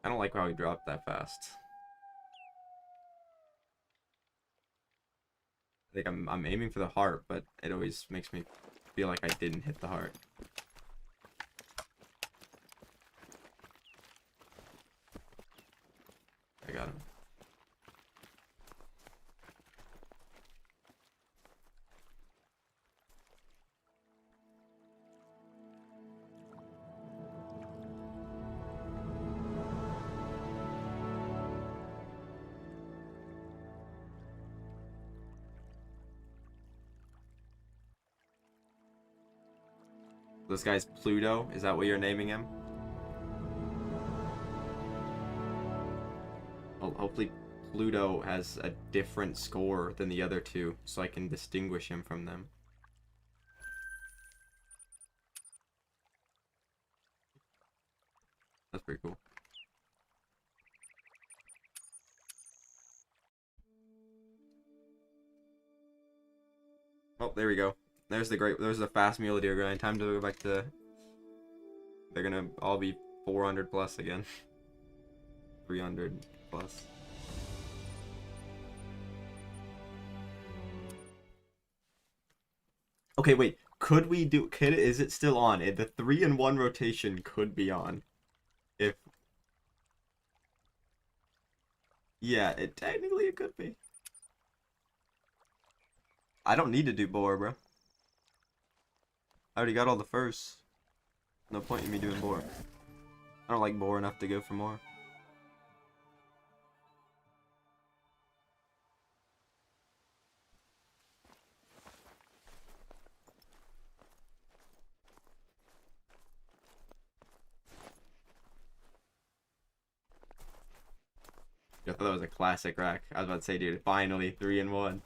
I don't like how he dropped that fast. I think I'm aiming for the heart, but it always makes me feel like I didn't hit the heart. I got him. This guy's Pluto. Is that what you're naming him? Well, hopefully Pluto has a different score than the other two, so I can distinguish him from them. That's pretty cool. Oh, there we go. There's the fast mule deer grind. Time to go back to. They're gonna all be 400 plus again. 300 plus. Okay, wait. Could we do? Is it still on? The 3-in-1 rotation could be on. If. Yeah, technically it could be. I don't need to do boar, bro. I already got all the furs. No point in me doing boar. I don't like boar enough to go for more. I thought that was a classic rack. I was about to say, dude, finally 3-in-1.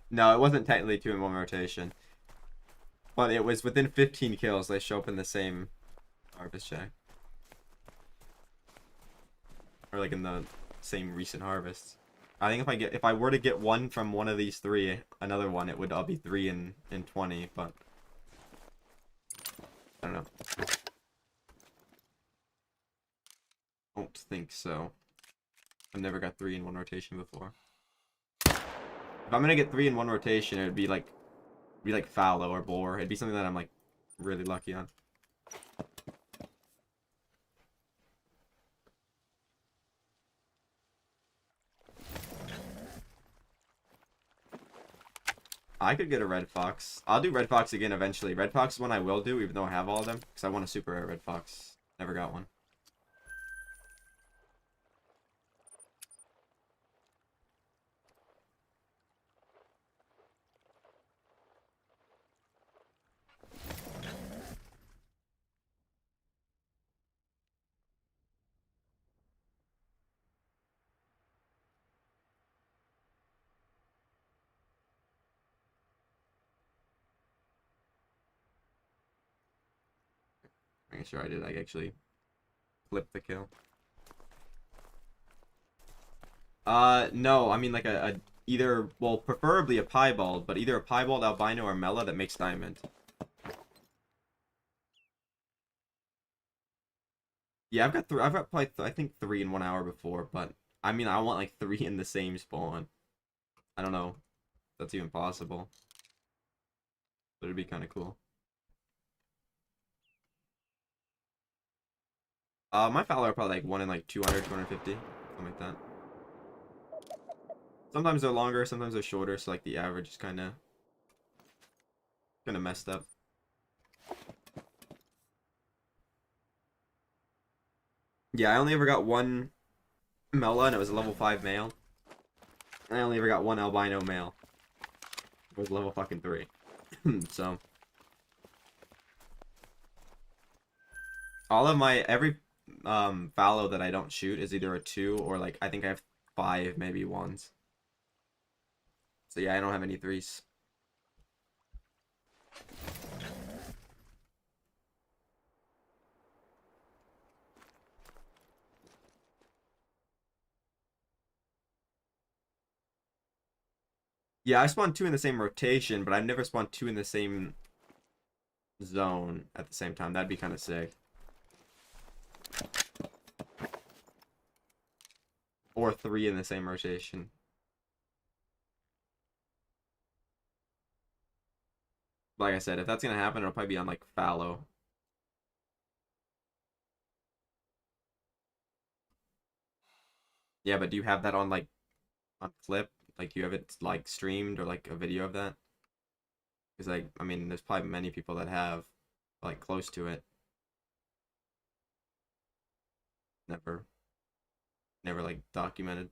No, it wasn't technically 2-in-1 rotation. But it was within 15 kills. They show up in the same harvest check. Or like in the same recent harvests. I think if I were to get one from one of these three, another one, it would all be 3 in 20, but I don't know. Don't think so. I've never got 3-in-1 rotation before. If I'm gonna get 3-in-1 rotation, it would be like fallow or boar. It'd be something that I'm like really lucky on. I could get a red fox. I'll do red fox again eventually. Red fox is one I will do, even though I have all of them, because I want a super rare red fox. Never got one. Making sure I did like actually flip the kill. No, I mean like a either, well, preferably a piebald, but either a piebald, albino, or mela that makes diamond. Yeah, I've got probably I think 3 in 1 hour before, but I mean I want like 3 in the same spawn. I don't know if that's even possible, but it'd be kind of cool. My fallow are probably like 1 in like 200, 250, something like that. Sometimes they're longer, sometimes they're shorter, so like the average is kind of messed up. Yeah, I only ever got one mela, and it was a level 5 male. I only ever got one albino male. It was level fucking 3. So all of every fallow that I don't shoot is either a 2 or like I think I have 5, maybe 1s. So yeah, I don't have any 3s. Yeah, I spawned 2 in the same rotation, but I've never spawned 2 in the same zone at the same time. That'd be kind of sick. Or 3 in the same rotation. Like I said, if that's gonna happen, it'll probably be on like fallow. Yeah, but do you have that on like on clip? Like, do you have it like streamed or like a video of that? Because like, I mean, there's probably many people that have like close to it. Never like documented.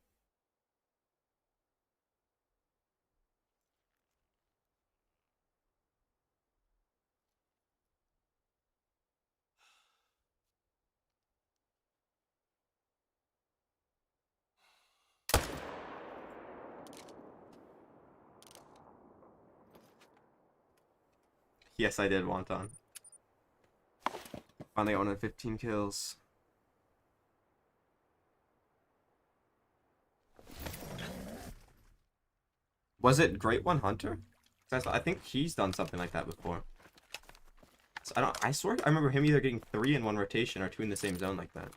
Yes, I did, Wonton. Finally got 115 kills. Was it Great One Hunter? I think he's done something like that before. So I swear I remember him either getting 3 in one rotation or 2 in the same zone like that.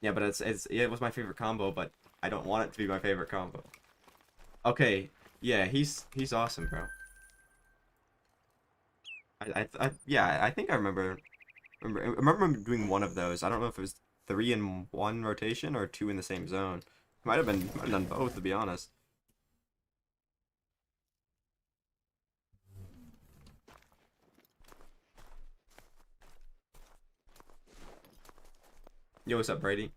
Yeah, but it was my favorite combo, but I don't want it to be my favorite combo. Okay, yeah, he's awesome, bro. Yeah, I think I remember him doing one of those. I don't know if it was 3 in one rotation or 2 in the same zone. Might have done both, to be honest. Yo, what's up, Brady?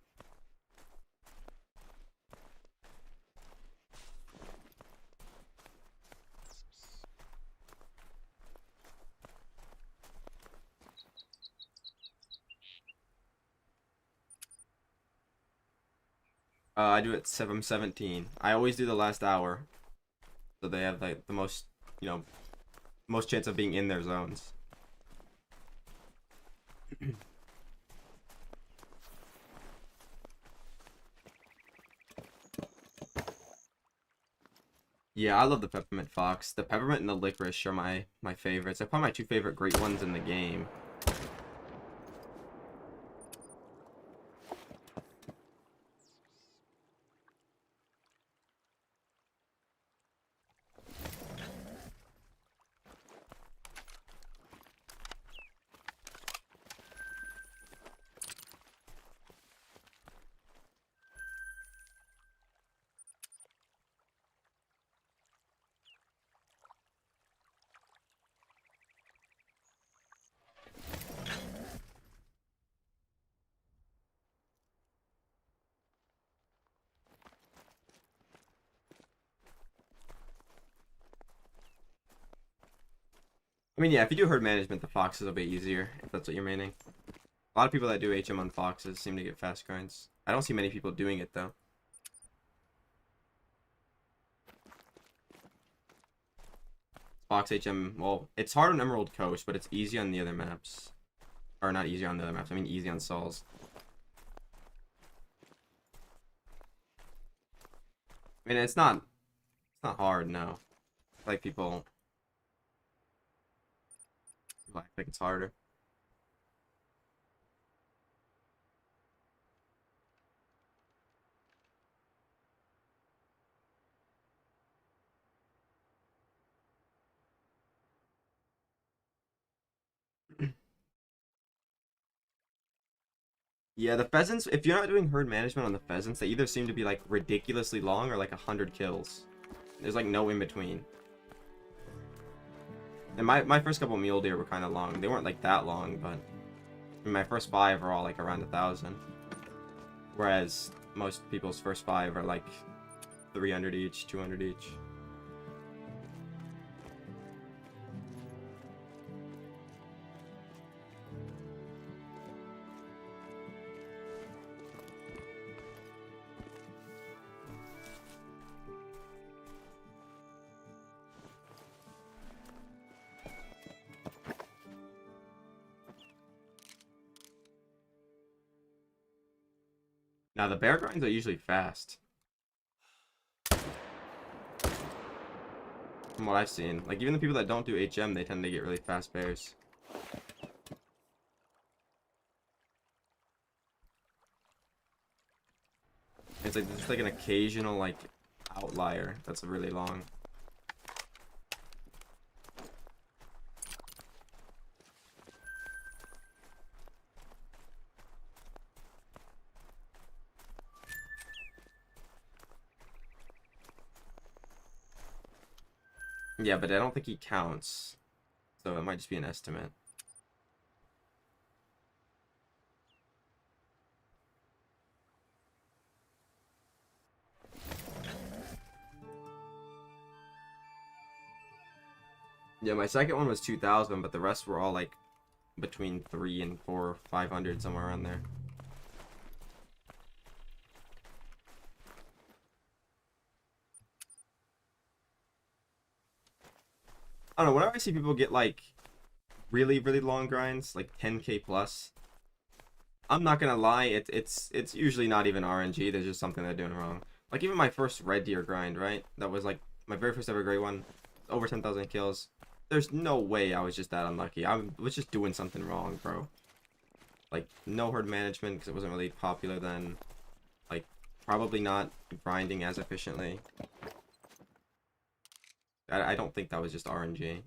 I do it 7:17. I always do the last hour, so they have like the most, you know, most chance of being in their zones. Yeah, I love the peppermint fox. The peppermint and the licorice are my favorites. They're probably my 2 favorite great ones in the game. I mean, yeah, if you do herd management, the foxes will be easier, if that's what you're meaning. A lot of people that do HM on foxes seem to get fast grinds. I don't see many people doing it, though. Fox HM, well, it's hard on Emerald Coast, but it's easy on the other maps. Or not easy on the other maps, I mean easy on Sols. I mean, it's not hard, no. Like people act like it's harder. Yeah, the pheasants, if you're not doing herd management on the pheasants, they either seem to be like ridiculously long or like 100 kills. There's like no in between. And my first couple mule deer were kind of long. They weren't like that long, but I mean, my first 5 are all like around 1,000. Whereas most people's first 5 are like 300 each, 200 each. Now the bear grinds are usually fast. From what I've seen. Like even the people that don't do HM, they tend to get really fast bears. It's like just like an occasional like outlier that's really long. Yeah, but I don't think he counts. So it might just be an estimate. Yeah, my second one was 2,000, but the rest were all like between 3 and 4, 500, somewhere around there. I don't know, whenever I see people get like really, really long grinds, like 10k plus, I'm not gonna lie, it's usually not even RNG. There's just something they're doing wrong. Like even my first red deer grind, right? That was like my very first ever great one, over 10,000 kills. There's no way I was just that unlucky. I was just doing something wrong, bro. Like no herd management because it wasn't really popular then. Like probably not grinding as efficiently. I don't think that was just RNG.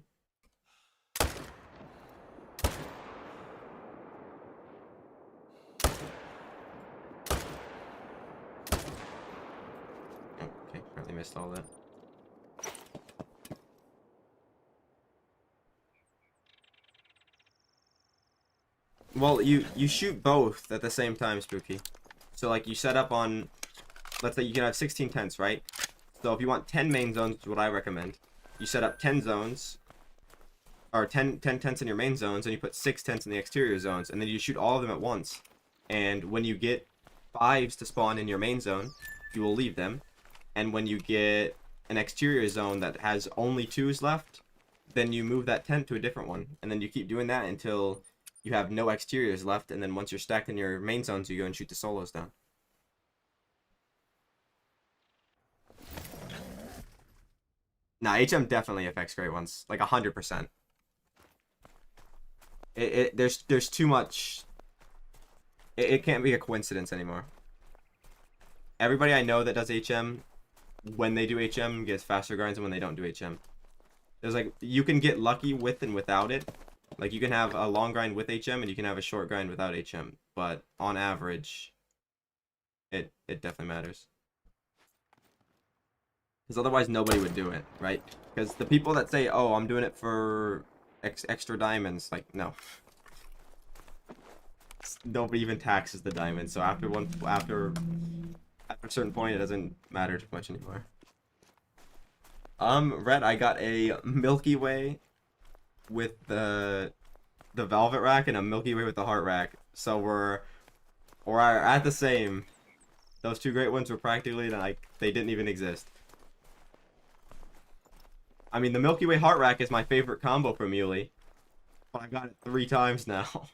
Okay, apparently missed all that. Well, you shoot both at the same time, Spooky. So like you set up on, let's say you can have 16 tents, right? So if you want 10 main zones, which is what I recommend, you set up 10 zones, or 10 tents in your main zones, and you put 6 tents in the exterior zones, and then you shoot all of them at once. And when you get 5s to spawn in your main zone, you will leave them. And when you get an exterior zone that has only 2s left, then you move that tent to a different one. And then you keep doing that until you have no exteriors left, and then once you're stacked in your main zones, you go and shoot the solos down. Nah, HM definitely affects great ones, like 100%. There's too much. It can't be a coincidence anymore. Everybody I know that does HM, when they do HM, gets faster grinds than when they don't do HM. There's like, you can get lucky with and without it. Like you can have a long grind with HM and you can have a short grind without HM, but on average, it definitely matters. Because otherwise nobody would do it, right? Because the people that say, oh, I'm doing it for extra diamonds, like, no. Nobody even taxes the diamonds, so after a certain point, it doesn't matter too much anymore. Red, I got a Milky Way with the Velvet Rack and a Milky Way with the Heart Rack. So we're at the same. Those two great ones were practically like they didn't even exist. I mean, the Milky Way Heart Rack is my favorite combo for Mule, but I got it 3 times now.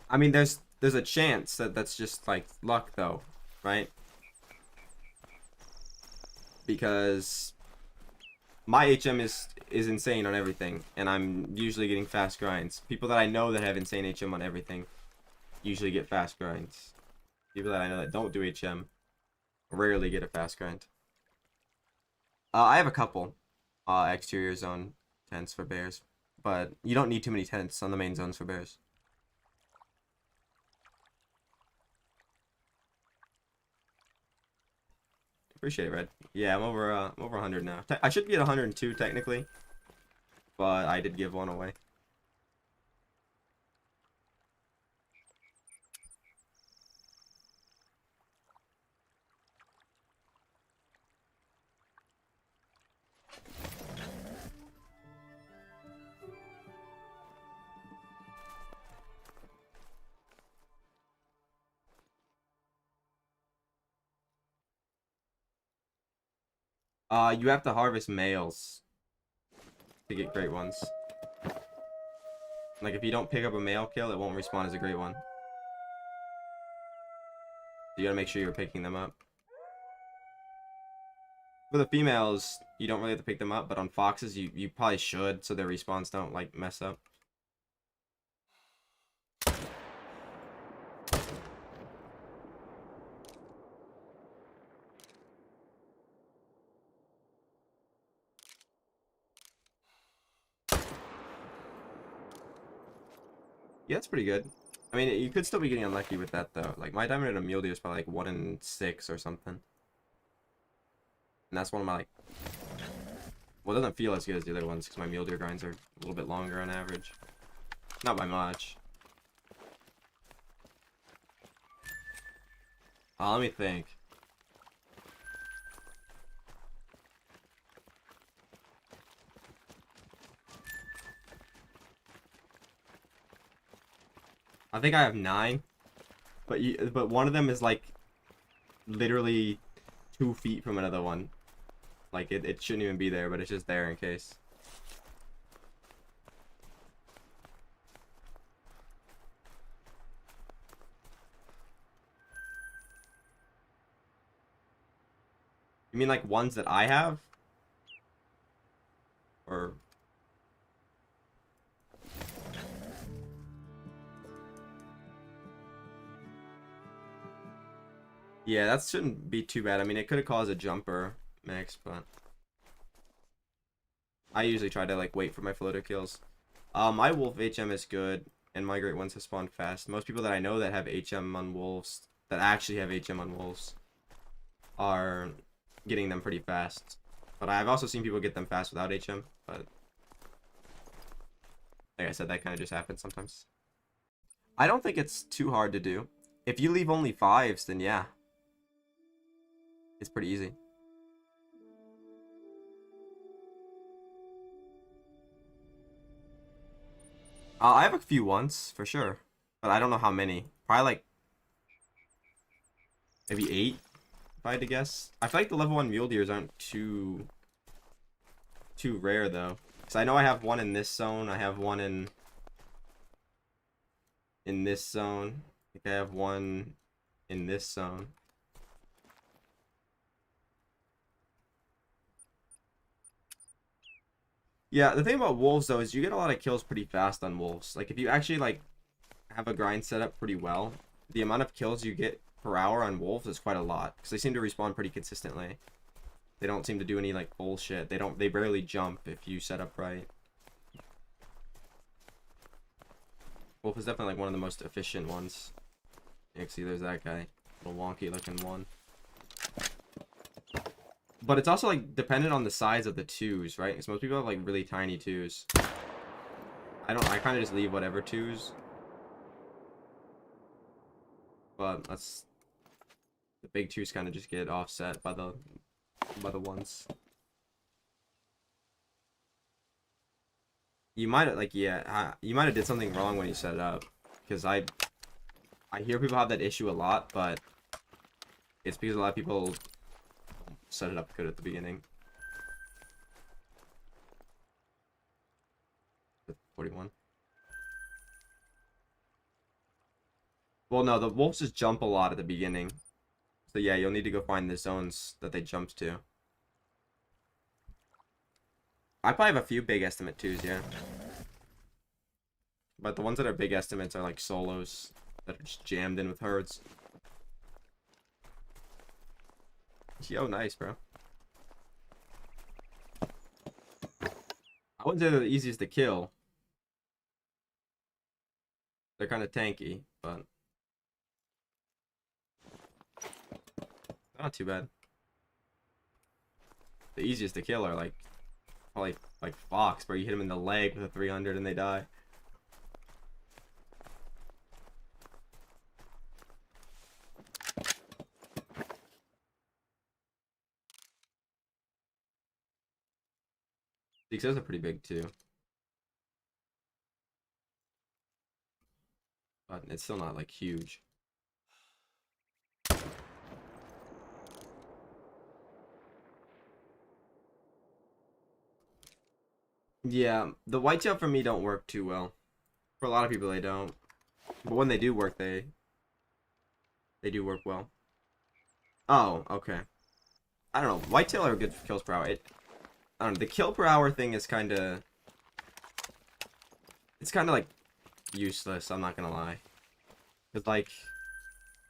I mean, there's a chance that that's just like luck though, right? Because my HM is insane on everything, and I'm usually getting fast grinds. People that I know that have insane HM on everything usually get fast grinds. People that I know that don't do HM rarely get a fast grind. I have a couple exterior zone tents for bears, but you don't need too many tents on the main zones for bears. Appreciate it, Red. Yeah, I'm over 100 now. I should be at 102 technically, but I did give one away. You have to harvest males to get great ones. Like if you don't pick up a male kill, it won't respawn as a great one. You gotta make sure you're picking them up. For the females, you don't really have to pick them up, but on foxes, you probably should, so their respawns don't like mess up. Yeah, that's pretty good. I mean, you could still be getting unlucky with that though. Like my diamond and a mule deer is probably like 1 in 6 or something, and that's one of my like. Well, it doesn't feel as good as the other ones because my mule deer grinds are a little bit longer on average. Not by much. Let me think. think I have 9. But one of them is like literally 2 feet from another one. Like it shouldn't even be there, but it's just there in case. You mean like ones that I have? Or yeah, that shouldn't be too bad. I mean, it could have caused a jumper mix, but I usually try to like wait for my floater kills. My wolf HM is good, and my great ones have spawned fast. Most people that I know that have HM on wolves, that actually have HM on wolves, are getting them pretty fast. But I've also seen people get them fast without HM, but like I said, that kind of just happens sometimes. I don't think it's too hard to do. If you leave only 5s, then yeah. It's pretty easy. I have a few ones, for sure. But I don't know how many. Probably like maybe 8, if I had to guess. I feel like the level 1 mule deers aren't too rare, though. Because I know I have one in this zone. I have one in this zone. I think I have one in this zone. Yeah, the thing about wolves, though, is you get a lot of kills pretty fast on wolves. Like, if you actually, like, have a grind set up pretty well, the amount of kills you get per hour on wolves is quite a lot. Because they seem to respawn pretty consistently. They don't seem to do any, like, bullshit. They barely jump if you set up right. Wolf is definitely, like, one of the most efficient ones. You can see there's that guy. Little wonky looking one. But it's also, like, dependent on the size of the 2s, right? Because most people have, like, really tiny 2s. I kind of just leave whatever 2s. But that's... The big 2s kind of just get offset by the 1s. You might have, like, yeah, you might have did something wrong when you set it up. Because I hear people have that issue a lot, but it's because a lot of people set it up good at the beginning. 41. Well, no, the wolves just jump a lot at the beginning. So yeah, you'll need to go find the zones that they jumped to. I probably have a few big estimate 2s, yeah. But the ones that are big estimates are like solos that are just jammed in with herds. Yo, nice, bro. I wouldn't say they're the easiest to kill. They're kind of tanky, but not too bad. The easiest to kill are like probably like Fox, where you hit them in the leg with a 300 and they die. The XOs are pretty big too, but it's still not like huge. Yeah, the whitetail for me don't work too well. For a lot of people, they don't. But when they do work, they do work well. Oh, okay. I don't know. Whitetail are good for kills per hour. I don't know. The kill per hour thing is kind of... It's kind of, like, useless, I'm not gonna lie. Because, like,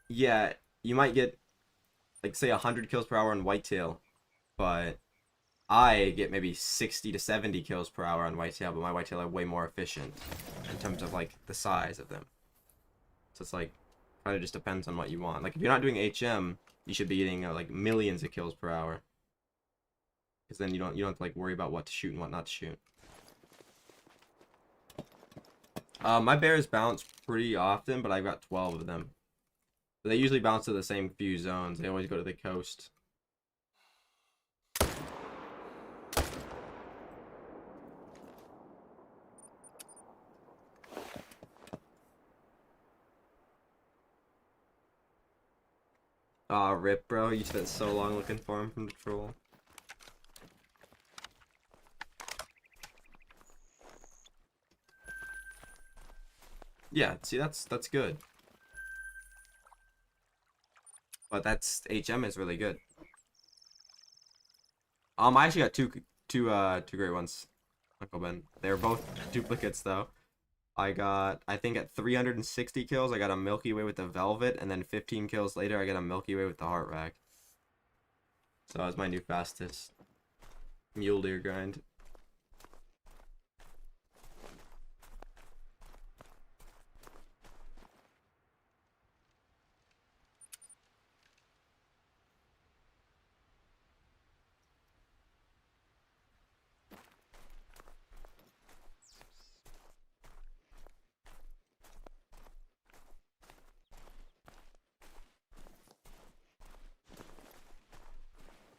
yeah, you might get, like, say 100 kills per hour on whitetail, but I get maybe 60 to 70 kills per hour on whitetail, but my whitetail are way more efficient in terms of, like, the size of them. So it's, like, kind of just depends on what you want. Like, if you're not doing HM, you should be getting, like, millions of kills per hour. Because then you don't have to, like, worry about what to shoot and what not to shoot. My bears bounce pretty often, but I've got 12 of them. But they usually bounce to the same few zones. They always go to the coast. Aw, rip, bro. You spent so long looking for him from the troll. Yeah, see, that's good. But that's HM is really good. I actually got two great ones, Uncle Ben. They're both duplicates though. I think at 360 kills, I got a Milky Way with the Velvet, and then 15 kills later, I got a Milky Way with the Heart Rack. So that was my new fastest mule deer grind.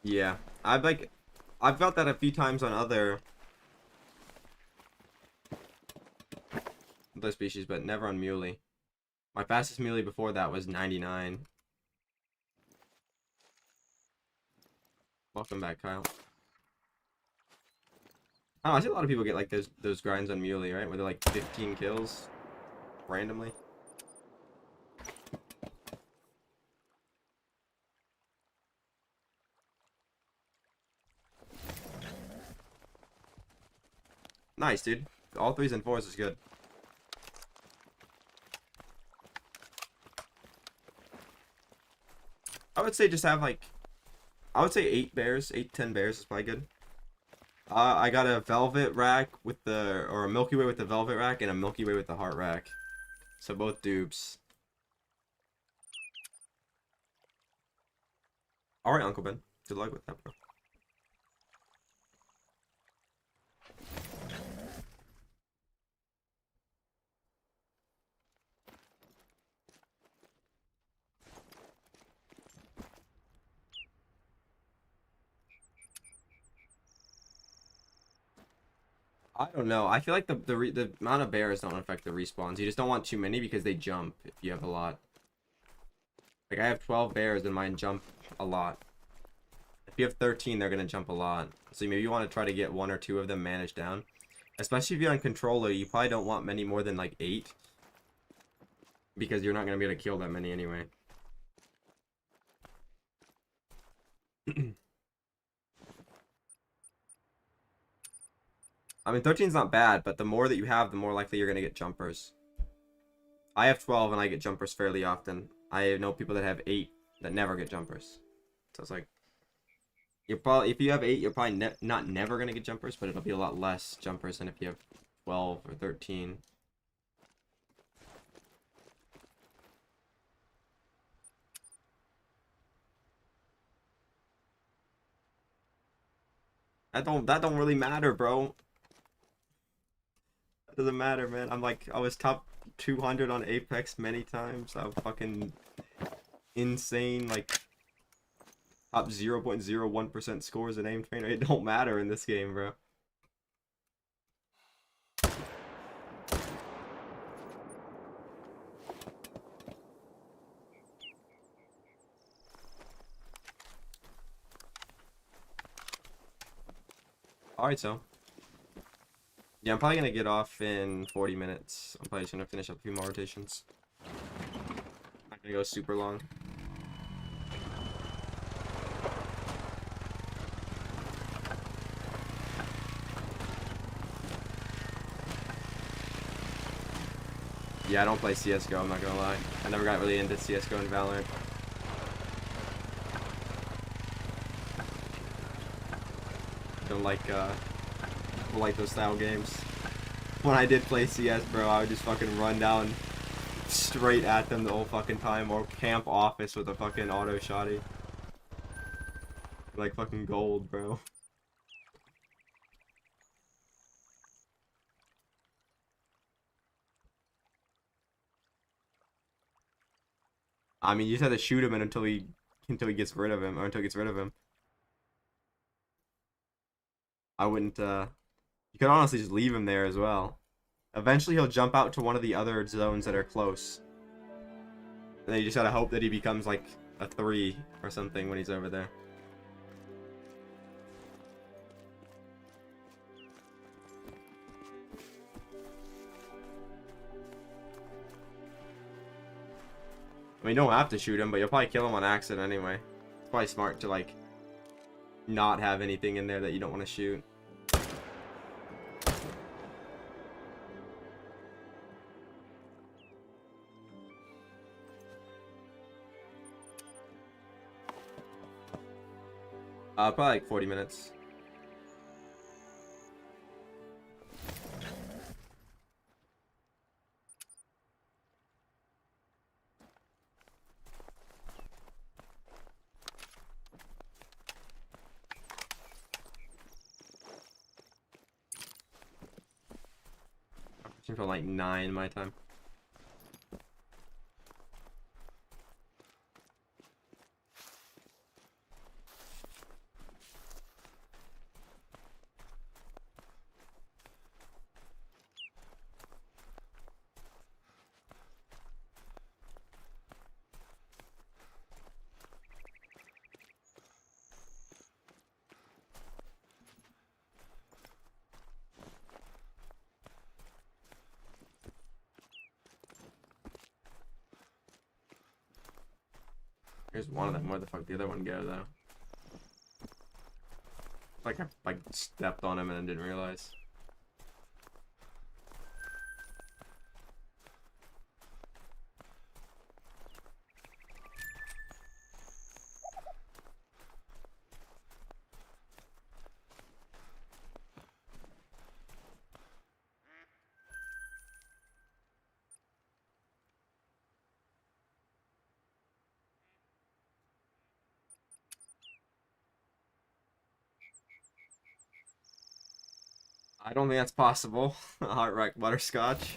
Yeah, I've got that a few times on other species, but never on muley. My fastest muley before that was 99. Welcome back, Kyle. Oh, I see a lot of people get like those grinds on muley, right? Where they're like 15 kills randomly. Nice, dude. All 3s and 4s is good. I would say just have like, I would say 8 bears, 8 to 10 bears is probably good. I got a velvet rack with or a Milky Way with the velvet rack and a Milky Way with the heart rack. So both dupes. Alright, Uncle Ben. Good luck with that, bro. I don't know. I feel like the amount of bears don't affect the respawns. You just don't want too many because they jump if you have a lot. Like I have 12 bears and mine jump a lot. If you have 13, they're gonna jump a lot. So maybe you want to try to get 1 or 2 of them managed down. Especially if you're on controller, you probably don't want many more than like 8. Because you're not gonna be able to kill that many anyway. I mean, 13's not bad, but the more that you have, the more likely you're gonna get jumpers. I have 12 and I get jumpers fairly often. I know people that have 8 that never get jumpers. So it's like, you're probably, if you have 8, you're probably not never gonna get jumpers, but it'll be a lot less jumpers than if you have 12 or 13. That don't really matter, bro. That doesn't matter, man. I was top 200 on Apex many times. I'm fucking insane, like top 0.01% scores in aim trainer. It don't matter in this game, bro. Alright, so. Yeah, I'm probably gonna get off in 40 minutes. I'm probably just gonna finish up a few more rotations. Not gonna go super long. Yeah, I don't play CSGO, I'm not gonna lie. I never got really into CSGO and Valorant. Don't like those style games. When I did play CS, bro, I would just fucking run down straight at them the whole fucking time, or camp office with a fucking auto shotty. Like fucking gold, bro. I mean, you just have to shoot him until he gets rid of him, or until he gets rid of him. I wouldn't, you could honestly just leave him there as well. Eventually he'll jump out to one of the other zones that are close. And then you just gotta hope that he becomes like a 3 or something when he's over there. I mean, you don't have to shoot him, but you'll probably kill him on accident anyway. It's probably smart to, like, not have anything in there that you don't want to shoot. Probably like 40 minutes. From like 9 my time. Here's one of them. Where the fuck did the other one go, though? Like I stepped on him and didn't realize. I don't think that's possible. Heartwreck butterscotch.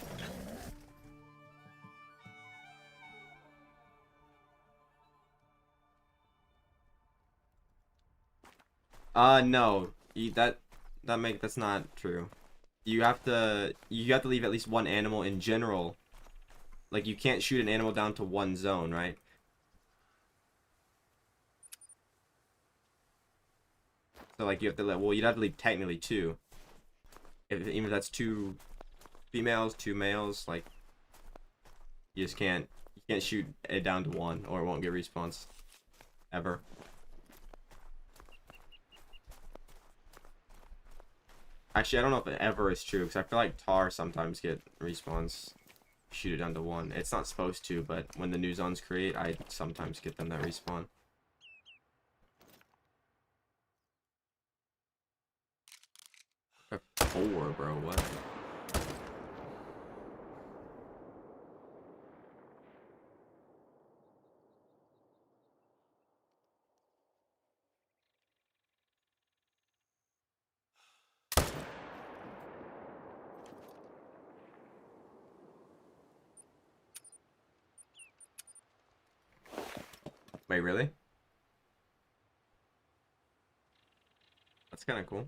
No. That's not true. You have to leave at least one animal in general. Like, you can't shoot an animal down to one zone, right? So like you have to you'd have to leave technically 2. Even if that's 2 females, 2 males, like you just can't shoot it down to 1 or it won't get respawns ever. Actually, I don't know if it ever is true because I feel like tar sometimes get respawns. Shoot it down to 1. It's not supposed to, but when the new zones create, I sometimes get them that respawn. A 4, bro. What? Wait, really? That's kind of cool.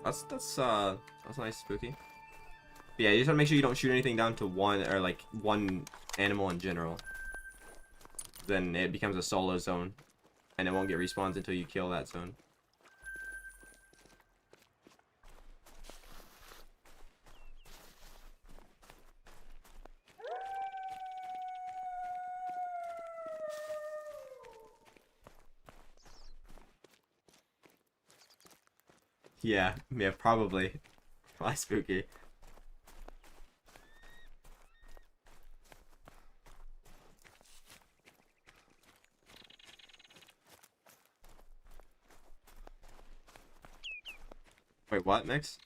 That's nice, spooky. But yeah, you just want to make sure you don't shoot anything down to 1 or like 1 animal in general. Then it becomes a solo zone, and it won't get respawns until you kill that zone. Yeah, probably. Probably spooky. Wait, what, Mix?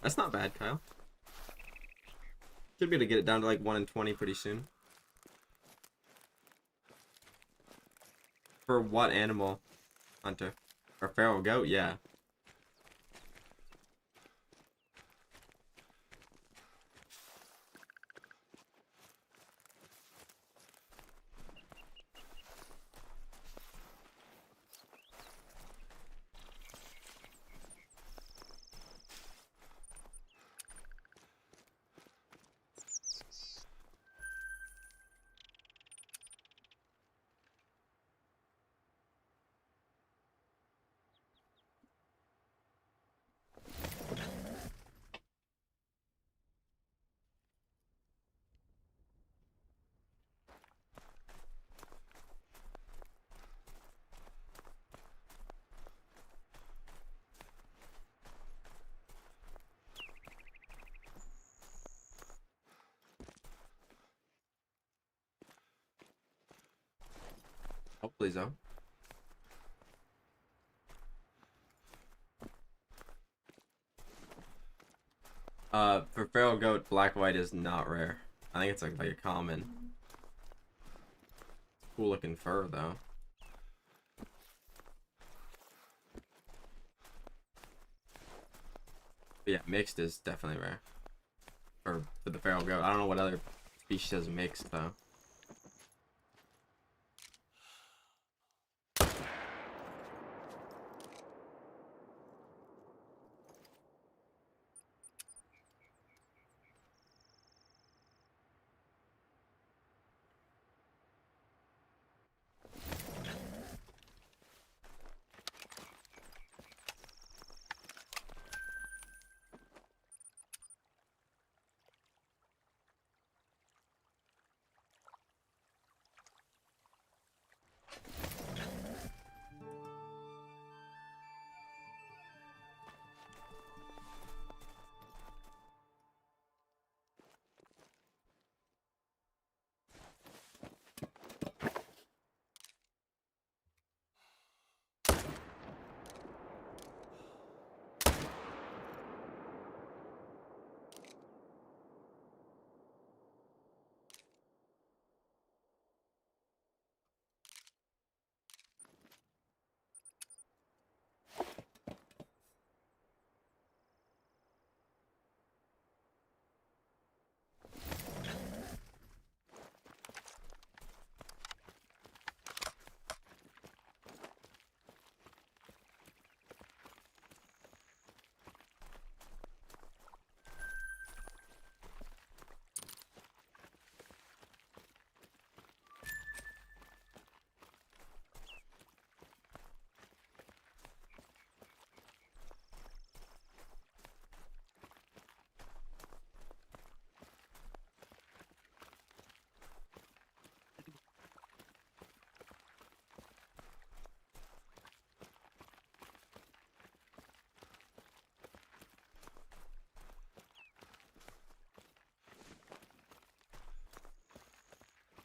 That's not bad, Kyle. Should be able to get it down to like 1 in 20 pretty soon. For what animal, Hunter? For feral goat? Yeah. Hopefully so. For feral goat, black white is not rare. I think it's like a common. Cool looking fur though. But yeah, mixed is definitely rare. For the feral goat. I don't know what other species has mixed though.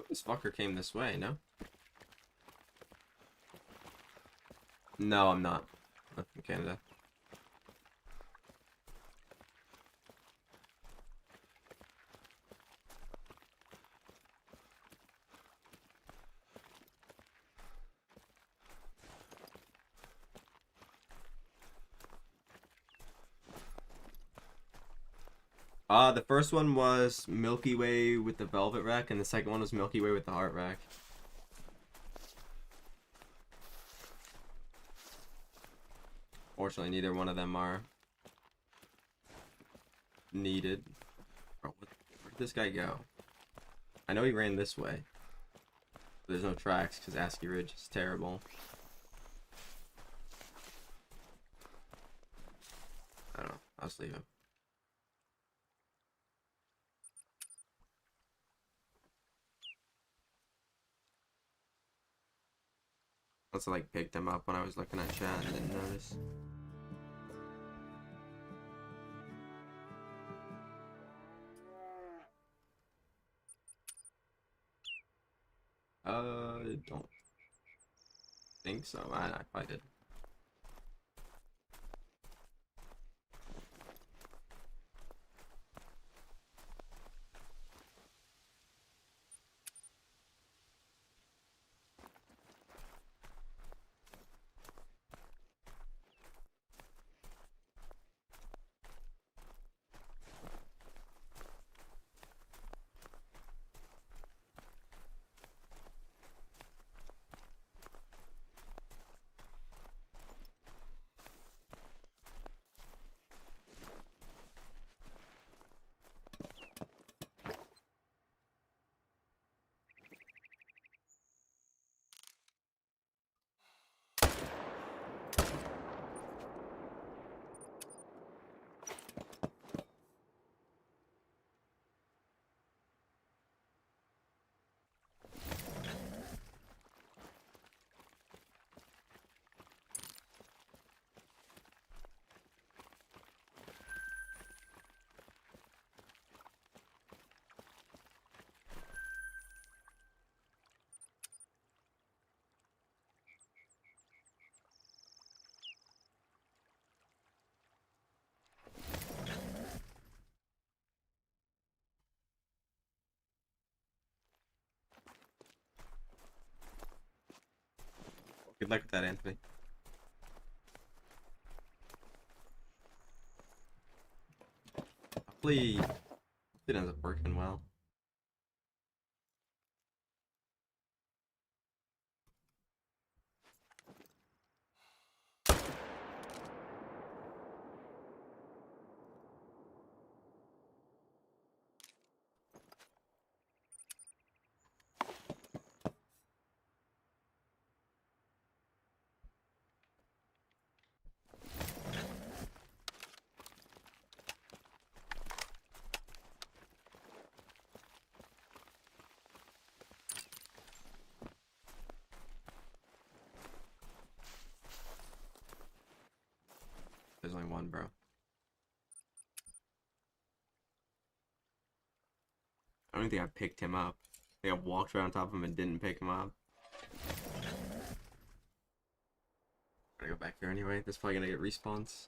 This fucker came this way, no? No, I'm not. I'm from Canada. The first one was Milky Way with the Velvet Rack, and the second one was Milky Way with the Heart Rack. Fortunately, neither one of them are needed. Bro, where'd this guy go? I know he ran this way. But there's no tracks because ASCII Ridge is terrible. I don't know. I'll just leave him. Unless I like picked him up when I was looking at chat and didn't notice. I don't think so. I did. Good luck with that, Anthony. Hopefully it ends up working well. There's only one, bro. I don't think I picked him up. I think I walked right on top of him and didn't pick him up. Gotta go back here anyway. This is probably gonna get respawns.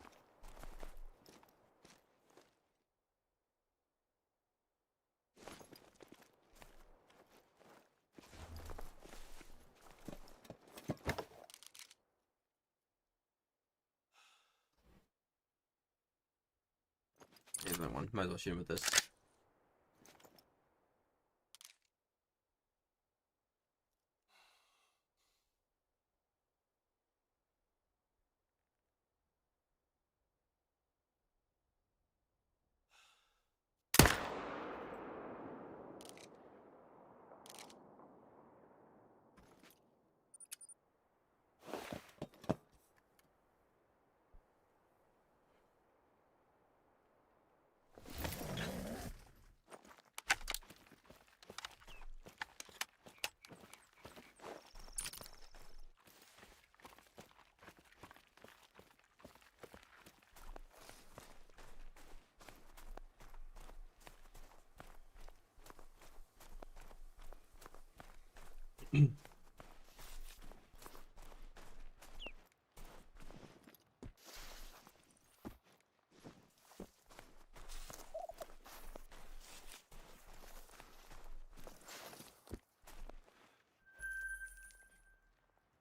Here's that one. Might as well shoot him with this.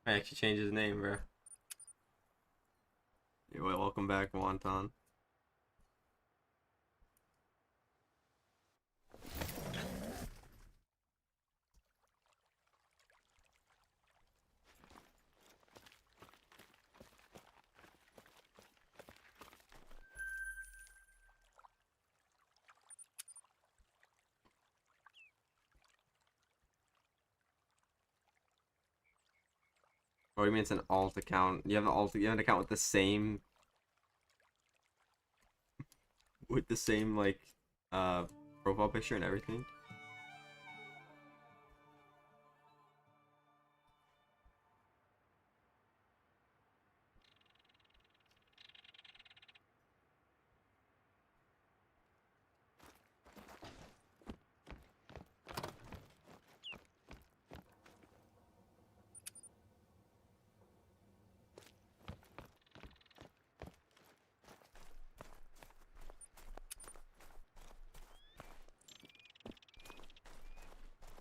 I actually changed his name, bro. Yeah, well, welcome back, Wonton. Oh, you mean it's an alt account? You have an account with the same like profile picture and everything?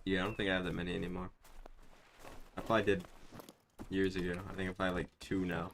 Yeah, I don't think I have that many anymore. I probably did years ago. I think I probably like 2 now.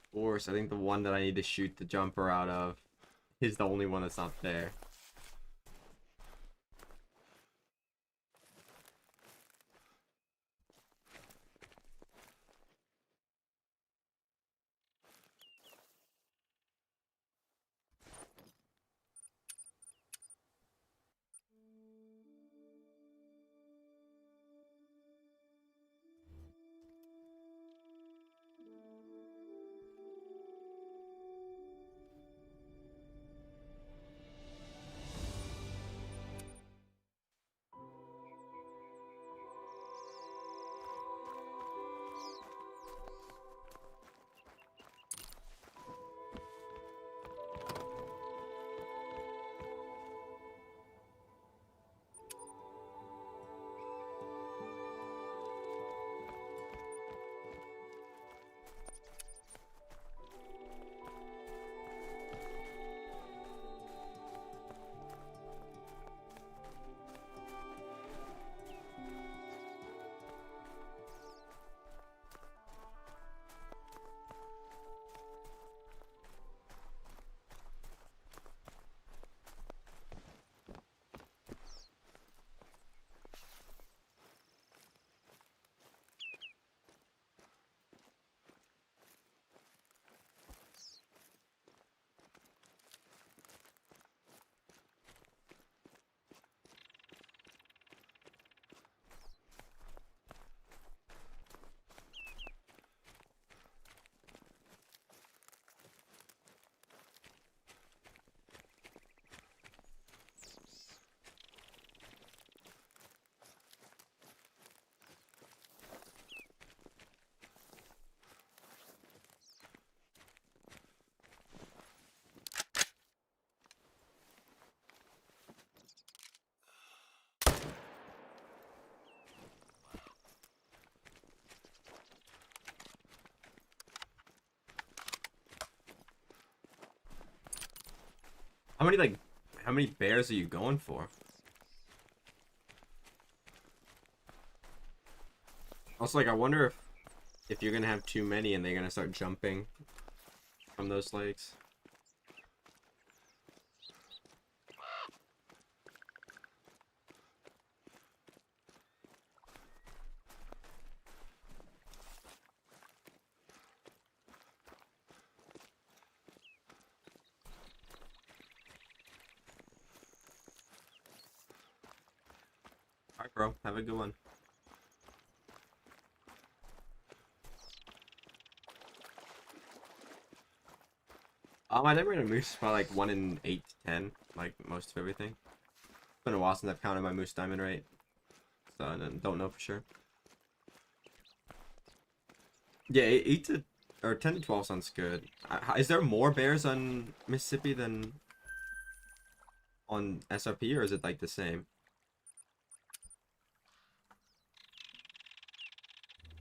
Of course, I think the one that I need to shoot the jumper out of is the only one that's not there. How many bears are you going for? Also, like, I wonder if you're gonna have too many and they're gonna start jumping from those lakes. Alright, bro. Have a good one. I never had a moose by like 1 in 8 to 10, like most of everything. It's been a while since I've counted my moose diamond rate, so I don't know for sure. Yeah, 8 to or 10 to 12 sounds good. Is there more bears on Mississippi than on SRP, or is it like the same?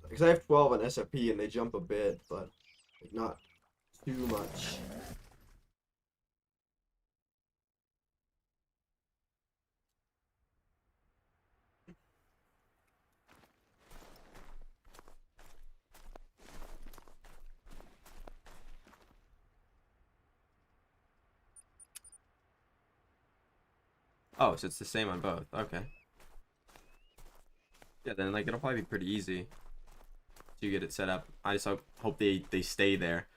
Because I have 12 on SRP and they jump a bit, but like, not too much. Oh, so it's the same on both. Okay. Yeah, then like it'll probably be pretty easy to get it set up. I just hope they stay there.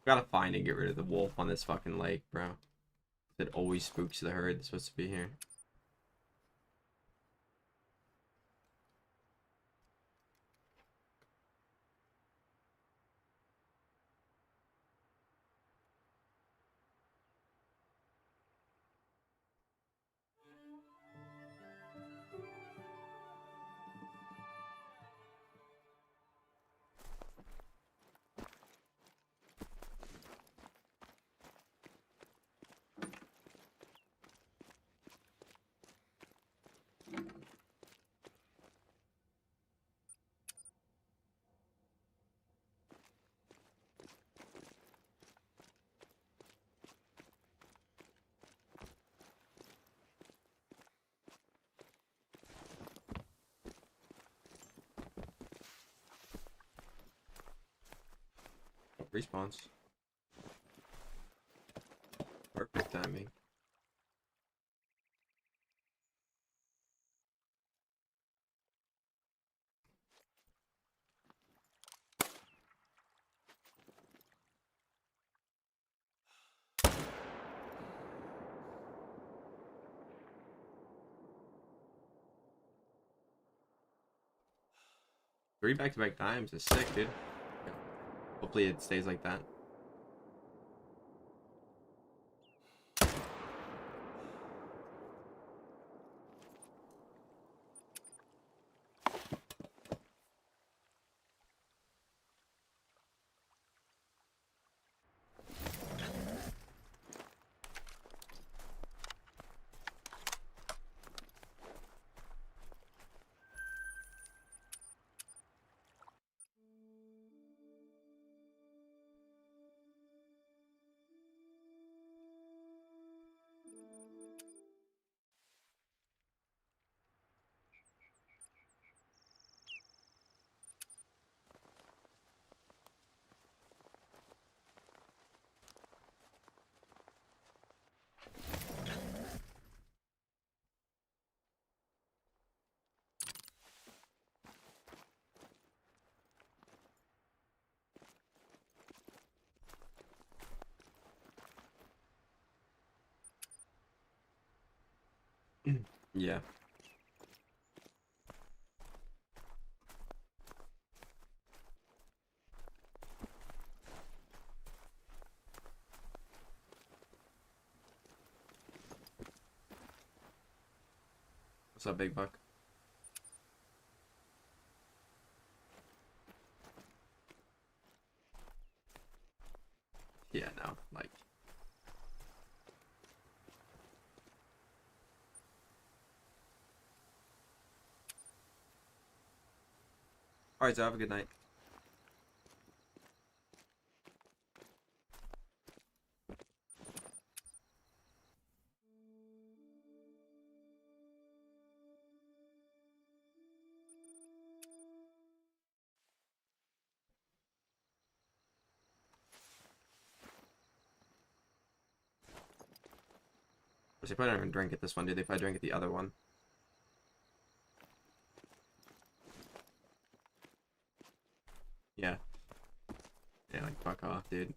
Gotta find and get rid of the wolf on this fucking lake, bro. It always spooks the herd that's supposed to be here. Respawns. Perfect timing. Three back-to-back times is sick, dude. Hopefully it stays like that. Yeah. What's up, big buck? Yeah, no, like. Alright, so have a good night. They probably don't even drink at this one, dude. They probably drink at the other one. Yeah. Yeah, like, fuck off, dude.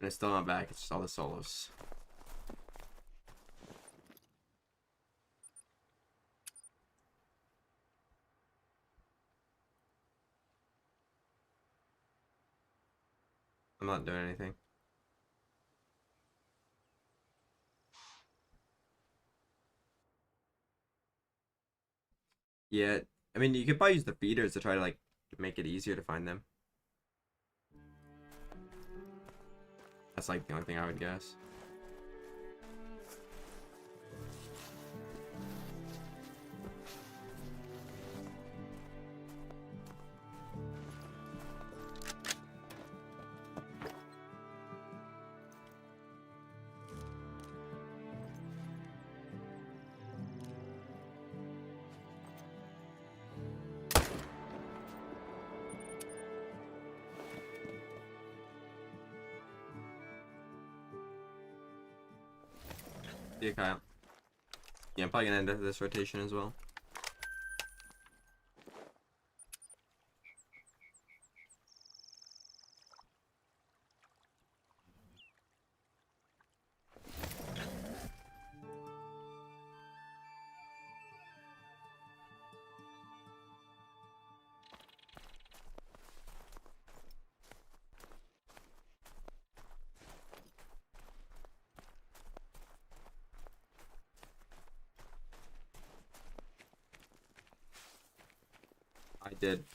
And it's still not back, it's just all the solos. I'm not doing anything. Yeah, I mean, you could probably use the feeders to try to, like, make it easier to find them. That's, like, the only thing I would guess. Yeah, Kyle. Yeah, I'm probably gonna end this rotation as well. I did.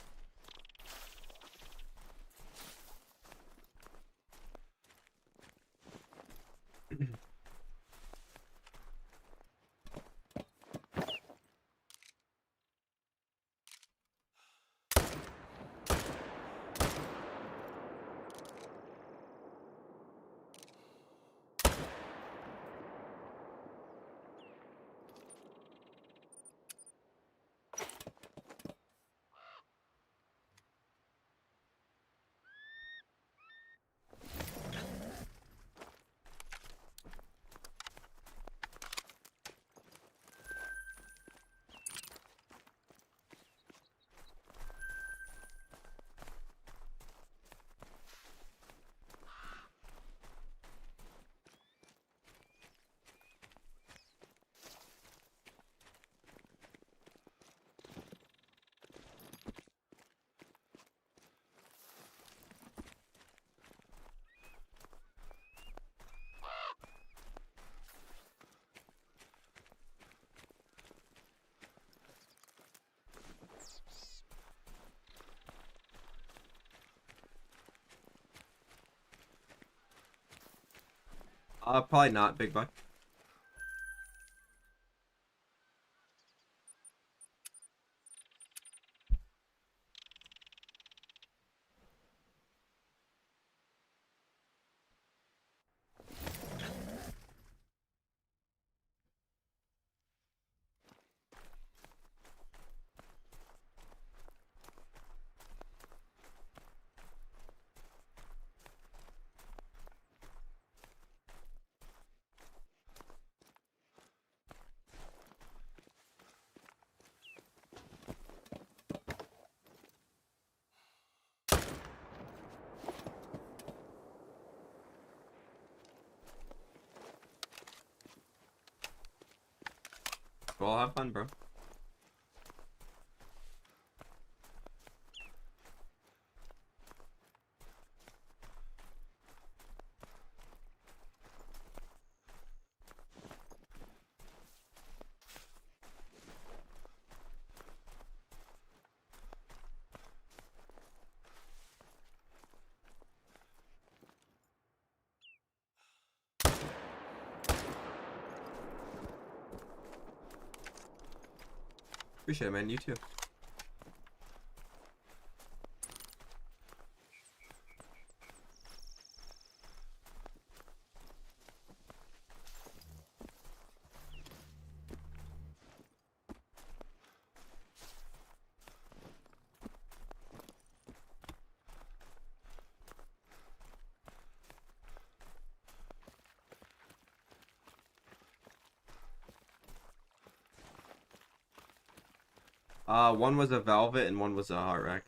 Probably not, big buck. Well, have fun, bro. Appreciate it, man. You too. One was a velvet and one was a heart rack.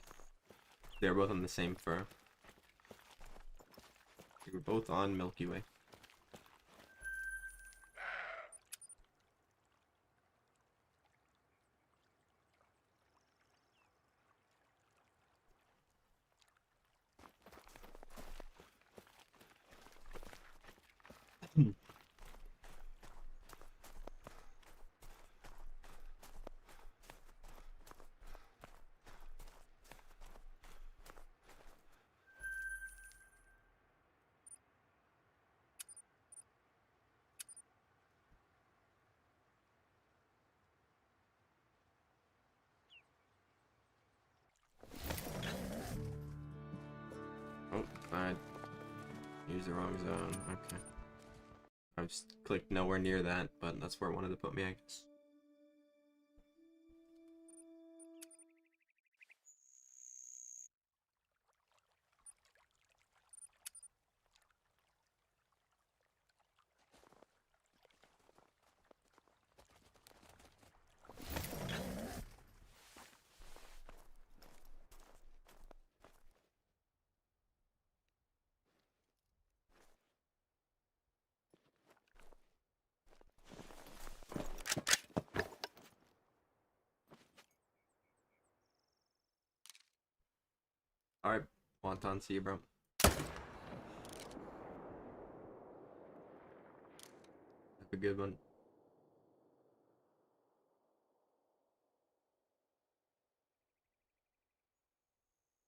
They were both on the same fur. They were both on Milky Way. Oh, I used the wrong zone. Okay. I just clicked nowhere near that, but that's where it wanted to put me, I guess. Alright, Wonton, see you, bro. Have a good one.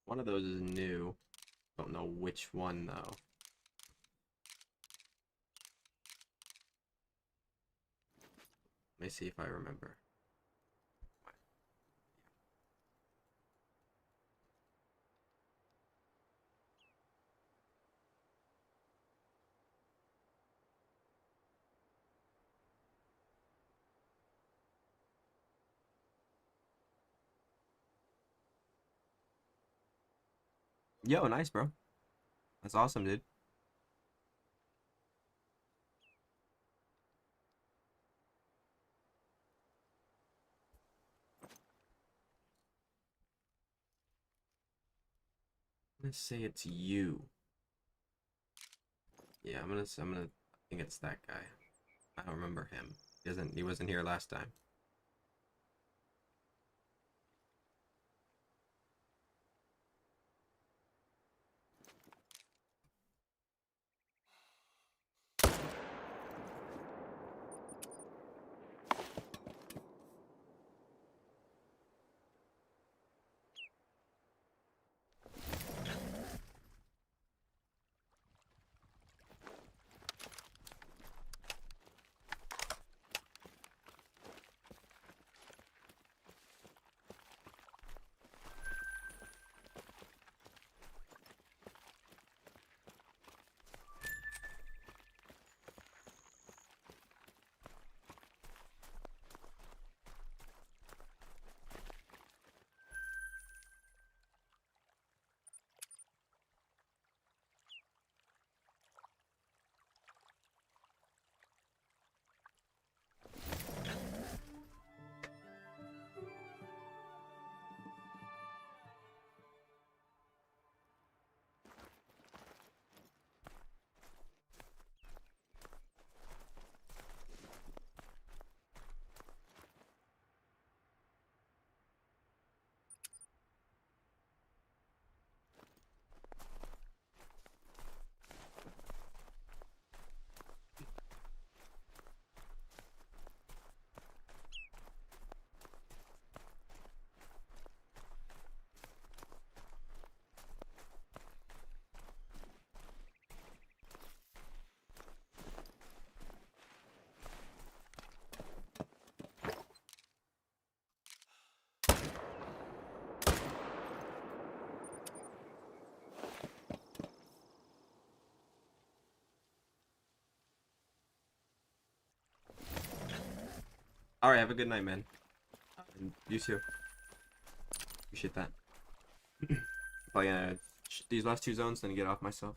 One of those is new. Don't know which one, though. Let me see if I remember. Yo, nice, bro. That's awesome, dude. Let's say it's you. Yeah, I'm gonna I think it's that guy. I don't remember him. He wasn't here last time. Alright, have a good night, man. And you too. Appreciate that. Probably gonna these last 2 zones, then get off myself.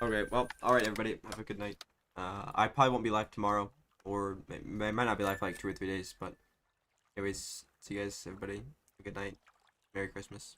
Okay, well, alright everybody, have a good night. I probably won't be live tomorrow, or I might not be live for like 2 or 3 days, but anyways, see you guys, everybody. Have a good night. Merry Christmas.